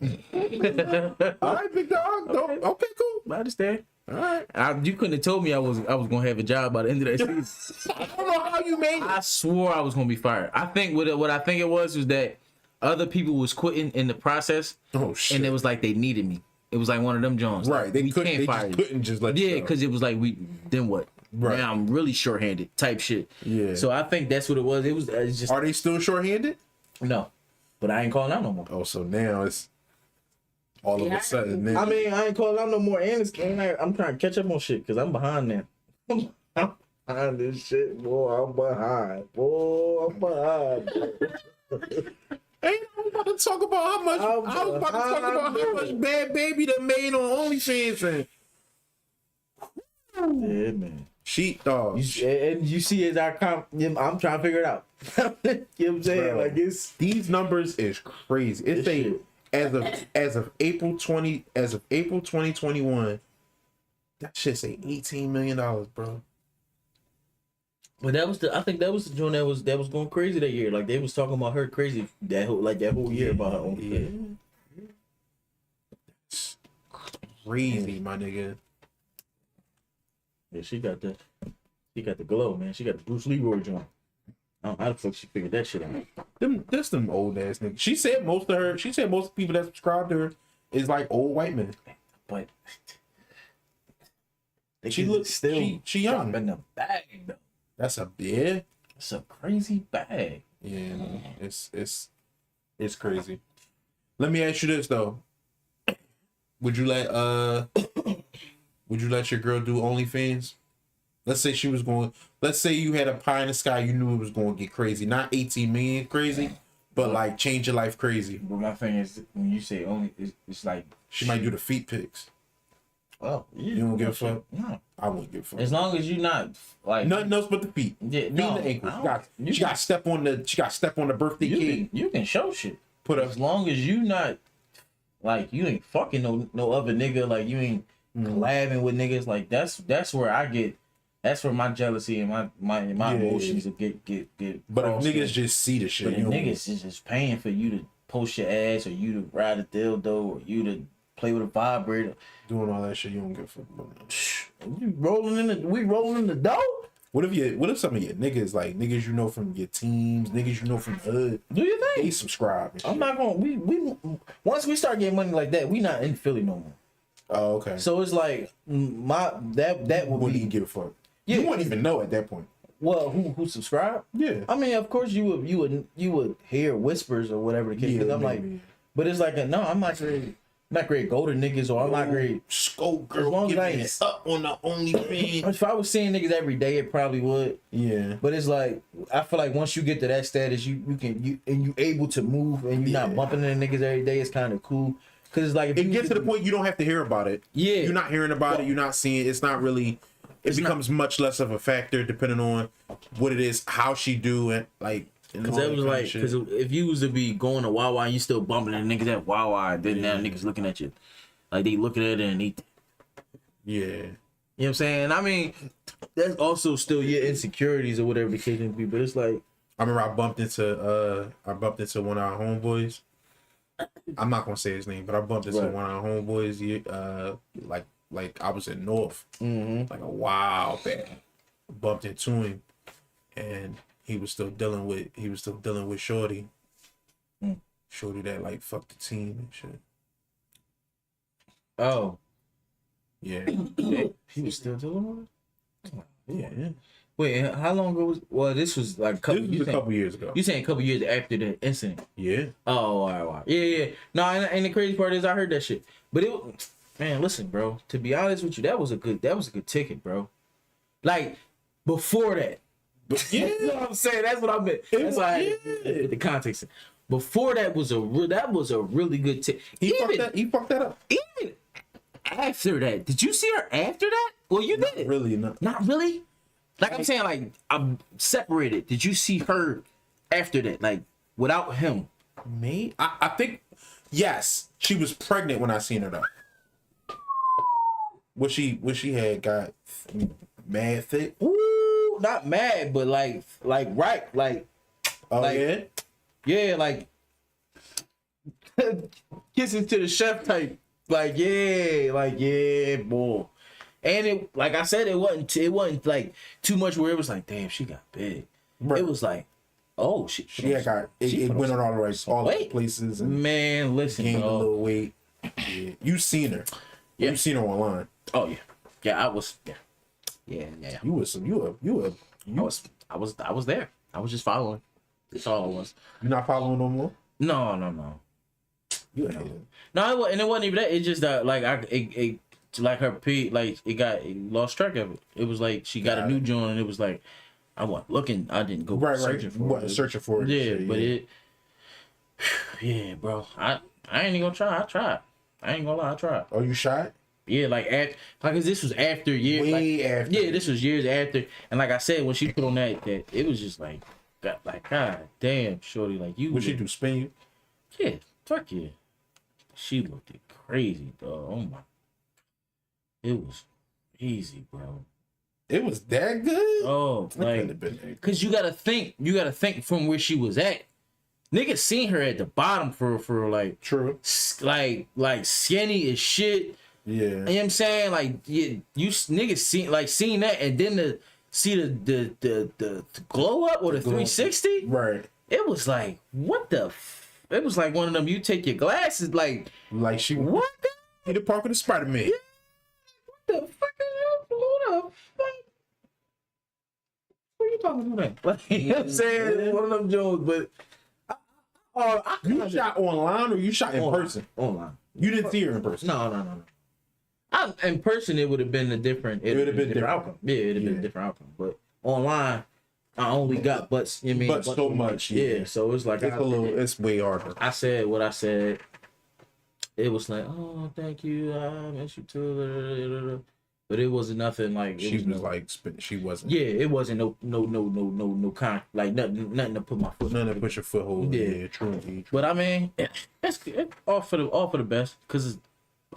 All right, big dog. Okay, cool. I understand. All right. You couldn't have told me I was gonna have a job by the end of that season. I don't know how you made it. I swore I was gonna be fired. I think what I think it was that other people was quitting in the process, Oh shit. and it was like they needed me. It was like one of them Jones. Right. They we couldn't. can't They fire just you. couldn't just let you Yeah, go. because it was like then what? Right. Now I'm really shorthanded type shit. Yeah. So I think that's what it was. It's just Are they still shorthanded? no, but I ain't calling out no more. Oh, so now it's all of a sudden. Then, I mean, I ain't calling out no more, and I'm trying to catch up on shit because I'm behind now. I'm behind this shit, boy. I'm behind, boy. I'm behind. hey, I was about to talk about how much. I was about to talk about how much Bad Baby that made on OnlyFans. Yeah, man. Sheepdog. And you see, as I'm trying to figure it out. You know what I'm saying? Bro. Like it's These numbers is crazy. It's This a shit. as of April 2021. That shit say $18 million, bro. But I think that was the joint that was going crazy that year. Like they was talking about her crazy that whole year about her own thing. Crazy, my nigga. Yeah, she got the glow, man. She got the Bruce Leroy joint. I don't know how the fuck she figured that shit out. Them old ass niggas. She said most of the people that subscribe to her is like old white men. But She looks she young. in the bag though. That's a bit. It's a crazy bag. Yeah, man. It's crazy. Let me ask you this though. Would you let your girl do OnlyFans? Let's say you had a pie in the sky, you knew it was going to get crazy. Not 18 million crazy, but like change your life crazy. But my thing is, when you say only, it's like She might do the feet pics. oh, You don't give a fuck? No, I wouldn't give a fuck. as long as you're not like Nothing else but the feet. Yeah, Feet no, and the ankles. I She don't- got you she got step on the birthday cake. you can show shit. Put up As long as you not like you ain't fucking no other nigga, like you ain't collabing with niggas, like that's where I get That's where my jealousy and my emotions will get. But if crossed niggas in. just see the shit, But you if know, niggas is just paying for you to post your ass, or you to ride a dildo, or you to play with a vibrator, doing all that shit, you don't give a fuck about that. we rolling in the dough. What if some of your niggas, like niggas you know from your teams, niggas you know from the hood, Do you think? they subscribe and shit? I'm not gonna. We once we start getting money like that, we not in Philly no more. Oh, okay. So it's like that would Wouldn't be even give a fuck. Yeah. You wouldn't even know at that point. well who subscribe. Yeah. I mean, of course you would hear whispers or whatever the case. Yeah, Cause I'm like, maybe. but it's like no, I'm not ready. Not great go to niggas, or I'm not great. Scope As girl long as I giving ain't- it up on the OnlyFans. If I was seeing niggas every day, it probably would. Yeah. But it's like I feel like once you get to that status, you able to move and you're not Yeah. bumping into niggas every day. It's kind of cool. Cause it's like if It you gets to the point you don't have to hear about it. Yeah. You're not hearing about it. You're not seeing it. It's not really. It becomes much less of a factor depending on what it is, how she do it, like. Cause that was like, cause if you was to be going to Wawa and you still bumping into niggas at Wawa, then now niggas looking at you, like they looking at it and they, Yeah. you know what I'm saying? I mean, that's also still your insecurities or whatever the case may be. But it's like, I remember I bumped into one of our homeboys. I'm not gonna say his name, but I bumped into Right. one of our homeboys. Like I was in North, like a while back. Bumped into him, and he was still dealing with Shorty. Shorty that like fucked the team and shit. oh, Yeah, he was still dealing with it. yeah. Wait, how long ago was? Well, this was like a couple. This was a couple years ago. You saying a couple years after the incident? Yeah, Oh, all right. Yeah. No, and the crazy part is I heard that shit. But man, listen, bro. To be honest with you, that was a good ticket, bro. Like before that. yeah. You know what I'm saying? That's what I meant. That's why the context. Before that was a really good ticket. He fucked that up. Even after that, did you see her after that? Well, you did. Really, not. Not really. Like I'm saying, like I'm separated. Did you see her after that? Like without him? Me? I think yes. She was pregnant when I seen her though. What she had got mad thick. Ooh, not mad, but like right, like Oh like- yeah. yeah, like kissing to the chef type. Like yeah, boy. And it, like I said, it wasn't like too much where it was like, damn, she got big. Right. It was like, oh, she She got it went on all the weight. places and Man, listen, gained a bro. little weight. Yeah. You seen her. Yeah. You seen her online. Oh yeah, I was yeah. You was I was there. I was just following. That's all it was. you not following no more? No. You a hater. No, it wasn't even that. It just that like it like her it lost track of it. It was like she got a new joint and it was like I wasn't looking. I didn't go searching for it. Searching for it. Yeah, Shit, but it. Yeah, bro. I ain't even gonna try. I tried. I ain't gonna lie. I tried. Oh, you shot? Yeah, like because this was after years. Way after. Yeah, this was years after. And like I said, when she put on that it was just like God damn, shorty, like you. What she do? Spin you? Yeah, fuck yeah. She looked crazy, dog. Oh my. It was easy, bro. It was that good? Oh, It couldn't have like, been that. cause you gotta think from where she was at. Niggas seen her at the bottom for like, True. like skinny as shit. Yeah. You know what I'm saying? Like you niggas seen that and then the glow up or the 360. Right. It was like what the. It was like one of them. You take your glasses, like Like what the. Peter Parker the Spider-Man. The fuck is who the fuck? What are you talking about? Like, you know what I'm saying? One of them Jones, but You shot online or you shot in person? Online. You didn't see her in person? No. In person, it would have been a different. It would have been a different outcome. Yeah, it'd have been a different outcome. But online, I only got butts. You know what I mean? But so much. Yeah. So it's like It's way harder. I said what I said. It was like, oh, thank you. I miss you too. But it wasn't nothing like. She was like, she wasn't. Yeah, it wasn't no kind like nothing to put my foot. None to put your foothold. Yeah. Yeah, true. But I mean, that's good. All for the best. Cause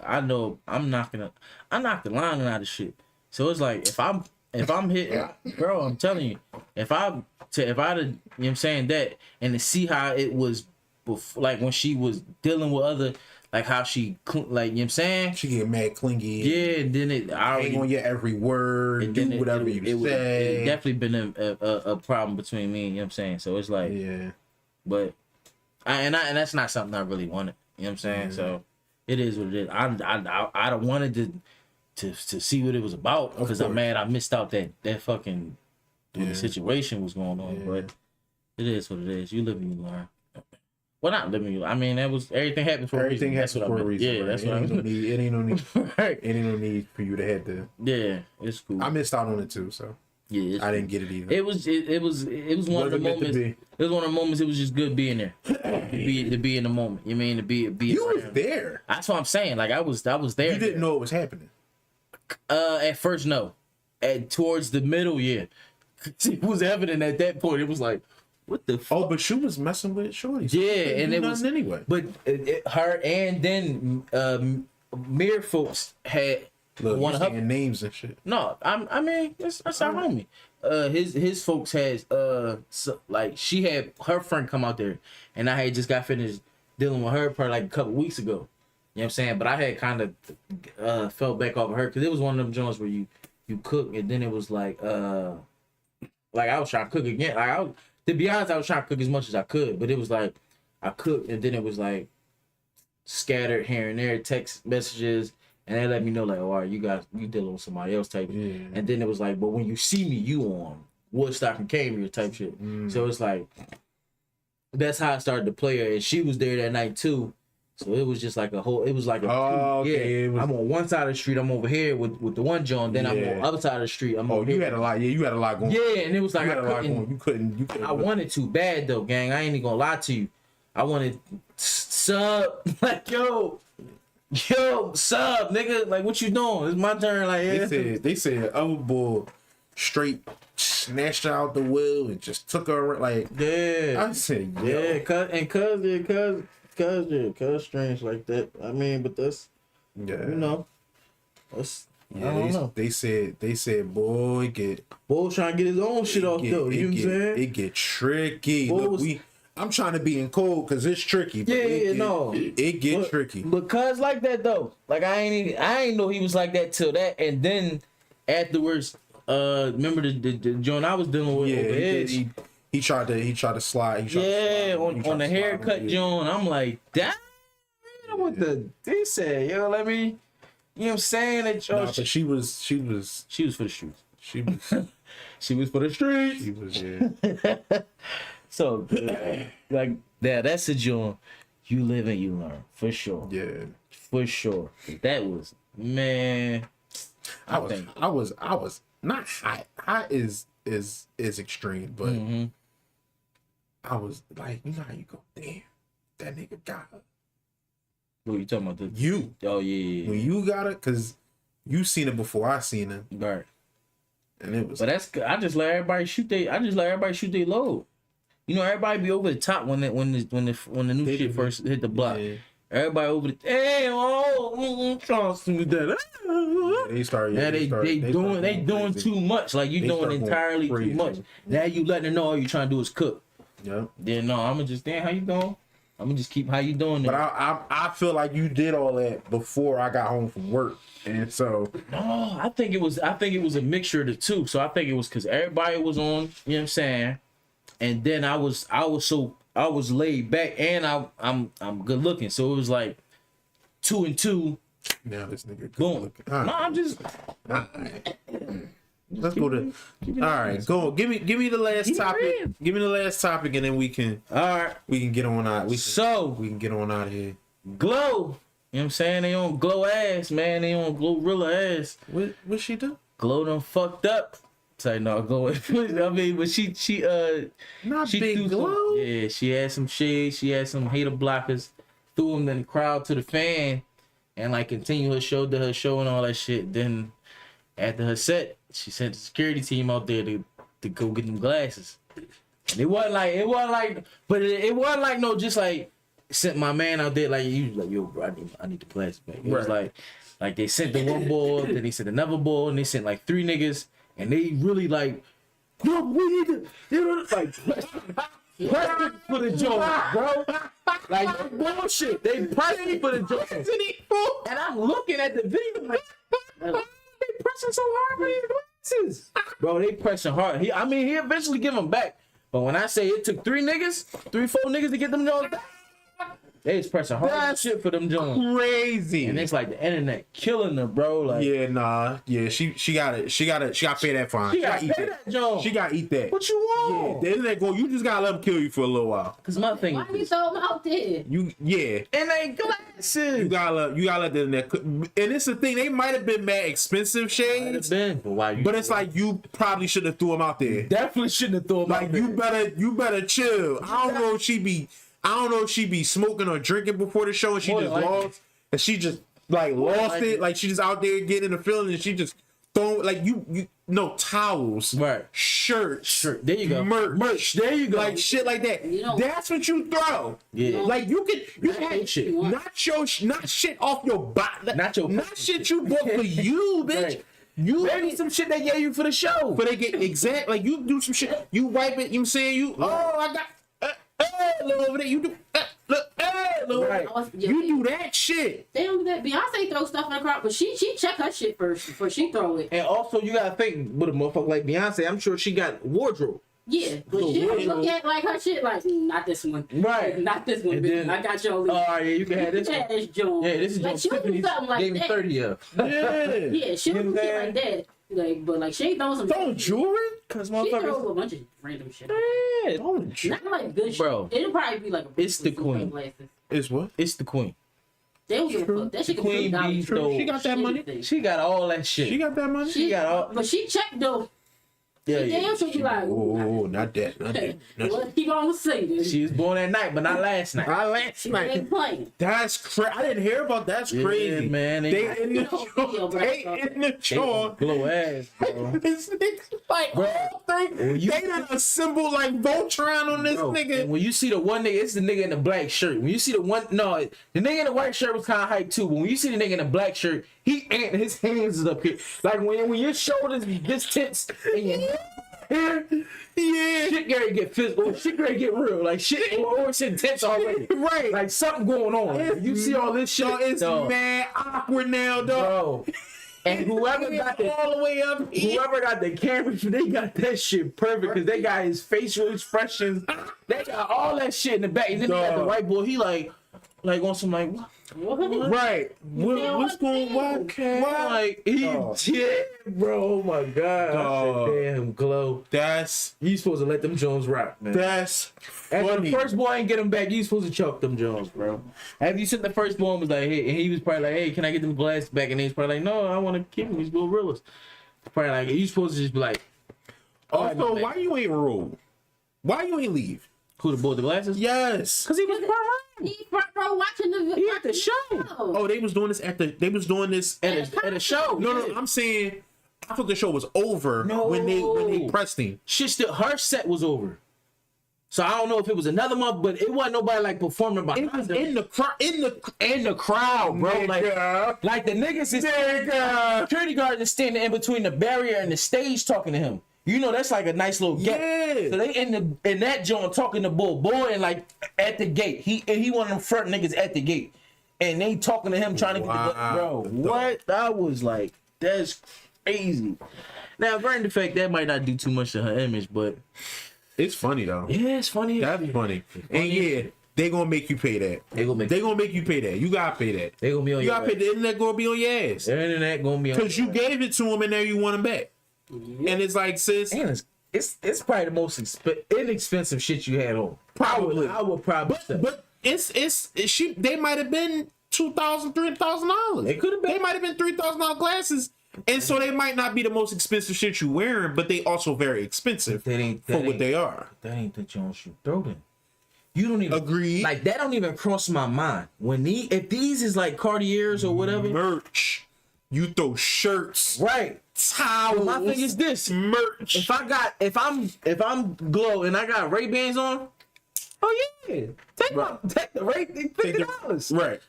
I know I knocked the line out of shit. So it's like if I'm if I'm hit, bro, I'm telling you, if I'd, you know what I'm saying, that, and to see how it was before, like when she was dealing with other, like how she, like, you know what I'm saying? She get mad clingy. Yeah, and then it, I Hang on your every word, and do then whatever you say. it definitely been a problem between me, you know what I'm saying? So it's like, Yeah. but, and that's not something I really wanted, you know what I'm saying? So it is what it is. I wanted to see what it was about because I'm mad I missed out that fucking when the situation was going on. But it is what it is. You live and you learn. Well, not living you. I mean, that was everything happened for Everything a reason. happens for a reason. Yeah, right? that's what I mean. It ain't no need. Right. It ain't no need for you to have to. Yeah, it's cool. I missed out on it too, so yeah, I didn't get it either. It was one of the moments. It was one of the moments. It was just good being there, to be in the moment. You mean to be You was around. there. That's what I'm saying. Like I was there. You didn't know it was happening. At first, no. Towards the middle, yeah. It was evident at that point. It was like, what the fuck? Oh, but she was messing with Shorty. Yeah, and it was anyway. But her and then Mir folks had Look, one you of her. saying names and shit. No, I mean that's our homie. His folks had like she had her friend come out there, and I had just got finished dealing with her probably like a couple weeks ago. You know what I'm saying? But I had kind of fell back off of her because it was one of them joints where you cook and then it was like I was trying to cook again. Like to be honest, I was trying to cook as much as I could, but it was like I cooked and then it was like scattered here and there text messages, and they let me know like, oh, all right, you dealing with somebody else type. Yeah. And then it was like, but when you see me, you on Woodstock and Cambria type shit. So it's like that's how I started to play her, and she was there that night too. So it was just like a whole. It was like a okay. I'm on one side of the street. I'm over here with the one John. Then I'm on the other side of the street. I'm over you here. had a lot. Yeah, you had a lot going. Yeah, and it was like You couldn't. I wanted to bad though, gang. I ain't even gonna lie to you. I wanted sub like yo, sub nigga. Like what you doing? It's my turn. Like yeah. They said other boy straight snatched her out the wheel and just took her like. Yeah. I said Yeah, cuz strange like that. I mean, but that's yeah. you know, that's Yeah, I don't know. They said boy Bull trying to get his own shit off though. You know what I'm saying? It get tricky. Bull Look, was- I'm trying to be in cold because it's tricky. But it get tricky. But cuz like that though. Like I ain't know he was like that till that, and then afterwards, remember the joint I was dealing with over Edge. He tried to slide. On the haircut joint, I'm like, damn, what the they said, yo, let me, you know what I'm saying? That Nah, but she was for the streets. she was She was for the streets. she was yeah. So like that's a joint you live and you learn for sure. Yeah. For sure. That was man. I was not hot. Hot is extreme, but I was like, you know how you go, damn, that nigga got her. What you talking about? Oh yeah. When you got it, cause you seen it before I seen it, Right. and it was. But that's I just let everybody shoot their load. You know, everybody be over the top when the new shit first hit the block. Yeah. Everybody over the trying to smooth that. They started. Yeah, they doing too much. Like you doing entirely too much. Now you letting them know all you trying to do is cook. Yeah. Then no, I'ma just how you doing? I'ma just keep how you doing. But I feel like you did all that before I got home from work, and so no, I think it was a mixture of the two. So I think it was because everybody was on. You know what I'm saying? And then I was laid back, and I'm good looking. So it was like 2 and 2. now this nigga good Boom. looking. No, I'm just. Let's go to. All right, go. Give me the last topic. Give me the last topic, and then we can get on out. We can get on out of here. Glow. You know what I'm saying? They on Glow ass, man. They on Glorilla ass. What she do? Glow done fucked up. Say no, Glow. I mean, but she Not she big threw Glow. yeah, she had some shade. She had some hater blockers. Threw them in the crowd to the fan, and like continue her show and all that shit. Then after her set, she sent the security team out there to go get them glasses. And it wasn't like no, just like sent my man out there like you like yo bro, I need the glasses back. It was like they sent the one boy, then they sent another boy, and they sent like 3 niggas. and they really like, yo, we need to, you know, like pressing for the joint, bro. Like no bullshit, they pressing for the joint. And I'm looking at the video like, they pressing so hard for these glasses, bro. They pressing hard. He eventually give them back, but when I say it took 4 niggas to get them joints back. They was pressing hard as shit for them Jones. Crazy. And it's like the internet killing them, bro. Like, yeah, nah. Yeah, she got to pay that fine. She got to pay that Jones. She got to eat that. What you want? Yeah, the internet go, you just got to let them kill you for a little while. Cause my thing Why you throw them out there? And they glasses. You gotta let the internet cook. And it's the thing, they might have been mad expensive shades. But it's like you probably should have threw them out there. Definitely shouldn't have thrown them Like out there. you better chill. I don't know if she be smoking or drinking before the show and she just lost. And she just lost it. Like she just out there getting the feeling and she just throwing like you towels. Right. Shirts. There you go. Merch. There you go. Like shit like that. That's what you throw. Yeah. Like you had shit. not shit off your body. Not shit you bought for you, bitch. Right. You maybe some shit they gave you for the show. But they get exact like you do some shit. You wipe it, you know what I'm saying? I got little over there. You do look, little right. You do that shit. They don't do that. Beyonce throw stuff in the crowd, but she check her shit first before she throw it. And also you gotta think with a motherfucker like Beyonce, I'm sure she got wardrobe. Yeah, but she don't look at like her shit like not this one. Right. Not this one, And bitch. then, I got your lead. Oh yeah, you can have this one. This joint. Yeah, this is like, Jones she don't do Tiffany's something like gave me that. 30 of. Yeah. Yeah, she don't do shit like that. Like, but like she ain't throwing some Throwing jewelry? Cause She motherfuckers. throw a bunch of random shit. Yeah, Not like good shit. Bro. It'll probably be like a It's the queen. glasses. It's what? It's the queen. They don't give a fuck. That shit could Queen be bee $2. stole. She got that money. She got all that shit. She got that money? She got all. But she checked though. Yeah, She yeah. damn sure be like, Oh, not that. well, keep on singing. She was born at night, but not last night. She ain't playing. That's crazy. I didn't hear about that. That's crazy. Yeah, man. They in the Video, bro. They in the joint. Blow ass, bro. This nigga, like, Bro, all thing, when you- they done assemble like Voltron on this Bro, nigga. and when you see the one nigga, it's the nigga in the black shirt. When you see the the nigga in the white shirt was kind of hype too. But when you see the nigga in the black shirt, his hands is up here. Like when your shoulders this tense and your here, Yeah. shit Gary get physical, shit Gary get real. Like shit, or shit tense already. Right. Like something going on. You see all this shit, So it's dog. mad awkward now, dog. Bro. And whoever got all the way up, whoever got the camera, they got that shit perfect because they got his facial expressions. They got all that shit in the back. And then they got the Dog. white boy. He like on some like what? right? What's going? What? Okay. What? Like he Dog. bro. Oh my god. Dog. I said, damn glow. That's You supposed to let them Jones rock, man. After funny. the first boy ain't get him back, you supposed to choke them Jones, bro. After you sent the first boy was like, hey, and he was probably like, hey, can I get them glasses back? And he's probably like, no, I want to keep them. He's gorillas. Probably like, you supposed to just be like, Also, why you ain't roll? Why you ain't leave? who the boy with the glasses? Yes. Because he was He front row watching the He at the show. Oh, they was doing this at at a show. No, I'm saying I thought the show was over No. when they pressed him. Shit still, her set was over. So I don't know if it was another month, but it wasn't nobody like performing behind It was them. in the crowd, bro. Nigga. Like the niggas is Nigga. security guards is standing in between the barrier and the stage talking to him. You know that's like a nice little gap. Yeah. So they in that joint talking to boy and like at the gate. He one of them front niggas at the gate, and they talking to him trying to get the bro. What? I was like, that's crazy. Now, granted, the fact that might not do too much to her image, but It's funny though. yeah, it's funny. That's funny. And yeah, they gonna make you pay that. They gonna make you pay that. You gotta pay that. they gonna be on You your gotta pay. The internet gonna be on your ass The internet gonna be on because you gave it to them and now you want them back. And it's like, sis, and it's probably the most inexpensive shit you had on. Probably. I would probably say. but they might have been $2,000, $3,000. They could have been. They might have been $3,000 glasses. And so they might not be the most expensive shit you wearing, but they also very expensive That for what they are. That ain't the Jones you throw them. You don't even Agreed. Like that don't even cross my mind. If these is like Cartiers or whatever. Merch. You throw shirts, Right. towels. My thing is this. merch. If I'm Glow and I got Ray-Bans on, oh yeah. Take the Ray $50. Right.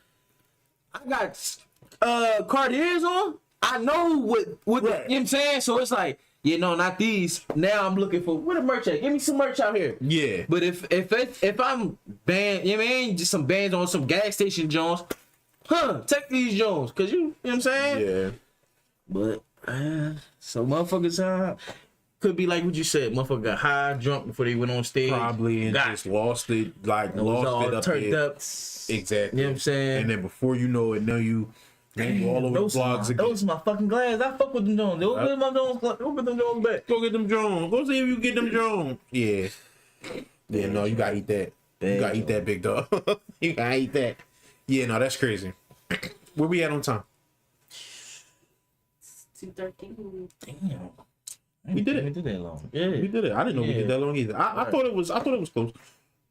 I got Cartiers on. I know what Right. you know what I'm saying? So it's like Yeah, no, not these. Now I'm looking for where the merch at. Give me some merch out here. Yeah. But if I'm banned, you know what I mean? Just some bands on some gas station Jones. Take these Jones. Cause you know what I'm saying? Yeah. But so motherfuckers could be like what you said. Motherfucker got high, drunk before they went on stage. Probably and Got just lost it. Like it was lost all it up turned there. up. Exactly. You know what I'm saying? And then before you know it, now you all over the blogs again. Those are my fucking glasses. I fuck with them Jones. Go get my Jones. Go get them Jones back. Go get them Jones. Go see if you get them Jones. Yeah. Yeah, no, you gotta eat that. You gotta eat that, big dog. You gotta eat that. Yeah, no, that's crazy. Where we at on time? 2:13. Damn. We did it. We did that long. Yeah. We did it. I didn't know we did that long either. I thought it was close.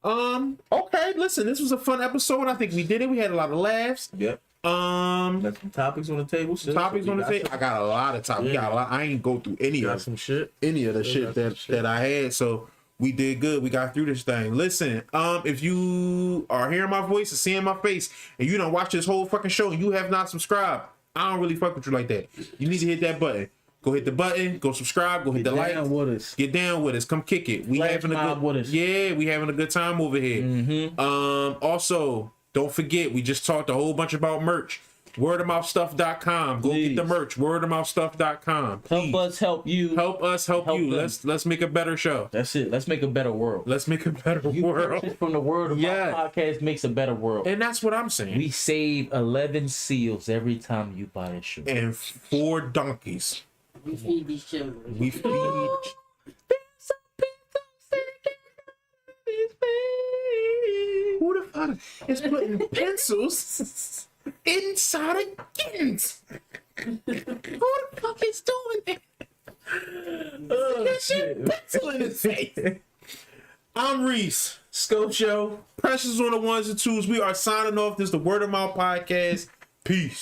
Okay, listen, this was a fun episode. I think we did it. We had a lot of laughs. Yep. Got some topics on the table. topics on the table. I got a lot of topics. Yeah. Got a lot. I ain't go through any Got of some shit. the shit that I had. So we did good. We got through this thing. Listen, if you are hearing my voice and seeing my face, and you don't watch this whole fucking show and you have not subscribed, I don't really fuck with you like that. You need to hit that button. Go hit the button. Go subscribe. Go hit the like. with us. Get down with us. Come kick it. We Flash having a mob good. with us. Yeah, we having a good time over here. Also, don't forget we just talked a whole bunch about merch. Wordofmouthstuff.com. Go Please. get the merch. Wordofmouthstuff.com. Please. Help us help you. Help us help you. them. Let's make a better show. That's it. Let's make a better world. Let's make a better world. Purchase from the Word of Yeah. Mouth podcast makes a better world. And that's what I'm saying. We save 11 seals every time you buy a shirt. And 4 donkeys. We feed these children. We feed. Who the fuck is putting pencils inside of kittens? Who the fuck is doing that? There's a pencil in his face. I'm Reese. Scope Show. Precious on the ones and twos. We are signing off. This is the Word of Mouth podcast. Peace.